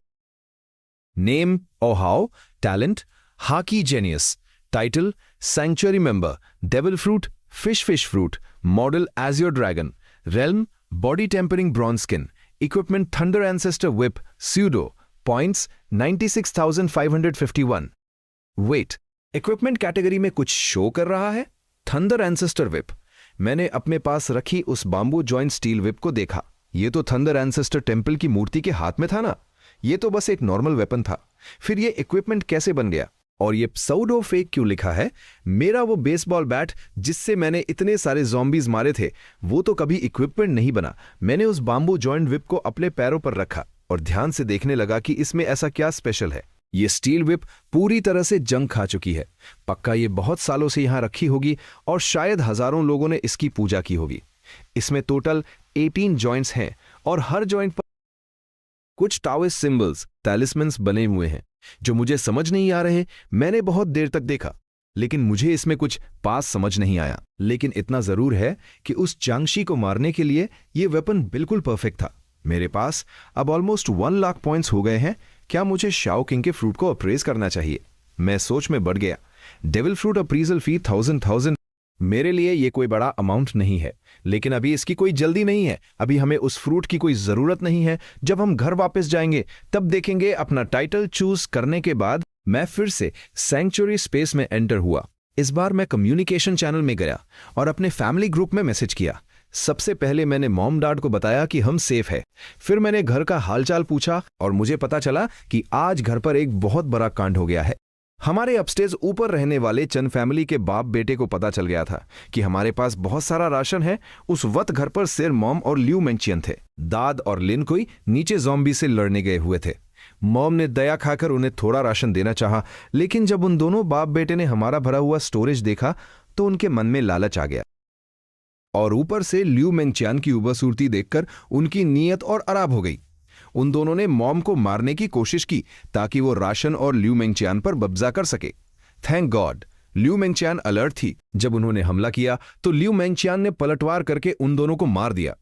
नेम, ओहाओ, talent, Haki genius, title, sanctuary member, devil fruit, fish fruit, model azure dragon, realm, body tempering bronze skin, equipment thunder ancestor whip, pseudo, points 96,551। Wait, equipment category में कुछ show कर रहा है। थंडर एंसेस्टर विप, मैंने अपने पास रखी उस bamboo joint steel whip को देखा। ये तो थंडर एंसेस्टर टेम्पल की मूर्ति के हाथ में था ना। ये तो बस एक नॉर्मल वेपन था, फिर ये इक्विपमेंट कैसे बन गया? और ये साउडो फेक क्यों लिखा है? मेरा वो बेसबॉल बैट जिससे मैंने इतने सारे ज़ॉम्बीज मारे थे वो तो कभी इक्विपमेंट नहीं बना। मैंने उस बाम्बू जॉइंट विप को अपने पैरों पर रखा और ध्यान से देखने लगा कि इसमें ऐसा क्या स्पेशल है। ये स्टील विप पूरी तरह से जंग खा चुकी है। पक्का ये बहुत सालों से यहां रखी होगी और शायद हजारों लोगों ने इसकी पूजा की होगी। इसमें टोटल 18 जॉइंट्स हैं और हर जॉइंट पर कुछ टाओइस्ट सिंबल्स, टैलिस्मन्स बने हुए हैं जो मुझे समझ नहीं आ रहे। मैंने बहुत देर तक देखा लेकिन मुझे इसमें कुछ पास समझ नहीं आया। लेकिन इतना जरूर है कि उस जांगशी को मारने के लिए ये वेपन बिल्कुल परफेक्ट था। मेरे पास अब ऑलमोस्ट 1 लाख पॉइंट्स हो गए हैं। क्या मुझे शाओ किंग के फ्रूट को अप्रेज करना चाहिए? मैं सोच में बढ़ गया। डेविल फ्रूट अप्रीजल फी 1000। मेरे लिए ये कोई बड़ा अमाउंट नहीं है, लेकिन अभी इसकी कोई जल्दी नहीं है। अभी हमें उस फ्रूट की कोई जरूरत नहीं है। जब हम घर वापस जाएंगे तब देखेंगे। अपना टाइटल चूज करने के बाद मैं फिर से सैंक्चुरी स्पेस में एंटर हुआ। इस बार मैं कम्युनिकेशन चैनल में गया और अपने फैमिली ग्रुप में मैसेज किया। सबसे पहले मैंने मॉम डैड को बताया कि हम सेफ है। फिर मैंने घर का हालचाल पूछा और मुझे पता चला कि आज घर पर एक बहुत बड़ा कांड हो गया है। हमारे अपस्टेज ऊपर रहने वाले चंद फैमिली के बाप बेटे को पता चल गया था कि हमारे पास बहुत सारा राशन है। उस वक्त घर पर सिर्फ मॉम और ल्यू मेंचियन थे। दाद और लिन कोई नीचे ज़ॉम्बी से लड़ने गए हुए थे। मॉम ने दया खाकर उन्हें थोड़ा राशन देना चाहा, लेकिन जब उन दोनों बाप बेटे ने हमारा भरा हुआ स्टोरेज देखा तो उनके मन में लालच आ गया। और ऊपर से ल्यू मेंगचियान की खूबसूरती देखकर उनकी नीयत और खराब हो गई। उन दोनों ने मॉम को मारने की कोशिश की ताकि वो राशन और ल्यू मेंगचियान पर कब्जा कर सके। थैंक गॉड ल्यू मेंगचियान अलर्ट थी। जब उन्होंने हमला किया तो ल्यू मेंगचियान ने पलटवार करके उन दोनों को मार दिया।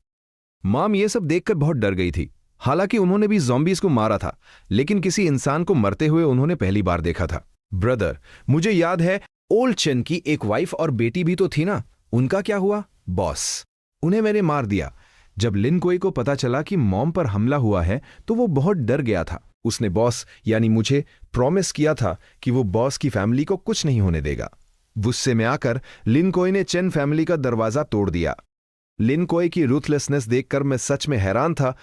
मॉम ये सब देखकर बहुत डर गई थी। हालांकि उन्होंने भी ज़ॉम्बीज को मारा था, लेकिन किसी इंसान को मरते हुए उन्होंने पहली बार देखा था। ब्रदर, मुझे याद है ओल्ड चेन की एक वाइफ और बेटी भी तो थी ना, उनका क्या हुआ? बॉस, उन्हें मैंने मार दिया। जब लिन कोई को पता चला कि मॉम पर हमला हुआ है तो वो बहुत डर गया था। उसने बॉस यानी मुझे प्रॉमिस किया था कि वो बॉस की फैमिली को कुछ नहीं होने देगा। गुस्से में आकर लिन कोई ने चेन फैमिली का दरवाजा तोड़ दिया। लिन कोई की रूथलेसनेस देखकर मैं सच में हैरान था।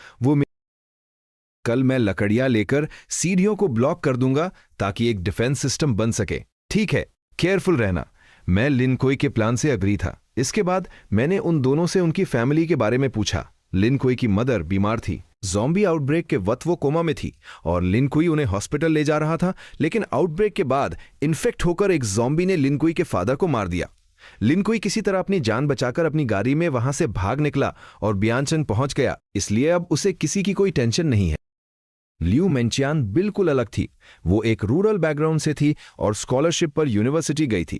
कल मैं लकड़ियां लेकर सीढ़ियों को ब्लॉक कर दूंगा ताकि एक डिफेंस सिस्टम बन सके। ठीक है, केयरफुल रहना। मैं लिन कोई के प्लान से अग्री था। इसके बाद मैंने उन दोनों से उनकी फैमिली के बारे में पूछा। लिन कोई की मदर बीमार थी। ज़ॉम्बी आउटब्रेक के वक्त वो कोमा में थी और लिन कोई उन्हें हॉस्पिटल ले जा रहा था, लेकिन आउटब्रेक के बाद इन्फेक्ट होकर एक ज़ॉम्बी ने लिन कोई के फादर को मार दिया। लिन कोई किसी तरह अपनी जान बचाकर अपनी गाड़ी में वहां से भाग निकला और बियानचन पहुंच गया, इसलिए अब उसे किसी की कोई टेंशन नहीं है। ल्यू मेंगचियान बिल्कुल अलग थी। वो एक रूरल बैकग्राउंड से थी और स्कॉलरशिप पर यूनिवर्सिटी गई थी।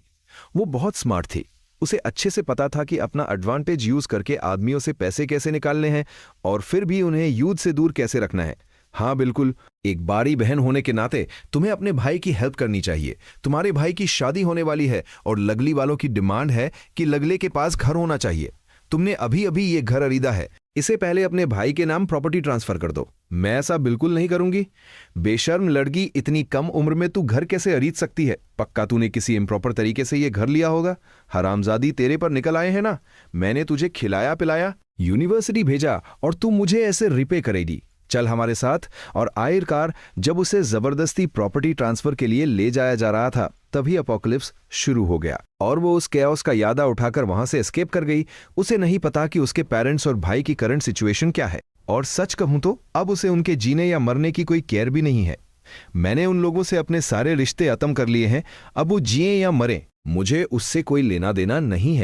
वो बहुत स्मार्ट थी। उसे अच्छे से पता था कि अपना एडवांटेज यूज करके आदमियों से पैसे कैसे निकालने हैं और फिर भी उन्हें युद्ध से दूर कैसे रखना है। हाँ बिल्कुल, एक बारी बहन होने के नाते तुम्हें अपने भाई की हेल्प करनी चाहिए। तुम्हारे भाई की शादी होने वाली है और लगली वालों की डिमांड है कि लगले के पास घर होना चाहिए। तुमने अभी अभी ये घर खरीदा है, इसे पहले अपने भाई के नाम प्रॉपर्टी ट्रांसफर कर दो। मैं ऐसा बिल्कुल नहीं करूंगी। बेशर्म लड़की, इतनी कम उम्र में तू घर कैसे खरीद सकती है? पक्का तूने किसी इम्प्रॉपर तरीके से ये घर लिया होगा। हरामजादी तेरे पर निकल आए हैं ना। मैंने तुझे खिलाया पिलाया, यूनिवर्सिटी भेजा और तू मुझे ऐसे रिपे करेगी। चल हमारे साथ। और आखिरकार जब उसे जबरदस्ती प्रॉपर्टी ट्रांसफर के लिए ले जाया जा रहा था तभी अपोकलिप्स शुरू हो गया और वो उस कैओस का यादा उठाकर वहां से एस्केप कर गई। उसे नहीं पता कि उसके पेरेंट्स और भाई की करंट सिचुएशन क्या है, और सच कहूं तो अब उसे उनके जीने या मरने की कोई केयर भी नहीं है। मैंने उन लोगों से अपने सारे रिश्ते खत्म कर लिए हैं। अब वो जिए या मरे, मुझे उससे कोई लेना देना नहीं है।